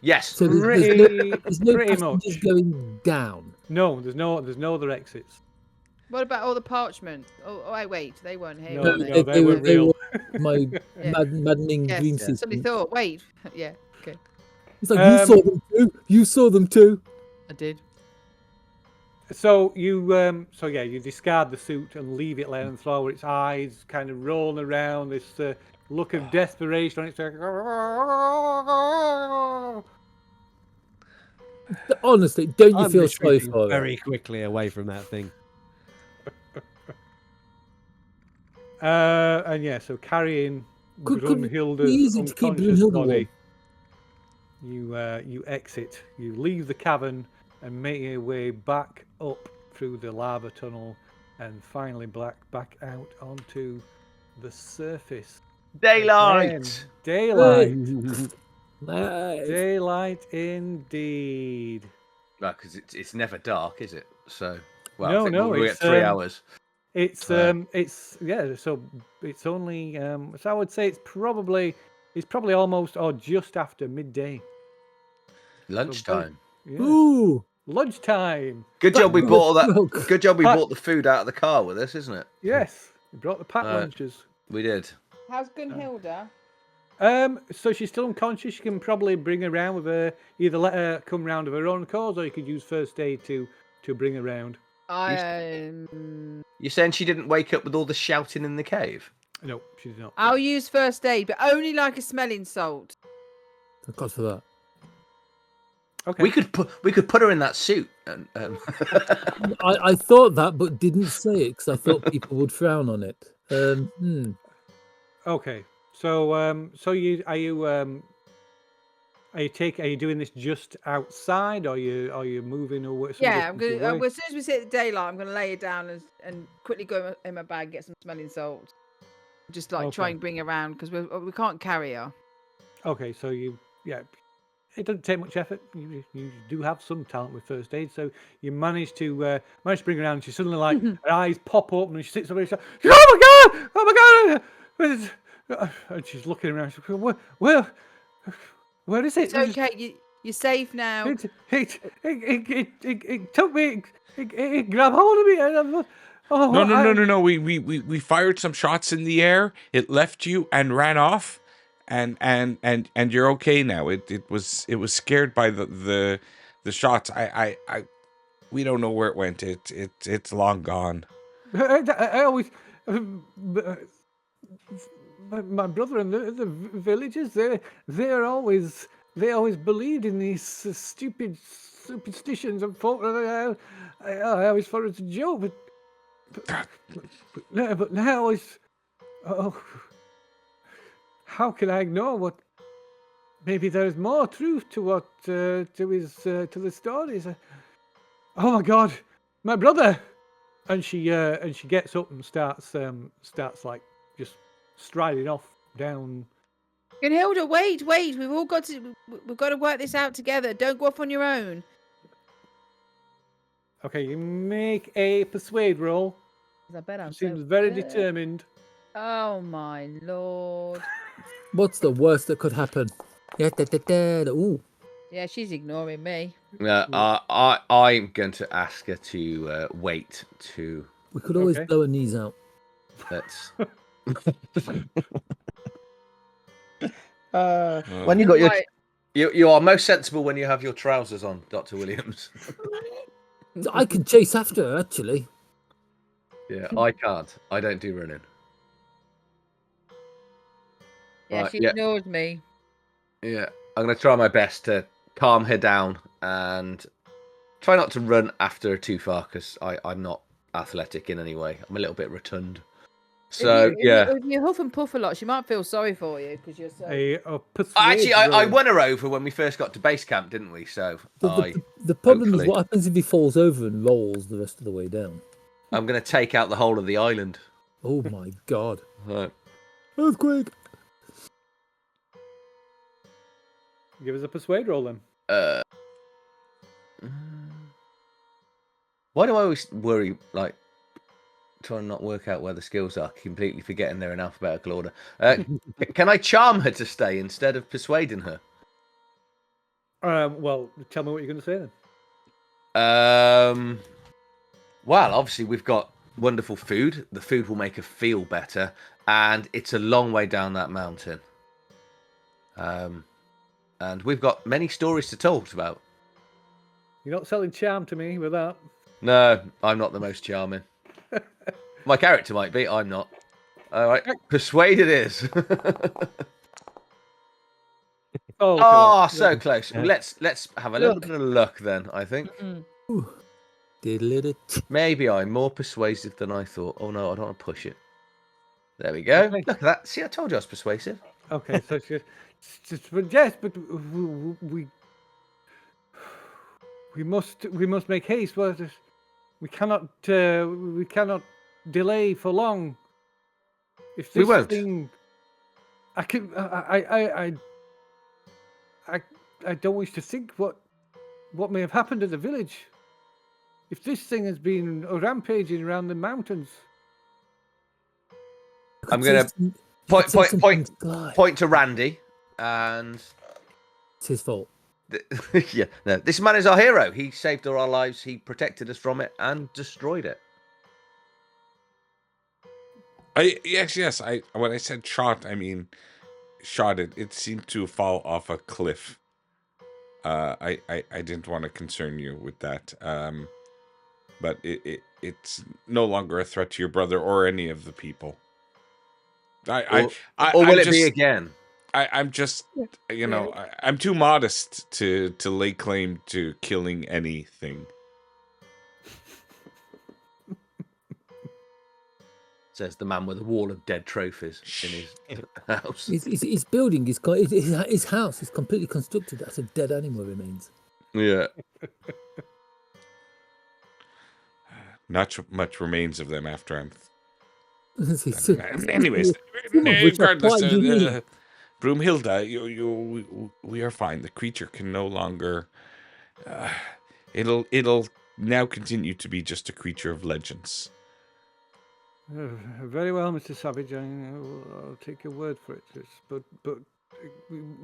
Yes. So there's no passengers going down. No, there's no other exits. What about all the parchment? Oh, wait, they weren't here. No, were they? they were real. My maddening dream system. Somebody thought, wait, yeah, okay. It's like you saw them too. You saw them too. I did. So you you discard the suit and leave it laying on the floor with its eyes kind of rolling around, this look of desperation on its face. Honestly, don't you feel sorry for it? Very quickly away from that thing. So carrying Brunhilde's easy to keep unconscious Brunhilde body, you exit. You leave the cavern and make your way back up through the lava tunnel and finally back out onto the surface. Daylight! Again. Daylight! Nice. Daylight indeed. No, because it's never dark, is it? So, well, No, I think no, we're it's at 3 hours. It's yeah. So it's only so I would say it's probably almost or just after midday. Lunchtime. Yes. Ooh. Lunchtime. Good job we That bought all that. broke. Good job we Pat- bought the food out of the car with us, isn't it? Yes, we brought the packed Right. lunches. We did. How's Gunhilda? So she's still unconscious. You can probably bring her round with her. Either let her come round of her own cause, or you could use first aid to bring her round. You're saying she didn't wake up with all the shouting in the cave? No, she's not. I'll use first aid, but only like a smelling salt. Thank God for that. Okay. We could put her in that suit. And, I thought that, but didn't say it because I thought people would frown on it. Okay. So so are you doing this just outside, or are you moving or what? Yeah, I'm gonna. As soon as we see the daylight, I'm gonna lay it down and quickly go in my bag, get some smelling salt. Just like try Okay. and bring her around because we can't carry her. Okay, so it doesn't take much effort. You do have some talent with first aid, so you manage to bring her around. And she suddenly like her eyes pop open and she sits up and she's like, "Oh my god! And she's looking around. She's like, where is it? It's okay. You're safe now. It took me. It grabbed hold of me. And No. We fired some shots in the air. It left you and ran off, and you're okay now. It was scared by the shots. We don't know where it went. It's long gone. I always. My brother and the villagers, they always believed in these stupid superstitions and thought I always thought it was a joke, but now it's how can I ignore what? Maybe there's more truth to what to the stories. Oh my God, my brother! And she gets up and starts like just striding off down. Gunhilda, wait! We've got to work this out together. Don't go off on your own. Okay, you make a persuade roll. I bet I'm Seems so very good. determined. Oh my lord! What's the worst that could happen? Ooh. Yeah, she's ignoring me. I'm going to ask her to wait to. We could always blow her knees out. Let's. When When you got you are most sensible when you have your trousers on, Dr. Williams. I can chase after her, actually. Yeah, I can't. I don't do running. Yeah, Right, she yeah. ignores me. Yeah, I'm going to try my best to calm her down and try not to run after her too far because I'm not athletic in any way. I'm a little bit rotund. So, if you huff and puff a lot, she might feel sorry for you because you're so. Actually, I won her over when we first got to base camp, didn't we? So The problem hopefully- is what happens if he falls over and rolls the rest of the way down? I'm going to take out the whole of the island. Oh my God. Right. Earthquake. Give us a persuade roll then. Why do I always worry, like, trying to not work out where the skills are, completely forgetting they're in alphabetical order? Can I charm her to stay instead of persuading her? Well, tell me what you're going to say then. Well, obviously we've got wonderful food. The food will make her feel better, and it's a long way down that mountain. And we've got many stories to talk about. You're not selling charm to me with that. No, I'm not the most charming. My character might be. I'm not. All right, persuade it is. Oh, so close. Yeah. Let's have a little bit of luck then. I think. Maybe I'm more persuasive than I thought. Oh no, I don't want to push it. There we go. Okay. Look at that. See, I told you I was persuasive. Okay, so but yes, but we We must make haste. We cannot delay for long. If this We won't. thing, I don't wish to think what may have happened to the village. If this thing has been rampaging around the mountains. I'm going to point to Randy, and it's his fault. Yeah, no, this man is our hero. He saved all our lives. He protected us from it and destroyed it. Yes. When I said shot, I mean shot it. It seemed to fall off a cliff. I didn't want to concern you with that. But it's no longer a threat to your brother or any of the people. Or will it be again? I'm just, I'm too modest to lay claim to killing anything. Says the man with a wall of dead trophies in his house. His building his house is completely constructed out of dead animal remains. Yeah. Not much remains of them after I'm. Anyways, Anyways, regardless, Broomhilda, we are fine. The creature can no longer. It'll now continue to be just a creature of legends. Very well, Mr. Savage. I'll take your word for it. But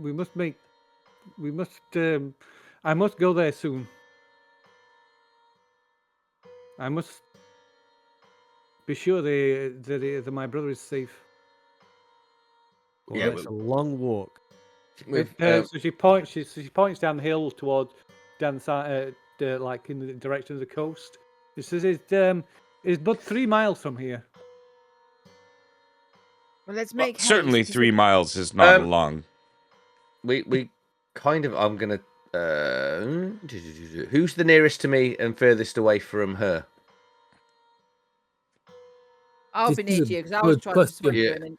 we must make. We must. I must go there soon. I must be sure that my brother is safe. Well, it's a long walk. So she points down the hill towards down the side, like in the direction of the coast. She says it's but 3 miles from here. Well, let's make haste. Certainly 3 miles is not long. We kind of. I'm gonna. Who's the nearest to me and furthest away from her? I'll be near you because I was trying to swim.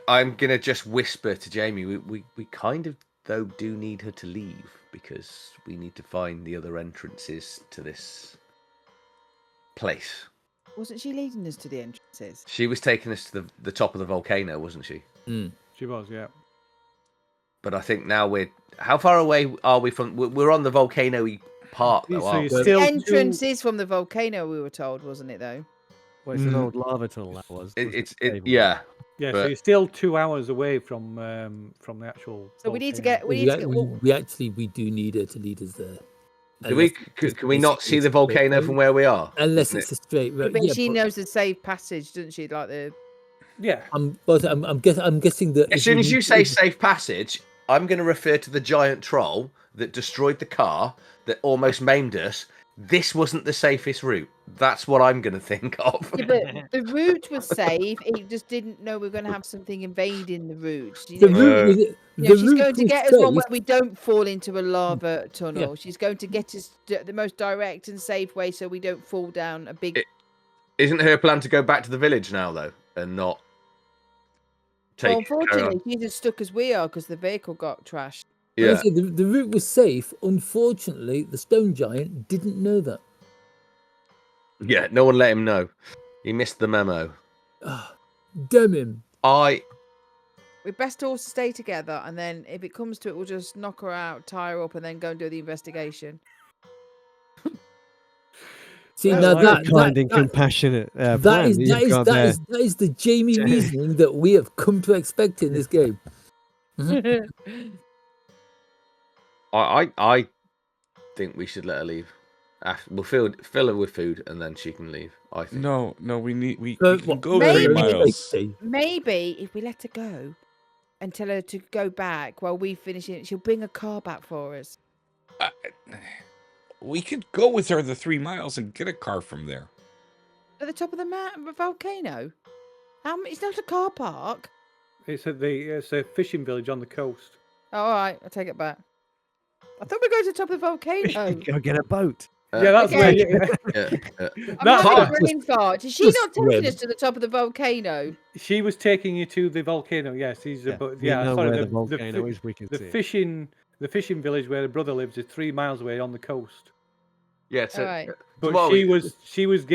I'm gonna just whisper to Jamie. We kind of though do need her to leave because we need to find the other entrances to this place. Wasn't she leading us to the entrances? She was taking us to the top of the volcano, wasn't she? She was, yeah. But I think now how far away are we from? We're on the volcano-y part, though, aren't we? The entrance is from the volcano, we were told, wasn't it, though? Well, it's an old lava tunnel, that was. Yeah. Yeah, so you're still 2 hours away from the actual. So we need to get. We do need her to lead us there. Can we not see the volcano from where we are? Unless it's a straight road. But she knows the safe passage, doesn't she? Like the. Yeah. I'm guessing that as soon as you say safe passage, I'm going to refer to the giant troll that destroyed the car that almost maimed us. This wasn't the safest route. That's what I'm going to think of. Yeah, but the route was safe. He just didn't know we were going to have something invading the route. She's going to get us one where we don't fall into a lava tunnel. Yeah. She's going to get us the most direct and safe way so we don't fall down a big. Isn't her plan to go back to the village now, though, and not take? Well, unfortunately, she's as stuck as we are because the vehicle got trashed. Yeah, the route was safe. Unfortunately, the stone giant didn't know that. Yeah, no one let him know. He missed the memo. Damn him. We best all stay together, and then if it comes to it, we'll just knock her out, tie her up, and then go and do the investigation. See, now that kind and compassionate. That is the Jamie reasoning that we have come to expect in this game. I think we should let her leave. We'll fill her with food and then she can leave. I think. No, we can go 3 miles. Maybe if we let her go and tell her to go back while we finish it, she'll bring a car back for us. We could go with her the 3 miles and get a car from there. At the top of the volcano? It's not a car park. It's a fishing village on the coast. Oh, all right, I take it back. I thought we were going to the top of the volcano. Go get a boat. Yeah, that's okay. That's having a brain fart. Is she not taking us to the top of the volcano? She was taking you to the volcano. Yes, we know where the volcano is. We can see the fishing village where the brother lives is 3 miles away on the coast. Yeah, Alright. But she was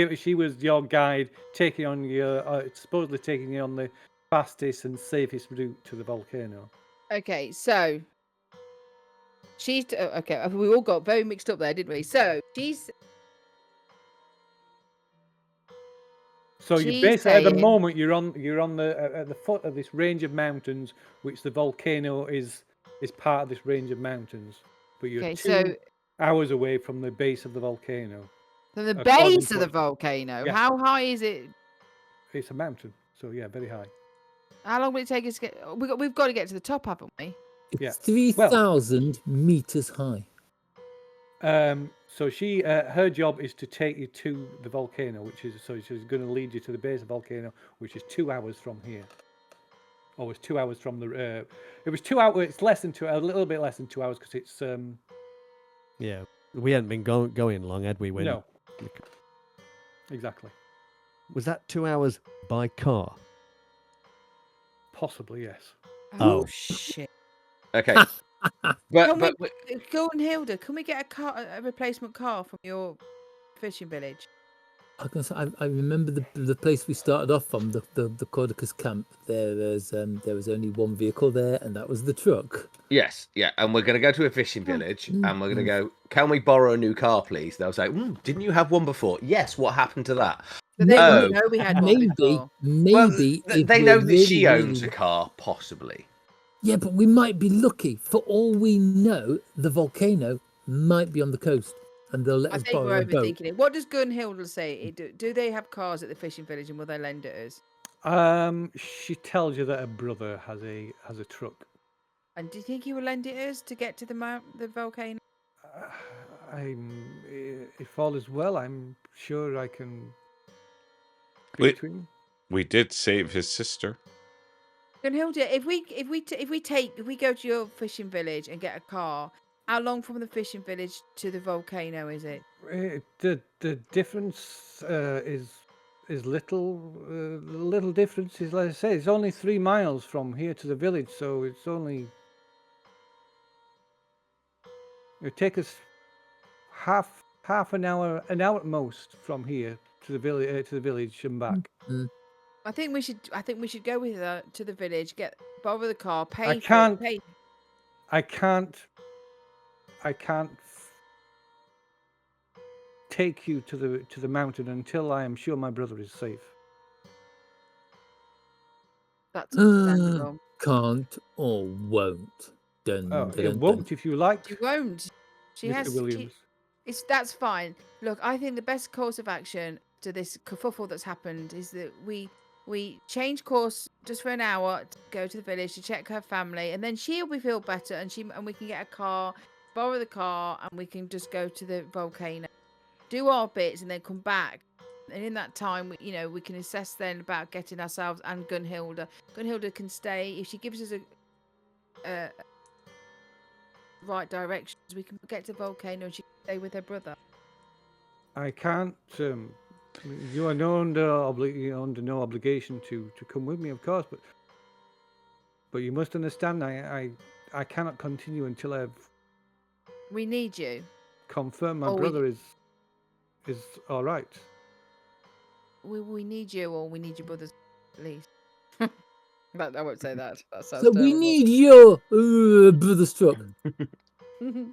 your guide, taking on your supposedly taking you on the fastest and safest route to the volcano. Okay, so she's okay. We all got very mixed up there, didn't we? So So you she's basically at the saying- moment you're on the at the foot of this range of mountains, which the volcano is part of this range of mountains. But you're Okay, 2 so- hours away from the base of the volcano. So the according base to of the what- volcano. Yeah. How high is it? It's a mountain, so yeah, very high. How long will it take us to get? We've got to get to the top, haven't we? Yeah. 3,000 meters high. So she, her job is to take you to the volcano, which is so she's going to lead you to the base of the volcano, which is 2 hours from here. Or it's 2 hours from the. It was 2 hours. It's less than 2, a little bit less than 2 hours because it's. Yeah, we hadn't been going long, had we? When No. Exactly. Was that 2 hours by car? Possibly yes. Oh. Shit. Okay. Go on, Hilda. Can we get a replacement car from your fishing village? I remember the place we started off from, the Cordicus camp. There was only one vehicle there, and that was the truck. Yes, yeah, and we're going to go to a fishing village, and we're going to go, can we borrow a new car, please? They'll say, didn't you have one before? Yes, what happened to that? So they wouldn't know we had one maybe, before. maybe Well, if they we're know that really, she owns really- a car, possibly. Yeah, but we might be lucky. For all we know, the volcano might be on the coast, and they'll let I us think borrow we're a boat. overthinking it. What does Gunhilda say? Do they have cars at the fishing village, and will they lend it us? She tells you that her brother has a truck. And do you think he will lend it us to get to the volcano? If all is well, I'm sure I can. Between. We did save his sister. Gunhilda, if we go to your fishing village and get a car, how long from the fishing village to the volcano is it? The difference is little. Little difference is, like I say, it's only 3 miles from here to the village, so it's only. It take us half an hour at most from here to the village and back. I think we should go with her to the village, borrow the car, pay. I can't. For it, pay. I can't take you to the mountain until I am sure my brother is safe. That's understandable. Can't or won't. It won't if you like. She won't. She Mr. has. Williams. That's fine. Look, I think the best course of action to this kerfuffle that's happened is that we change course just for an hour, to go to the village to check her family, and then she'll feel better, and we can get a car, borrow the car, and we can just go to the volcano, do our bits, and then come back. And in that time, we can assess then about getting ourselves and Gunhilda. Gunhilda can stay if she gives us a right directions. We can get to the volcano, and she can stay with her brother. I can't. You are under no obligation to come with me, of course, but you must understand. I cannot continue until I've We need you. confirmed my brother is all right. We need you, or we need your brothers at least. But I won't say that. That sounds So we terrible. need your brother's truck.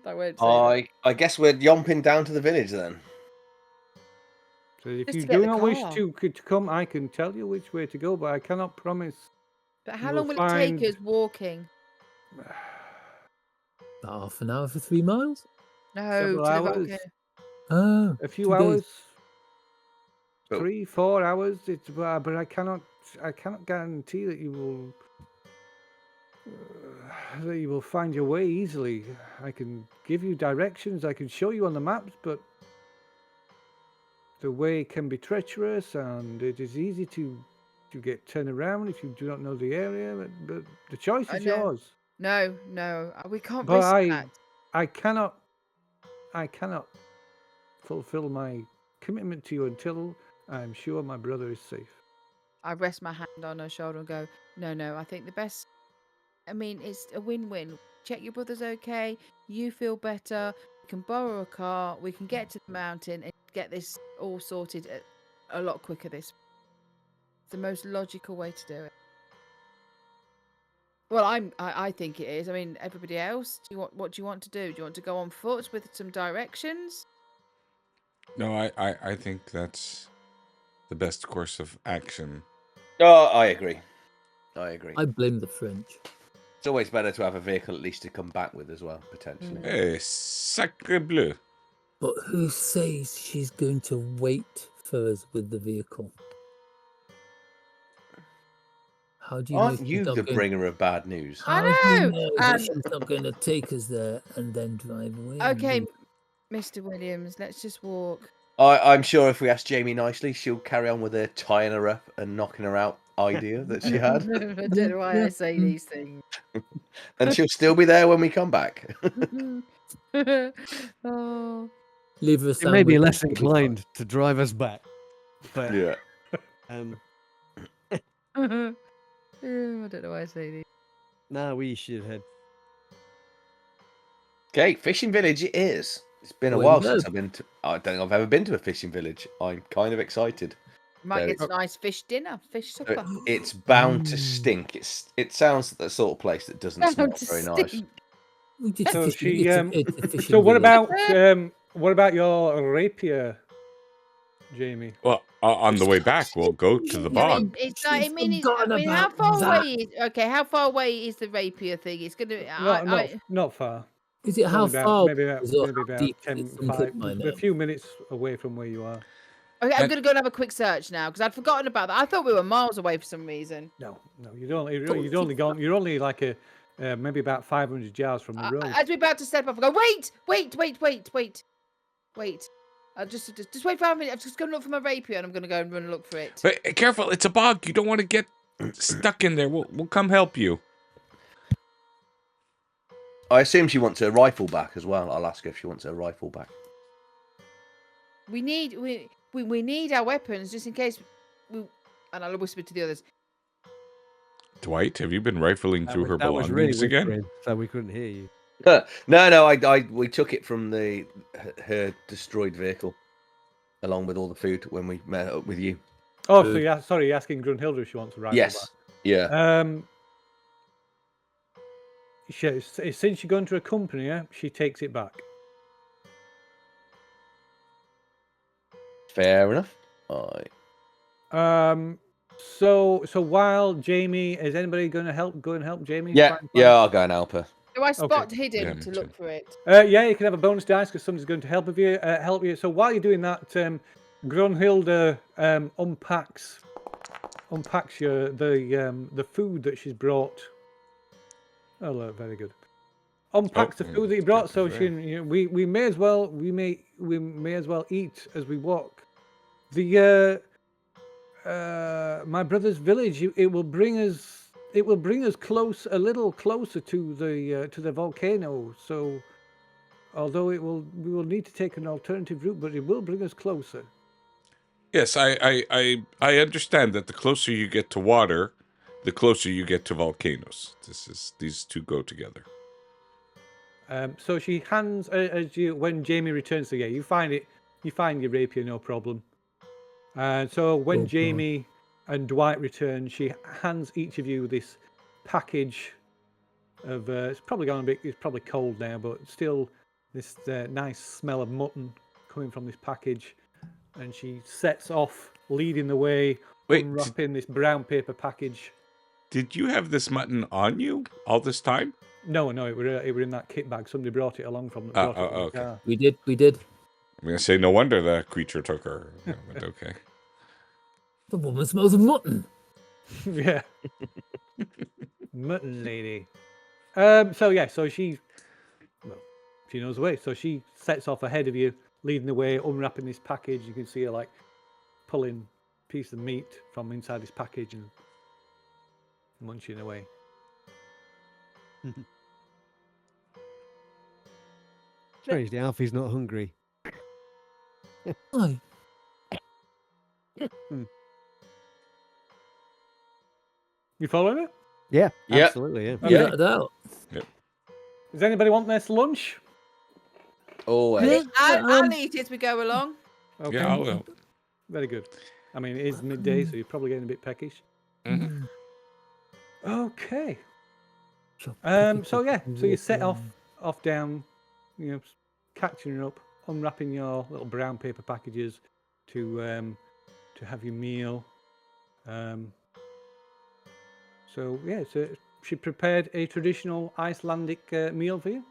I won't say that. I guess we're yomping down to the village then. So if Just you to get do the not wish car. to come, I can tell you which way to go, but I cannot promise. But you how long will it take us walking? About half an hour for 3 miles. No, Several to the hours. volcano. Ah, A few 2 days. hours, Oh. 3-4 hours. But I cannot guarantee that you will find your way easily. I can give you directions. I can show you on the maps, but the way can be treacherous, and it is easy to get turned around if you do not know the area. But the choice I is know. yours. No, we can't But risk that. I cannot fulfill my commitment to you until I'm sure my brother is safe. I rest my hand on her shoulder and go, no, I think the best I mean, it's a win-win. Check your brother's okay. You feel better. We can borrow a car. We can get to the mountain and get this all sorted a lot quicker. It's the most logical way to do it. Well, I think it is. I mean, everybody else, what do you want to do? Do you want to go on foot with some directions? No, I think that's the best course of action. Oh, I agree. I blame the French. It's always better to have a vehicle at least to come back with as well, potentially. Hey, sacre bleu. But who says she's going to wait for us with the vehicle? How do you Aren't know you the bringer of bad news? How do you know that she's not going to take us there and then drive away? Okay, Mr. Williams, let's just walk. I'm sure if we ask Jamie nicely, she'll carry on with her tying her up and knocking her out idea that she had. I don't know why I say these things. And she'll still be there when we come back. Oh. Leave her. It may be less inclined to drive us back, but yeah. I don't know why I say these. No, we should head. Okay, fishing village it is. It's been a Well, while no. since I've been to. I don't think I've ever been to a fishing village. I'm kind of excited. Might There get is- some nice fish dinner, fish supper. It's bound to stink. It sounds like the sort of place that doesn't smell Bound to very nice. stink. We did So fishing. she, It's a fishing so what village. about your rapier, Jamie? Well, on the way back, we'll go to the I mean, bog. it's like, I mean, forgotten how about far that. away is how far away is the rapier thing? It's gonna. Not far. Is it how Only about- far? Maybe about, is it? maybe How about deep 10, is it sunk 5, in by a now? few minutes away from where you are. Okay, I'm gonna go and have a quick search now because I'd forgotten about that. I thought we were miles away for some reason. No, you'd only like a maybe about 500 yards from the road. As we're about to step off, I go, wait. Just wait 5 minutes. I'm just going to look for my rapier and I'm going to go and run and look for it. But careful, it's a bog. You don't want to get stuck in there. We'll come help you. I assume she wants her rifle back as well. I'll ask her if she wants her rifle back. We need our weapons just in case. And I'll whisper to the others. Dwight, have you been rifling through her That was really belongings again? whispering, so we couldn't hear you. No. We took it from her destroyed vehicle, along with all the food when we met up with you. Oh, so you're asking Grunhilde if she wants a rifle Yes. back. Yeah. Since you're going to accompany her, she takes it back. Fair enough. So while Jamie, is anybody going to go and help Jamie? Yeah, I'll go and help her. Do I spot Okay. hidden to look for it? Yeah, you can have a bonus dice because somebody's going to help you. So while you're doing that, Grunhilde unpacks the food that she's brought. Oh, look, very good. Unpacks the food that you brought, so we may as well eat as we walk. My brother's village. It will bring us a little closer to the volcano. So, although we will need to take an alternative route, but it will bring us closer. Yes, I understand that the closer you get to water, the closer you get to volcanoes. These two go together. So she hands when Jamie returns to you find your rapier, no problem. So when Jamie and Dwight return, she hands each of you this package of it's probably cold now, but still this nice smell of mutton coming from this package, and she sets off leading the way, unwrapping this brown paper package. Did you have this mutton on you all this time? No, it were in that kit bag. Somebody brought it along from. Okay. Car. We did. I'm gonna say no wonder the creature took her. Yeah, but okay. The woman smells of mutton. Yeah. Mutton lady. So she knows the way. So she sets off ahead of you, leading the way, unwrapping this package. You can see her like pulling a piece of meat from inside this package and munching away. Strangely, Alfie's not hungry. Aye. You following it? Yeah, Yep. absolutely. Yeah. Okay. Without a doubt. Does anybody want this lunch? Always. I'll eat it as we go along. Okay. Yeah, I'll go. Very good. I mean, it is midday, so you're probably getting a bit peckish. Okay. So yeah, so you set off down, you know, catching up, unwrapping your little brown paper packages to have your meal. So yeah, so she prepared a traditional Icelandic meal for you.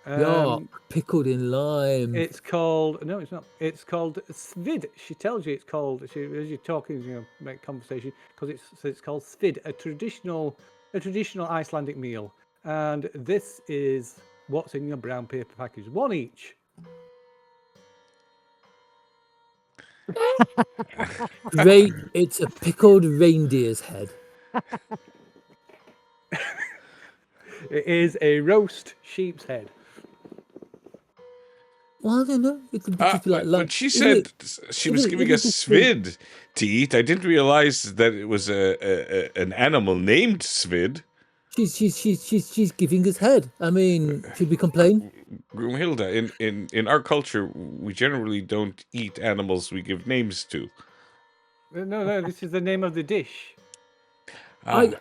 Yark, pickled in lime. It's called no, it's not. It's called svid. She tells you it's called. As you're talking, you know, make conversation because it's called svid, a traditional Icelandic meal, and this is what's in your brown paper package. One each. Great, it's a pickled reindeer's head. It is a roast sheep's head. Well, I don't know. It could be just like When she said she was giving us svid to eat, I didn't realize that it was an animal named Svid. She's giving us head. I mean, should we complain? Grimhilda, in our culture, we generally don't eat animals we give names to. No, this is the name of the dish. Right.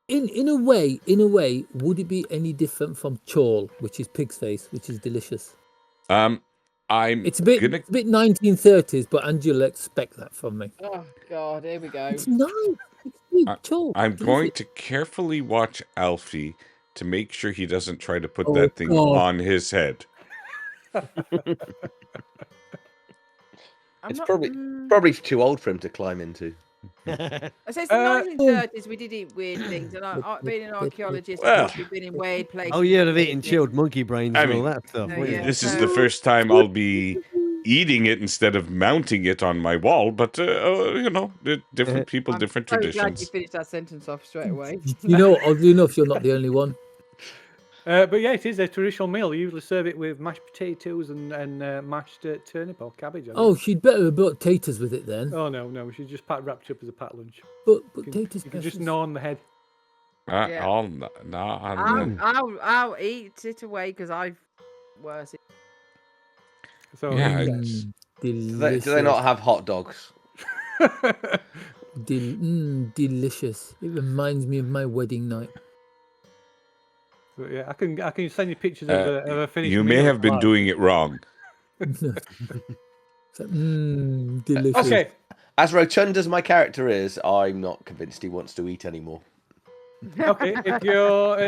In a way, would it be any different from chol, which is pig's face, which is delicious? It's a bit 1930s, but Angela expect that from me. Oh God, here we go. It's nice. I'm going to carefully watch Alfie to make sure he doesn't try to put Oh, that thing God. on his head. It's probably too old for him to climb into. I say it's the 1930s. We did eat weird things, and being an archaeologist, we've been in weird places. Oh, you'd have eaten chilled monkey brains and all that stuff. Oh, wouldn't you? yeah. This is the first time I'll be eating it instead of mounting it on my wall, but you know, different people, different I'm so glad you traditions. finished that sentence off straight away. You know, oddly enough, you're not the only one. But yeah, it is a traditional meal. You usually serve it with mashed potatoes and mashed turnip or cabbage. Oh, she'd better have brought taters with it then. Oh no, she's just wrapped up as a pat lunch. But You can just gnaw on the head. Yeah. I'll eat it away because I've worse. So Yeah, Do they not have hot dogs? Delicious. It reminds me of my wedding night. So, yeah, I can send you pictures of a finished you meal. may have been doing it wrong. Delicious. Okay. As rotund as my character is, I'm not convinced he wants to eat anymore. Okay, if you're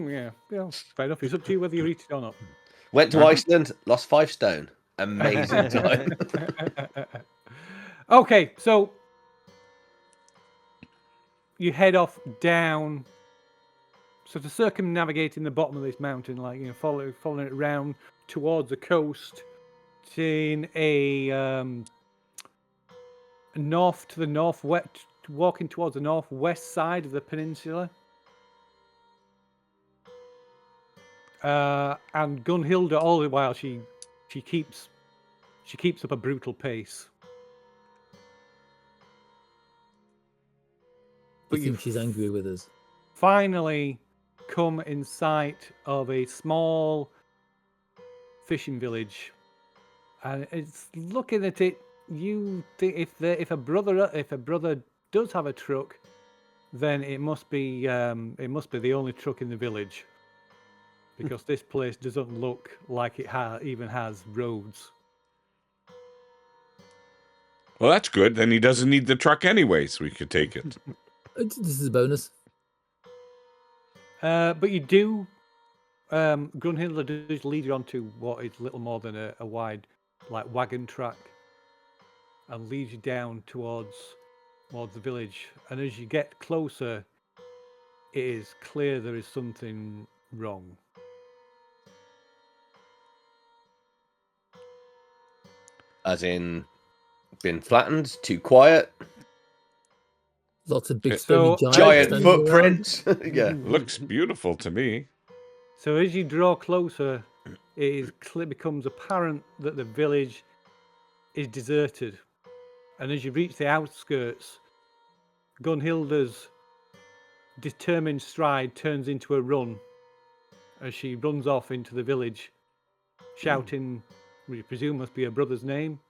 yeah, fair enough. It's up to you whether you eat it or not. Went to Iceland, lost 5 stone. Amazing time. Okay, so you head off down. So to circumnavigating the bottom of this mountain, like, you know, following it around towards the coast, seeing a north to the northwest, walking towards the northwest side of the peninsula. And Gunhilda, all the while, she keeps up a brutal pace. But you think she's angry with us? Finally come in sight of a small fishing village, and it's looking at it. You think if a brother does have a truck, then it must be the only truck in the village, because this place doesn't look like it even has roads. Well, that's good. Then he doesn't need the truck anyway, so we could take it. This is a bonus. But you do, Grunhilda does lead you onto what is little more than a wide, like, wagon track, and leads you down towards the village. And as you get closer, it is clear there is something wrong. As in, been flattened, too quiet. Lots of big So- stony Giant footprints. Yeah. Looks beautiful to me. So as you draw closer, it becomes apparent that the village is deserted. And as you reach the outskirts, Gunhilda's determined stride turns into a run as she runs off into the village, shouting, we presume must be her brother's name,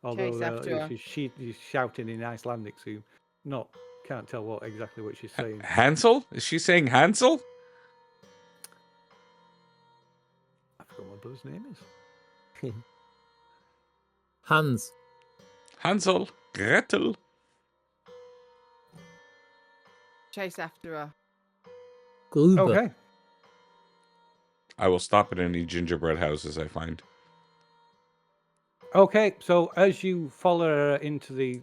although after her. she's shouting in Icelandic, so can't tell exactly what she's saying. Hansel? Is she saying Hansel? I forgot what my brother's name is. Hans. Hansel. Gretel. Chase after her. Gruber. Okay. I will stop at any gingerbread houses I find. Okay, so as you follow her into the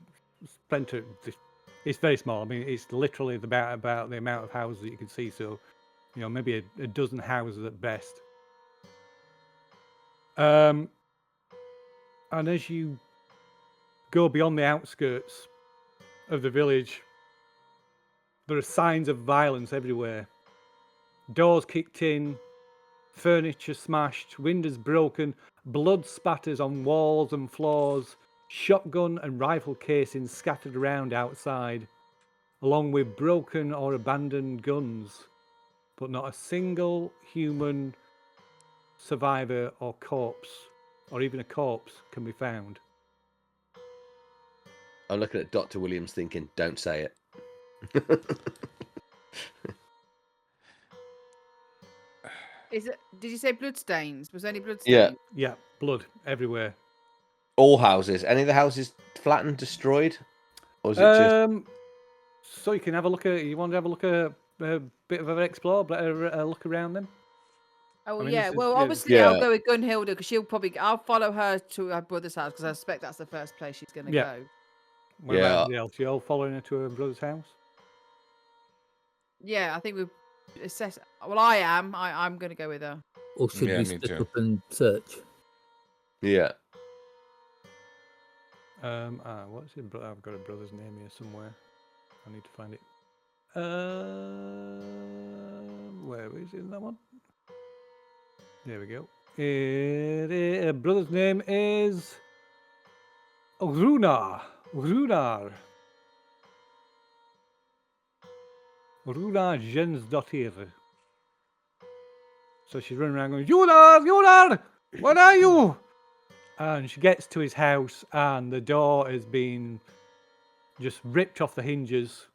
center, it's very small. I mean, it's literally about the amount of houses that you can see. So, maybe a dozen houses at best. And as you go beyond the outskirts of the village, there are signs of violence everywhere. Doors kicked in, furniture smashed, windows broken, blood spatters on walls and floors, shotgun and rifle casings scattered around outside, along with broken or abandoned guns, but not a single human survivor or corpse, or even a corpse, can be found. I'm looking at Dr. Williams thinking, don't say it. Did you say bloodstains? Was there any bloodstains? Yeah, blood everywhere. All houses. Any of the houses flattened, destroyed? Or is it just... So you can have a look at... You want to have a look at a bit of an explore, a look around them? Oh, I mean, yeah. this is- Well, yeah. obviously, I'll go with Gunhilda because I'll follow her to her brother's house because I suspect that's the first place she's going to go. What about everybody else? You all following her to her brother's house? Yeah, I think we've assessed. Well, I am. I'm going to go with her. Or should we split up and search? Yeah. What's his brother? I've got a brother's name here somewhere. I need to find it. Where is it in that one? There we go. Her brother's name is Runar. Runar Jensdottir. So she's running around going, Runar, where are you? And she gets to his house and the door has been just ripped off the hinges.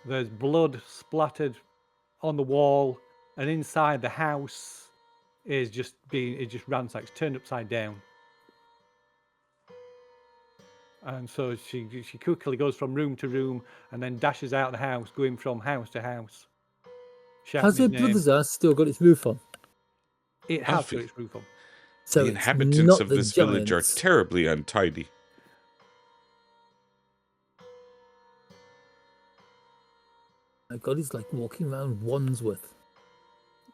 There's blood splattered on the wall, and inside the house is just ransacked, turned upside down. And so she quickly goes from room to room and then dashes out the house, going from house to house. Has her brother's house still got its roof on? It has got its roof on. So the it's inhabitants not of the this village are giants. terribly untidy. My God, he's like walking around Wandsworth.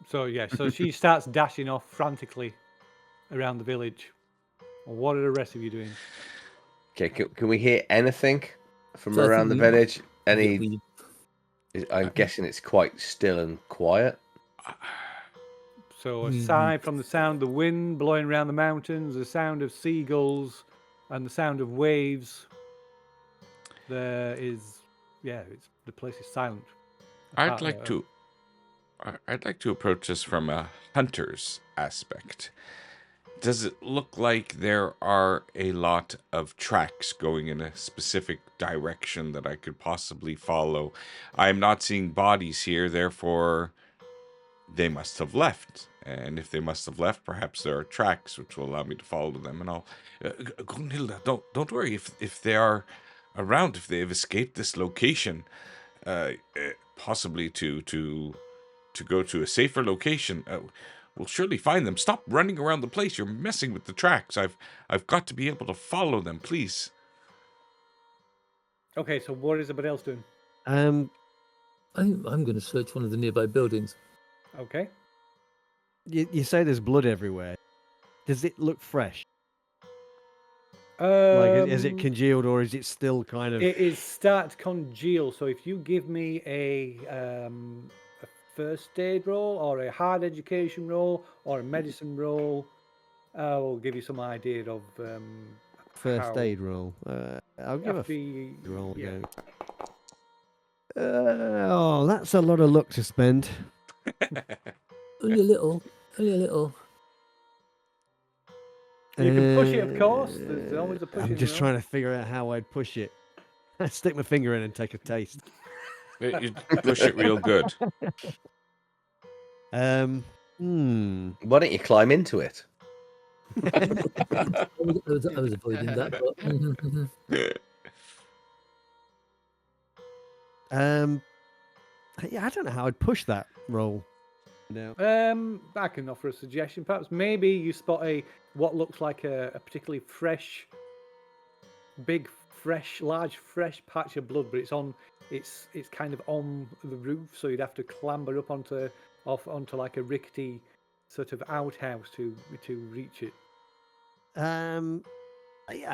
So so she starts dashing off frantically around the village. Well, what are the rest of you doing? Okay, can we hear anything from So I around the think we- village? yeah, I'm guessing it's quite still and quiet. So aside from the sound of the wind blowing around the mountains, the sound of seagulls, and the sound of waves, there is, the place is silent. I'd like to approach this from a hunter's aspect. Does it look like there are a lot of tracks going in a specific direction that I could possibly follow? I'm not seeing bodies here, therefore they must have left. And if they must have left, perhaps there are tracks which will allow me to follow them. And I'll, Gunhilda, don't worry if they are around, if they have escaped this location, possibly to go to a safer location. We'll surely find them. Stop running around the place. You're messing with the tracks. I've got to be able to follow them, please. Okay, so what is everybody else doing? I'm going to search one of the nearby buildings. Okay. You say there's blood everywhere. Does it look fresh? Is it congealed or is it still kind of? It is start to congeal. So if you give me a first aid roll or a hard education roll or a medicine roll, I will give you some idea of First aid roll. I'll give a the roll. yeah. Go. Oh, that's a lot of luck to spend. Only a little. Only a little. You can push it, of course. There's always a push. I'm just trying to figure out how I'd push it. Stick my finger in and take a taste. You push it real good. Hmm. Why don't you climb into it? I was avoiding that. But... Yeah, I don't know how I'd push that roll. No. I can offer a suggestion. Perhaps maybe you spot what looks like a particularly fresh, large fresh patch of blood, but it's kind of on the roof, so you'd have to clamber up onto like a rickety sort of outhouse to reach it. Yeah,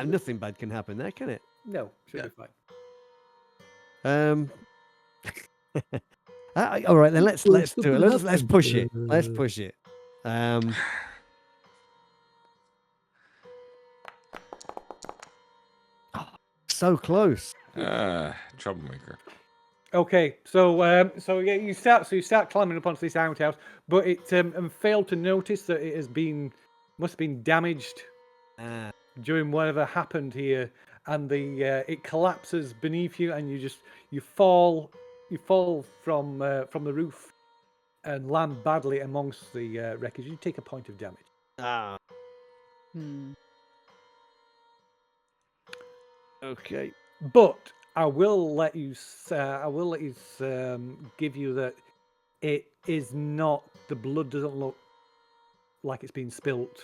nothing bad can happen there, can it? No, should be fine. All right, then let's do it. Let's push it. Let's push it. So close. Troublemaker. Okay, so yeah, you start climbing up onto this outhouse, but it failed to notice that it must have been damaged during whatever happened here, and it collapses beneath you, and you fall from the roof and land badly amongst the wreckage. You take a point of damage. Okay. But I will let you give you that it is not, the blood doesn't look like it's been spilt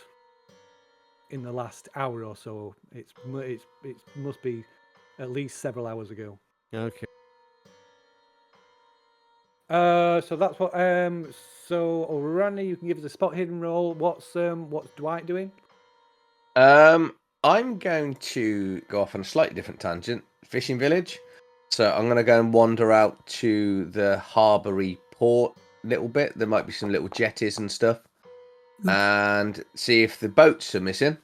in the last hour or so. It must be at least several hours ago. Okay. So that's what. So Randy, you can give us a spot hidden roll. What's Dwight doing? I'm going to go off on a slightly different tangent. Fishing village. So I'm going to go and wander out to the harboury port a little bit. There might be some little jetties and stuff. And see if the boats are missing.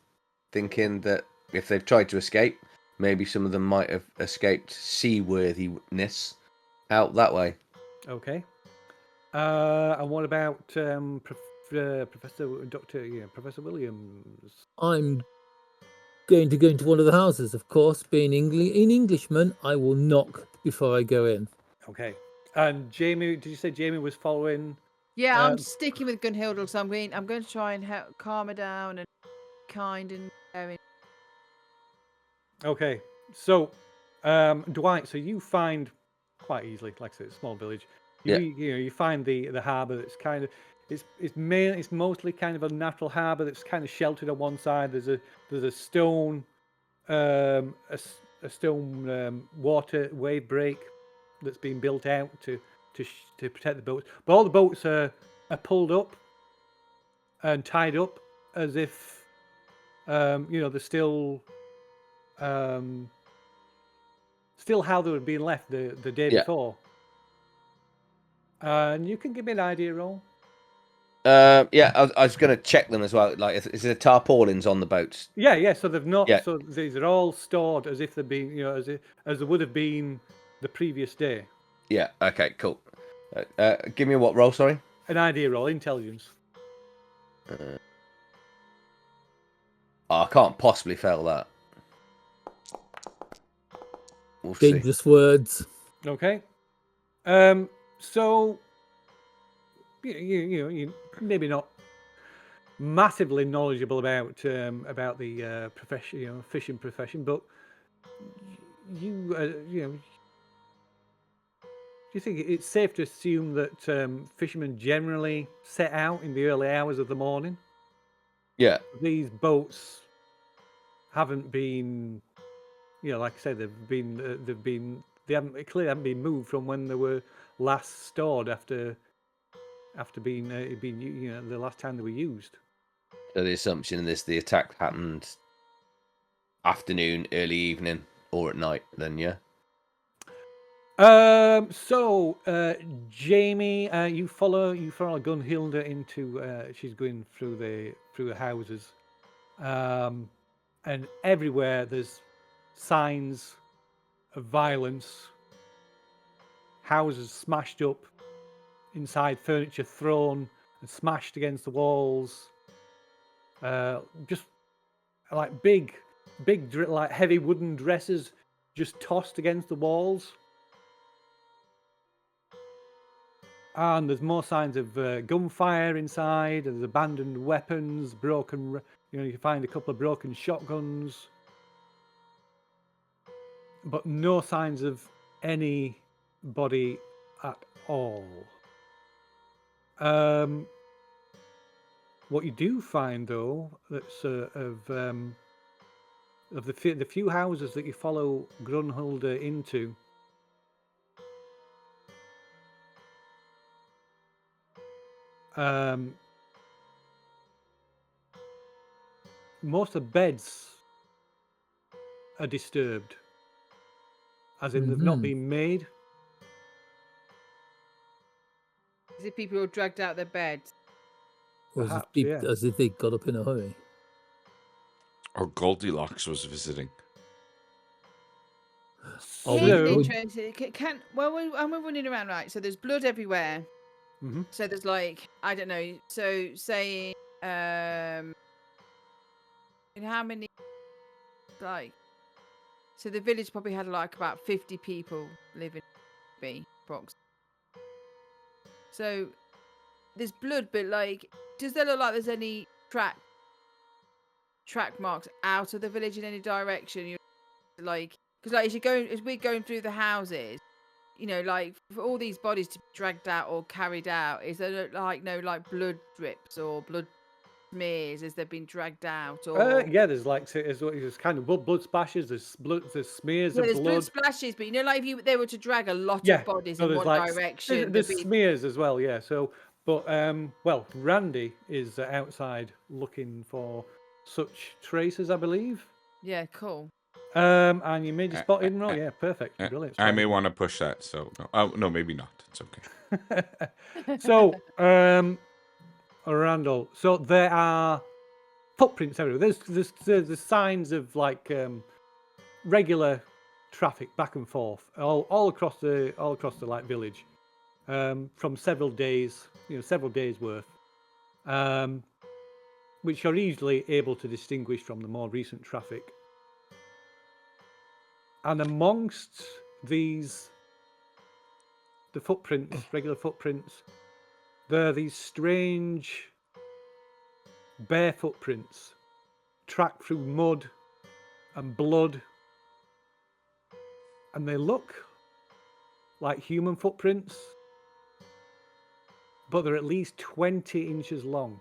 Thinking that if they've tried to escape, maybe some of them might have escaped seaworthiness out that way. Okay. And what about Professor Williams? I'm going to go into one of the houses, of course. Being an Englishman, I will knock before I go in. Okay. And Jamie, did you say Jamie was following? Yeah, I'm sticking with Gunhilda, because I'm going to try and calm her down and kind and caring. Okay. So, Dwight, so you find quite easily, like I said, it's a small village. You find the harbour that's kind of it's mostly kind of a natural harbour that's kind of sheltered on one side. There's a stone water wave break that's been built out to protect the boats. But all the boats are pulled up and tied up as if they're still how they were being left the day before. And you can give me an idea roll. I was going to check them as well. Like, is there tarpaulins on the boats? Yeah. So they've not. Yeah. So these are all stored as if they've been, as they would have been the previous day. Yeah. Okay. Cool. Give me what roll? Sorry. An idea roll, intelligence. I can't possibly fail that. We'll see. Dangerous words. Okay. So you maybe not massively knowledgeable about the profession, fishing profession, but do you think it's safe to assume that fishermen generally set out in the early hours of the morning? Yeah. These boats haven't been, like I said, they haven't been moved from when they were last stored after being the last time they were used. So the assumption is the attack happened afternoon, early evening, or at night. Then yeah. So Jamie, you follow Gunhilda into. She's going through the houses, and everywhere there's signs of violence houses smashed up, inside furniture thrown and smashed against the walls. Just like big, like heavy wooden dressers just tossed against the walls. And there's more signs of gunfire inside. There's abandoned weapons, broken. You find a couple of broken shotguns, but no signs of anybody at all. What you do find, though, that's of the few houses that you follow Grunhilde into. Most of the beds are disturbed, as in they've not been made. Is it people who are dragged out their beds? Or as if they got up in a hurry. Or Goldilocks was visiting. Here's interesting. We're running around, right? So there's blood everywhere. Mm-hmm. So there's like, I don't know. So saying, in how many, like, so the village probably had like about 50 people living in Brox. So there's blood, but like, does there look like there's any track marks out of the village in any direction? You like, because like as we're going through the houses, like for all these bodies to be dragged out or carried out, is there like no like blood drips or blood smears as they've been dragged out? Or Yeah, there's like there's kind of blood splashes. There's smears of there's blood blood. splashes, but like if they were to drag a lot Yeah, of bodies so in there's one like direction, there's there'd be- smears as well. Yeah. So, but well, Randy is outside looking for such traces, I believe. yeah, cool. And you made a spot hidden roll. Yeah, perfect, brilliant. I may want to push that. So no, no, maybe not. It's okay. So, Randall. So there are footprints everywhere. There's signs of like regular traffic back and forth all across the like village, from several days worth, which you're easily able to distinguish from the more recent traffic. And amongst the footprints, regular footprints, there are these strange bare footprints tracked through mud and blood, and they look like human footprints, but they're at least 20 inches long.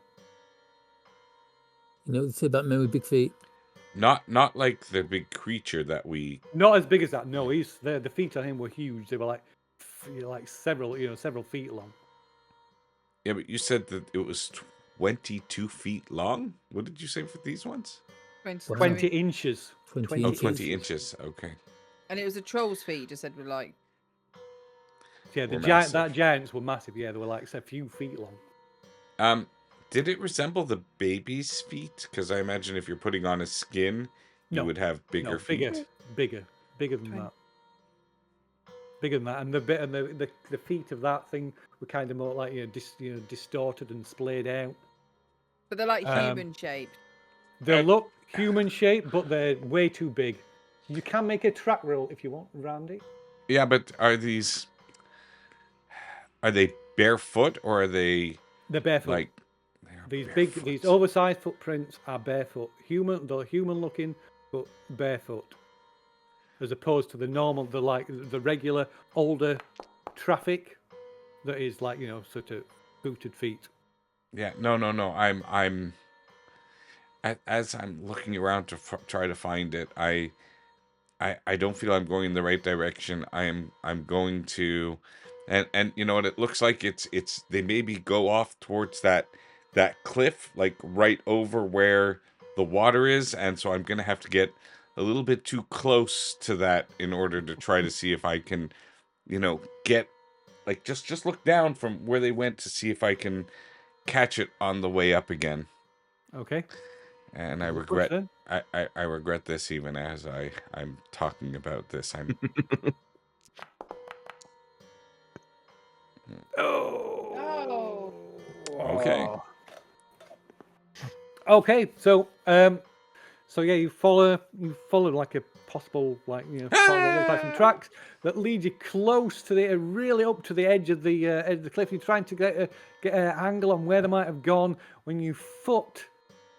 You know what they say about men with big feet? Not like the big creature that we. Not as big as that. No, the feet on him were huge. They were like several feet long. Yeah, but you said that it was 22 feet long. What did you say for these ones? 20 inches. 20 inches. Okay. And it was a troll's feet. You just said were like. Yeah, that giants were massive. Yeah, they were like a few feet long. Did it resemble the baby's feet? Because I imagine if you're putting on a skin, you would have bigger feet. Bigger than that. Bigger than that, and the feet of that thing were kind of more like distorted and splayed out. But they're like human shaped. They look human shaped, but they're way too big. You can make a track roll if you want, Randy. Yeah, but are they barefoot or are they? They're barefoot. Like these oversized footprints are barefoot. They're human looking, but barefoot. As opposed to the regular older traffic that is like, sort of booted feet. Yeah, no. I'm as I'm looking around to try to find it. I don't feel I'm going in the right direction. I'm going to, and you know what it looks like. It's they maybe go off towards that cliff, like right over where the water is, and so I'm gonna have to get a little bit too close to that in order to try to see if I can, get like just look down from where they went to see if I can catch it on the way up again. Okay. And I regret I regret this even as I'm talking about this. Oh. Okay. Okay, so yeah, you follow like a possible follow some tracks that lead you close to the really up to the edge of the cliff. You're trying to get an angle on where they might have gone when your foot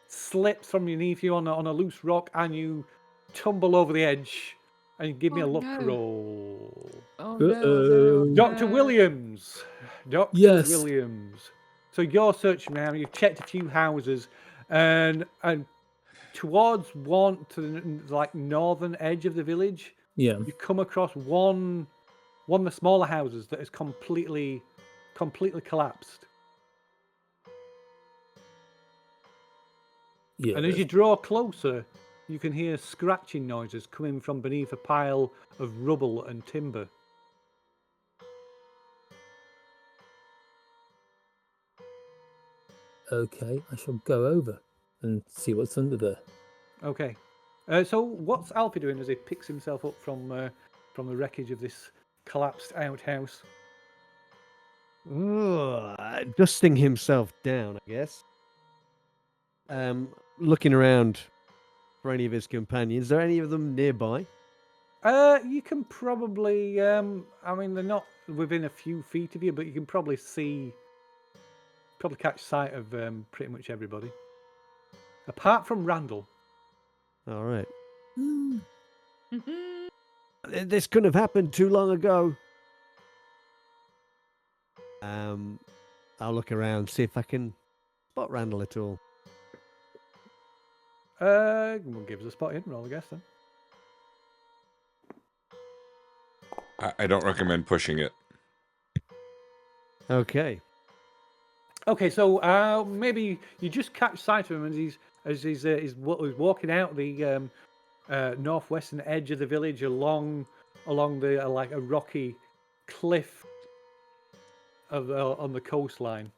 slips from underneath you on a loose rock and you tumble over the edge. And give me a luck roll. Oh no. Dr. Williams. Dr. Yes. Williams. So you're searching around, you've checked a few houses, and towards one to the like northern edge of the village, Yeah. you come across one of the smaller houses that is completely collapsed. Yeah. And as you draw closer, you can hear scratching noises coming from beneath a pile of rubble and timber. Okay, I shall go over and see what's under there. Okay. So what's Alfie doing as he picks himself up from the wreckage of this collapsed outhouse? Dusting himself down, I guess. Looking around for any of his companions. Are any of them nearby? You can probably, I mean, they're not within a few feet of you, but you can probably catch sight of pretty much everybody. Apart from Randall. All right. This couldn't have happened too long ago. I'll look around, see if I can spot Randall at all. We'll give us a spot hidden roll, I guess, then. I don't recommend pushing it. Okay. Okay, so maybe you just catch sight of him as he's walking out the northwestern edge of the village along the like a rocky cliff on the coastline.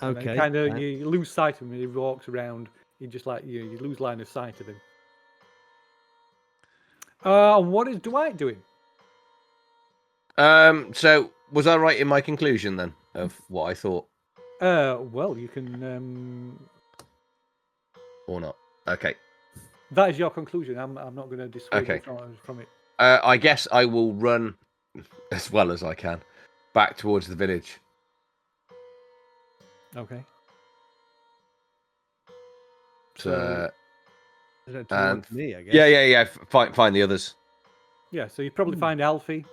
Okay. Kind of you lose sight of him. He walks around. You just like you lose line of sight of him. What is Dwight doing? So was I right in my conclusion then of what I thought? Well, you can or not. Okay. That is your conclusion. I'm not going to dissuade you from it. I guess I will run as well as I can back towards the village. Okay. So, towards me, I guess. Yeah. Find the others. Yeah, so you probably find Alfie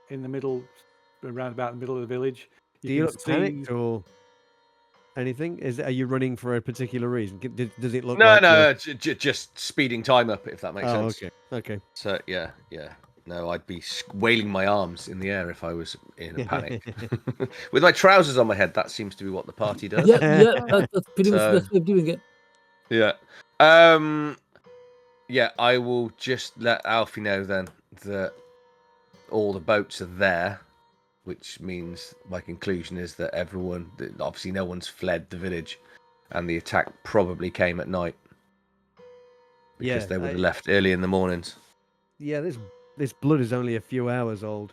in the middle, around about the middle of the village. Do you look panicked or anything? Are you running for a particular reason? Does it look like No, just speeding time up, if that makes sense. Okay. So, yeah. No, I'd be wailing my arms in the air if I was in a panic. With my trousers on my head, that seems to be what the party does. Yeah, that's pretty much the best way of doing it. Yeah. Yeah, I will just let Alfie know then that all the boats are there, which means my conclusion is that obviously no one's fled the village, and the attack probably came at night. Because they would have left early in the mornings. Yeah, this blood is only a few hours old.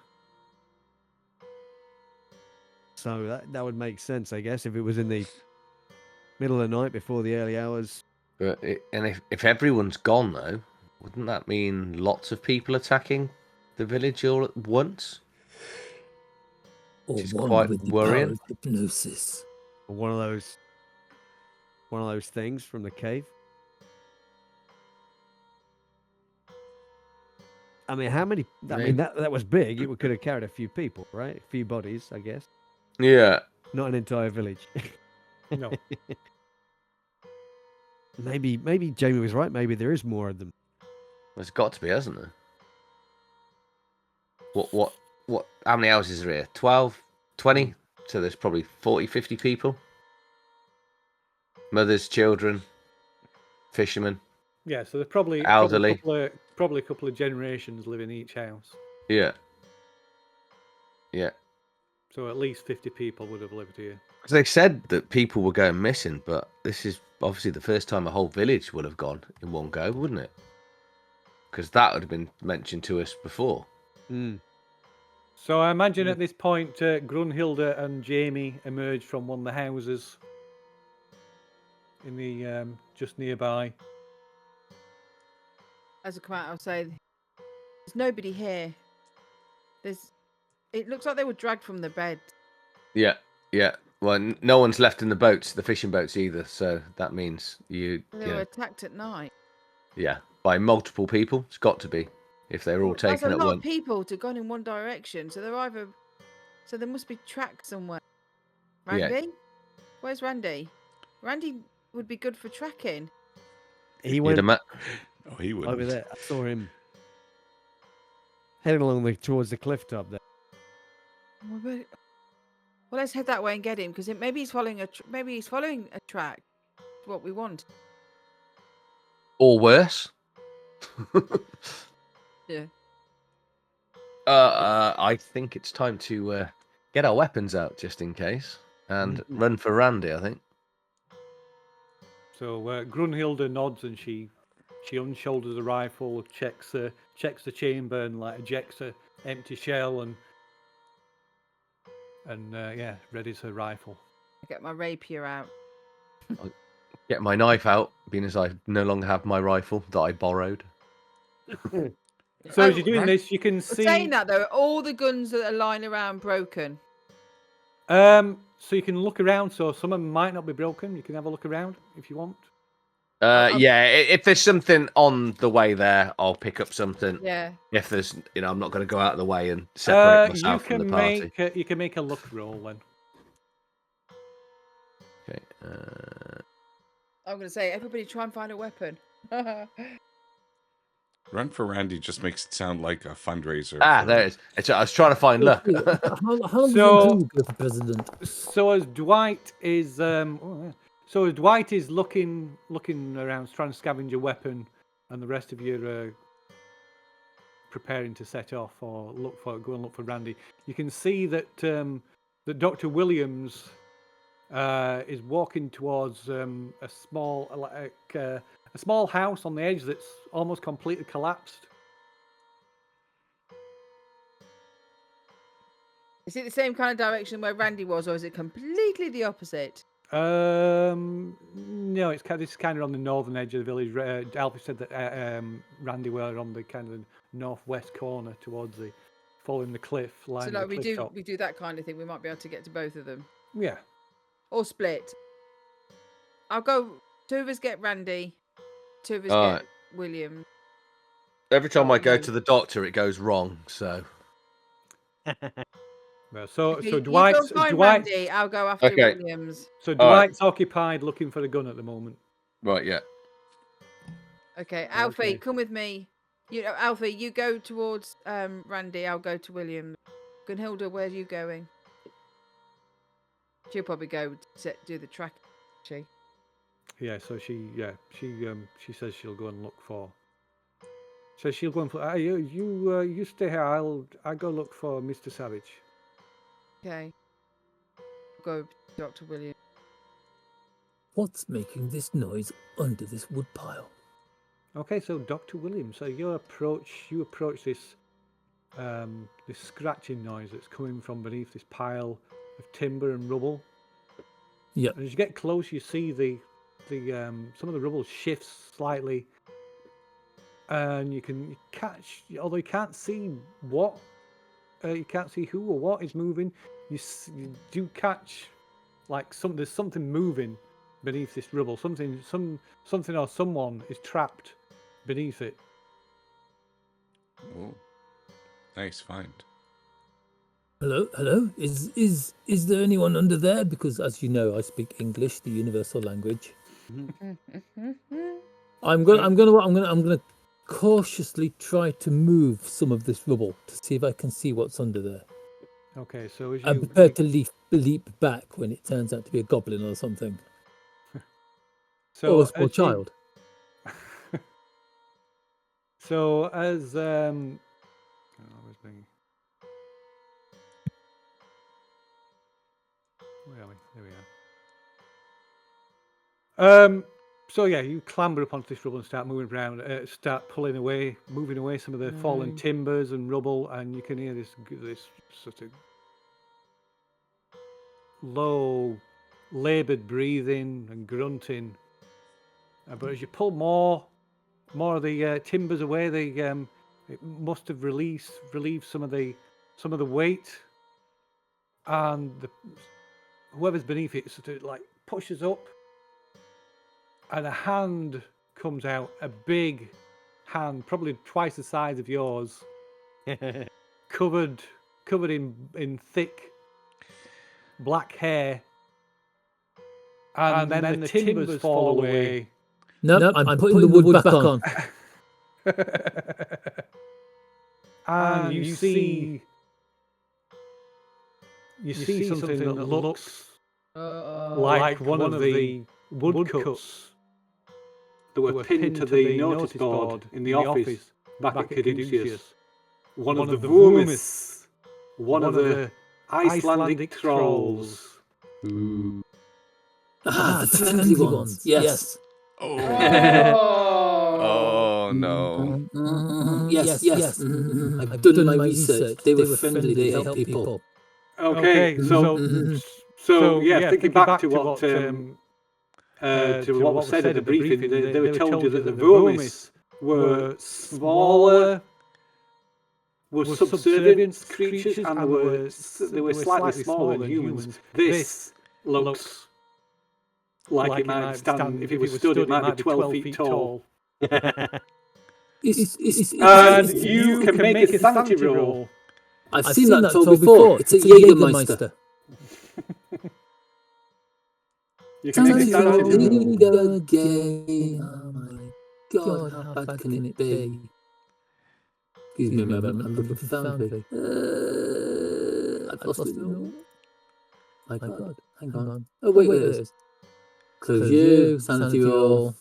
So that would make sense, I guess, if it was in the middle of the night before the early hours. But if everyone's gone, though, wouldn't that mean lots of people attacking the village all at once? Or Which is one quite with the worrying. power of hypnosis. Or one of those things from the cave. I mean, how many? I mean, that was big. It could have carried a few people, right? A few bodies, I guess. Yeah. Not an entire village. No. Maybe Jamie was right. Maybe there is more of them. There's got to be, hasn't there? What? How many houses are here? 12? 20? So there's probably 40, 50 people. Mothers, children, fishermen. Yeah, so there's probably elderly. Probably a couple of generations live in each house. Yeah. So at least 50 people would have lived here. Because they said that people were going missing, but this is obviously the first time a whole village would have gone in one go, wouldn't it? Because that would have been mentioned to us before. So I imagine at this point, Grunhilde and Jamie emerge from one of the houses in the just nearby. As I come out, I'll say, "There's nobody here. It looks like they were dragged from the bed." Yeah, yeah. Well, no one's left in the boats, the fishing boats either. So that means They were attacked at night. yeah, by multiple people. It's got to be if they're all That's taken a at lot once. of people to go in one direction. So there must be tracks somewhere. Yeah. Randy, where's Randy? Randy would be good for tracking. He went Oh, he would. over there. I saw him heading along towards the cliff top there. Well, let's head that way and get him because maybe he's following a track. What we want. Or worse. Yeah. I think it's time to get our weapons out just in case and run for Randy. I think. So Grunhilde nods and she unshoulders the rifle, checks the chamber and ejects an empty shell and readies her rifle. I get my rapier out. I'll get my knife out, being as I no longer have my rifle that I borrowed. So as you're doing this, you can see. Saying that though, all the guns that are lying around broken. So you can look around. So some of them might not be broken. You can have a look around if you want. Yeah, if there's something on the way there, I'll pick up something. Yeah. If there's, I'm not going to go out of the way and separate myself from the party. You can make a luck roll then. Okay. I'm going to say, everybody try and find a weapon. Run for Randy just makes it sound like a fundraiser. There it is. I was trying to find luck. How long does it go for president? So as Dwight is looking around, trying to scavenge a weapon, and the rest of you are preparing to set off or go and look for Randy. You can see that that Dr. Williams is walking towards a small house on the edge that's almost completely collapsed. Is it the same kind of direction where Randy was, or is it completely the opposite? No, it's kind of on the northern edge of the village. Alfie said that Randy were on the kind of northwest corner towards following the cliff line. So we do that kind of thing. We might be able to get to both of them. Yeah. Or split. I'll go. Two of us get Randy. Two of us get William. Every time I go to the doctor, it goes wrong. So. So Okay, Dwight. You go find Randy, I'll go after Williams. So Dwight's occupied looking for the gun at the moment. Right. Yeah. Okay, Alfie, come with me. Alfie, you go towards Randy. I'll go to William. Gunhilda, where are you going? She'll probably go do the track. She. Yeah. So she says she'll go and look for. So she'll go and for. You stay here. I'll go look for Mr. Savage. Okay. Go, Dr. William. What's making this noise under this wood pile? Okay, so Dr. Williams, so you approach this this scratching noise that's coming from beneath this pile of timber and rubble. Yeah. And as you get close, you see the some of the rubble shifts slightly, and you catch, although you can't see what, you can't see who or what is moving. You do catch there's something moving beneath this rubble. Something or someone is trapped beneath it. Oh, nice find. Hello. Is there anyone under there? Because as you know, I speak English, the universal language. I'm gonna cautiously try to move some of this rubble to see if I can see what's under there. Okay, so I'm prepared to leap back when it turns out to be a goblin or something. So or a small child. So as where are we? There we are. So yeah, you clamber up onto this rubble and start moving around, start moving away some of the fallen timbers and rubble, and you can hear this sort of low, laboured breathing and grunting. But as you pull more of the timbers away, it must have relieved some of the weight, and whoever's beneath it sort of like pushes up, and a hand comes out, a big hand, probably twice the size of yours, covered in thick black hair, and then the timbers fall away. No, I'm putting the wood back on. And you see something that looks like one of the woodcuts that were pinned to the notice board in the office back at Caduceus. One of the Vumis, one of the Icelandic trolls. The friendly ones. Yes. Oh no. Yes. I've done my research. They were friendly. They help people. Okay, so thinking back to what was said at the briefing, they were told you that the Vumis were smaller, were subservient creatures, and they were slightly smaller than humans. This looks like it might stand, if it was stood, it might be 12 feet tall. And you can make a sanity roll. I've seen that troll before. It's a Jägermeister. You can make a sanity roll. Again. Oh my God, how bad can it be? Excuse me a moment, I'm looking for foundry. I've lost it all. My God, hang on. Oh wait, there it is. Close you, sanity roll.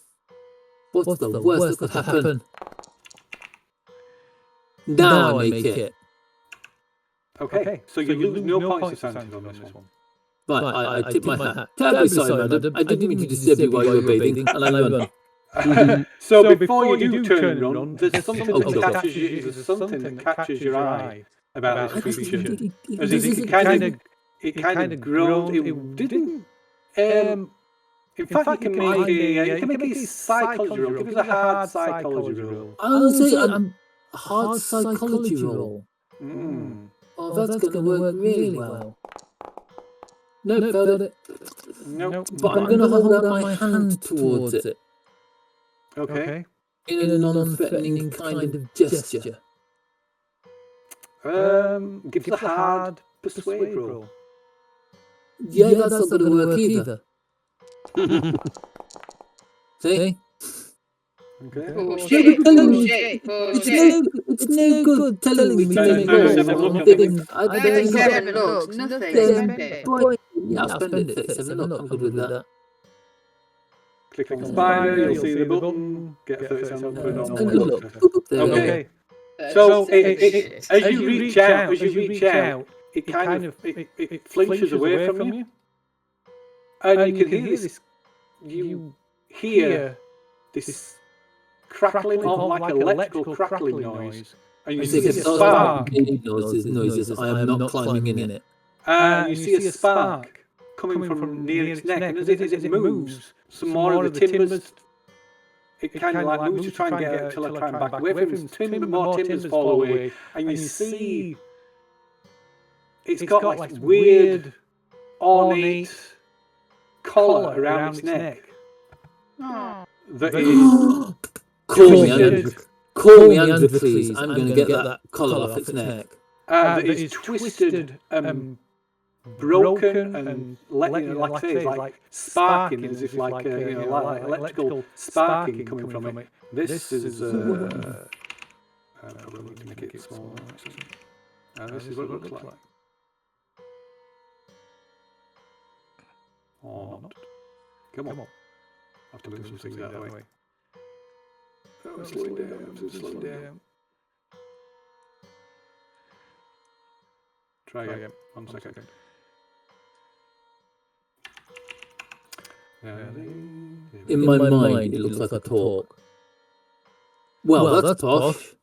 What's the worst that could happen? Now I make it. Okay, so you lose no points of sanity on this one. Right, I tip my hat. Terribly sorry, madam. I didn't mean to disturb you while you were bathing, and I run. So before you do turn and run, there's something that catches your eye about this creature. As it kind of groaned. It didn't. In fact, you can make a psychology roll. Give us a hard psychology roll. I would say a hard psychology roll. Oh, that's going to work really well. No, failed it. Nope. But I'm going to hold out my hand towards it. Okay. In a non-threatening kind of gesture. Give us a hard persuade roll. Yeah, that's not going to work either. See? Okay. It's no good telling me to make rolls. I'll spend it. 37 look, I'm good with that. Click on the spider, you'll see the button, get 37 put on the look. Okay. So as you reach out, it kind of flinches away from you. And you can hear this. You hear this crackling, like electrical crackling noise, and you see a spark. Noises. I am not climbing in it. And you see a spark coming from near its neck, and as it moves, some more of the timbers. It kind of like moves to try and get till I try and back away from him. More timbers fall away, and you see it's got like weird, ornate collar around its neck. That is Call me Andrew, please. I'm going to get that collar off its neck. That is twisted, broken, and like sparking, as if like electrical sparking coming from it. This is. I will need to make it smaller. This is what it looks like. Or not. Come on. I have to move some things out of the way. Slow down. Try again. 1 second. In my mind, it looks like a talk. Well, that's posh.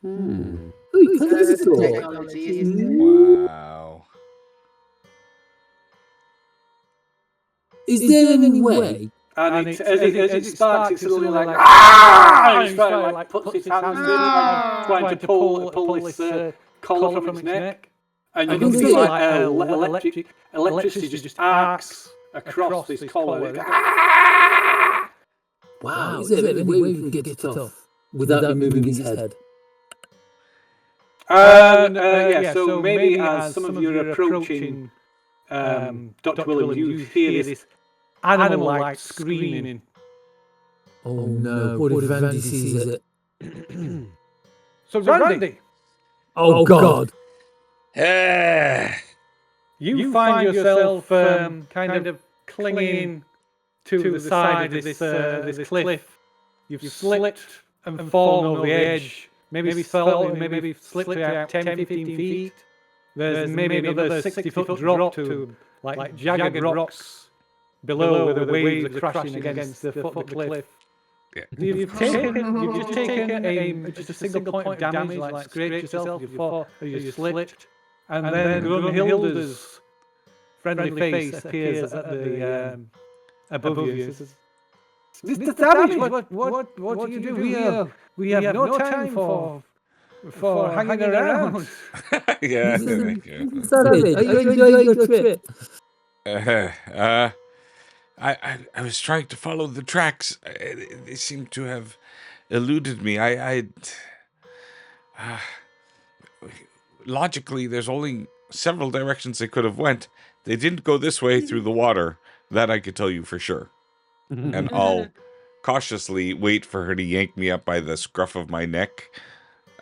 Oh, you can't just talk. Technology, isn't it? Wow. Is there any way? And as it starts, it's suddenly like, ah! And it's like puts its hands in, trying to pull this collar from its neck. And you can see like electricity just arcs across this collar. Wow, is there any way we can get it off without removing his head? So maybe as some of you are approaching Dr. Williams, you hear this animal-like screaming. Oh no, what if Randy sees it? So Randy! Oh God! You find yourself kind of clinging to the side of this cliff. You've slipped and fallen over the edge. Maybe slipped about 10-15 feet. There's maybe another 60-foot drop to like jagged rocks below where the waves are crashing against the foot of the cliff. Yeah. You've just taken just a single point of damage, like scraped yourself, you slipped, and then Grunhilde's friendly face appears at the above you. Says, Mr. Savage, what do you do? We have no time for hanging around. Yeah, thank you. Savage, are you enjoying your trip? I was trying to follow the tracks. They seem to have eluded me. Logically, there's only several directions they could have went. They didn't go this way through the water. That I could tell you for sure. And I'll cautiously wait for her to yank me up by the scruff of my neck.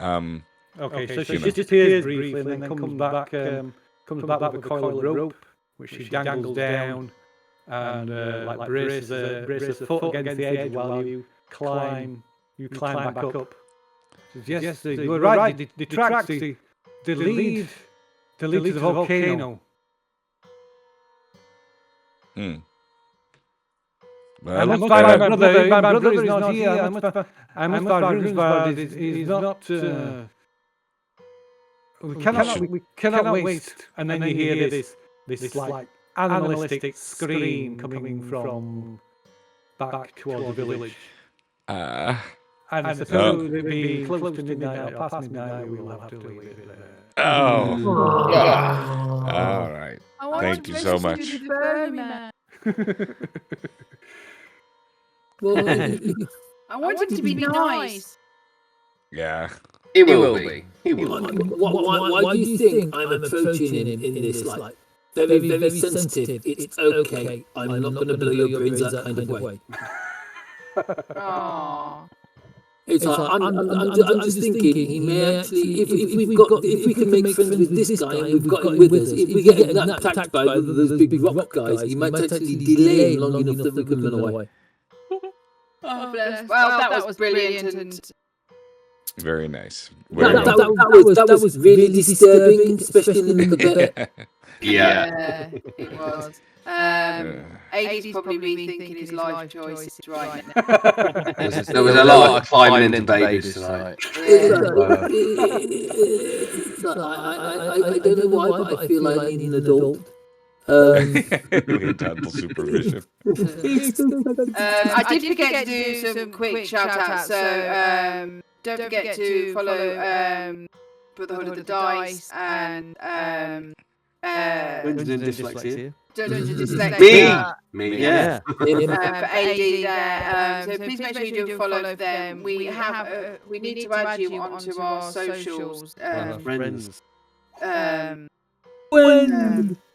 Okay, so she disappears briefly and then comes back with a coil of rope, which she dangles down and braces her foot against the edge while you climb back up. Yes, you were right. The tracks they lead to the volcano. Well, I must find my brother is not here. I must find Runesbard is not. We cannot waste. And then you hear this like animalistic scream coming from back towards the village. And I suppose it being close to midnight or past midnight, we will have to leave it there. Oh. All right. Thank you so much. Well, I want him to be nice. Yeah. He will be. He will. Why do you think I'm approaching him in this like very, very sensitive? It's okay. I'm not going to blow your brains that kind of way. Aww. It's like I'm just thinking he may actually if we can make friends with this guy and we've got him with us, if we get attacked by those big rock guys, he might actually delay long enough that we can run away. Oh, bless. Well, that was brilliant and very nice. That was really disturbing, especially in the bed. Yeah, it was. Aidy's probably rethinking his life choices right now. There was a lot of climbing into babies tonight. I don't know why, but I feel like I need an adult. Dental supervision. I did forget to do some quick shout outs, so don't forget to follow Brotherhood of the Dice and Dungeons and Dyslexia. Me, yeah. For AD there. So please make sure you do follow them. We need to add you onto our socials. Friends.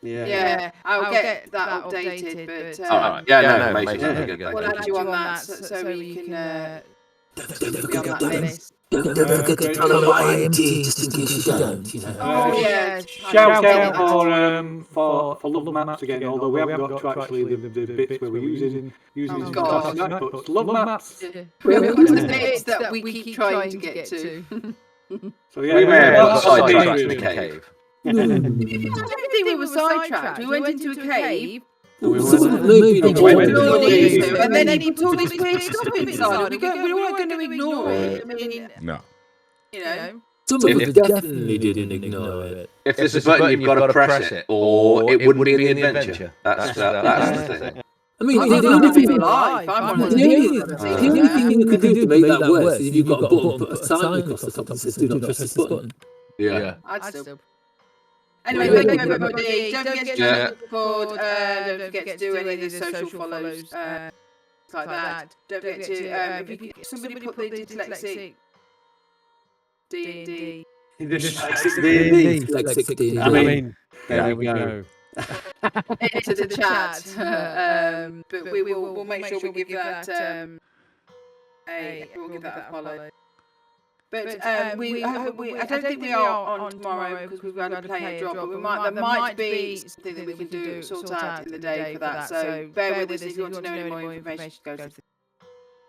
Yeah, I'll get that updated, but alright, make sure we'll add you on that so we can be on that list. Don't forget to tell them IMT just in case you don't, you know. Oh yeah. Shout out for love maps again, although we haven't got to actually the bits where we're using but love maps. We haven't got to the bits that we keep trying to get to. So yeah, we may have got sidetracked in the cave. I don't think we were sidetracked. We went into a cave, Maybe not. And then he put all this weird stuff inside. We're all going to ignore it. I mean, No. you know. Some of us definitely didn't ignore it. If there's a button, you've got to press it, or it wouldn't be in the adventure. That's the thing. I mean, I'm the only thing you could do to make that worse is if you've got a button, put a sign across the top that says "Do not press this button." Yeah. I'd still. Anyway, thank you everybody. Don't forget to join the Discord. Don't forget to do any of the social follows, like that. Don't forget to if somebody put the dyslexic D&D. Dyslexic D&D. I mean, there we go. Into the chat. But we'll make sure we give that we'll give that a follow. But I don't think we are on tomorrow because we've got to play a drop. But there might be something that we can do sort out in the day for that. So bear with us if you want to know any more information. Go to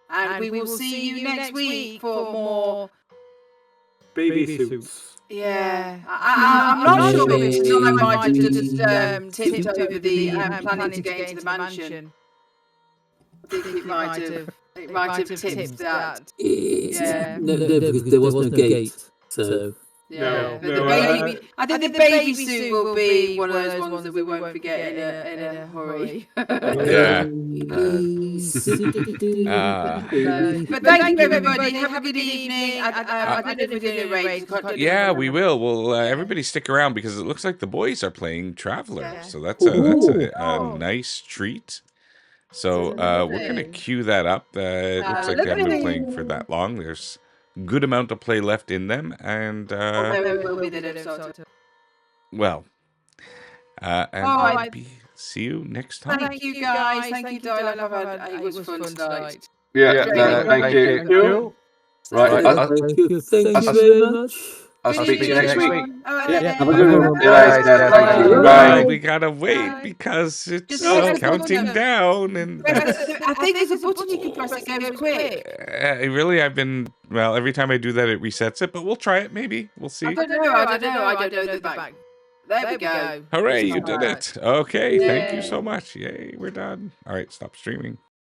and we will see you next week for more baby suits. Yeah, I'm not sure because I might have just tipped over the planning to get into the mansion. I think it might have tipped that. Yeah. No, because there was no gate, so. Yeah, I think the baby suit will be one of those ones that we won't forget in a hurry. Yeah. But thank you everybody. Have a good evening. I don't know if we're doing a raid. Yeah, we will. Well, everybody stick around because it looks like the boys are playing Traveler, so that's a nice treat. So we're gonna queue that up. It looks like they haven't been playing for that long. There's good amount of play left in them, and well, and see you next time. Thank you guys. Thank you, Dial. It was fun tonight. Yeah, thank you. Right, thank you very much. I'll speak to you next week. Have a good one. Bye. We gotta wait because it's counting down, and I think there's a button you can press that goes quick. Really, every time I do that, it resets it. But we'll try it. Maybe we'll see. I don't know the back. There we go. Hooray! You did it. Okay, thank you so much. Yay, we're done. All right, stop streaming.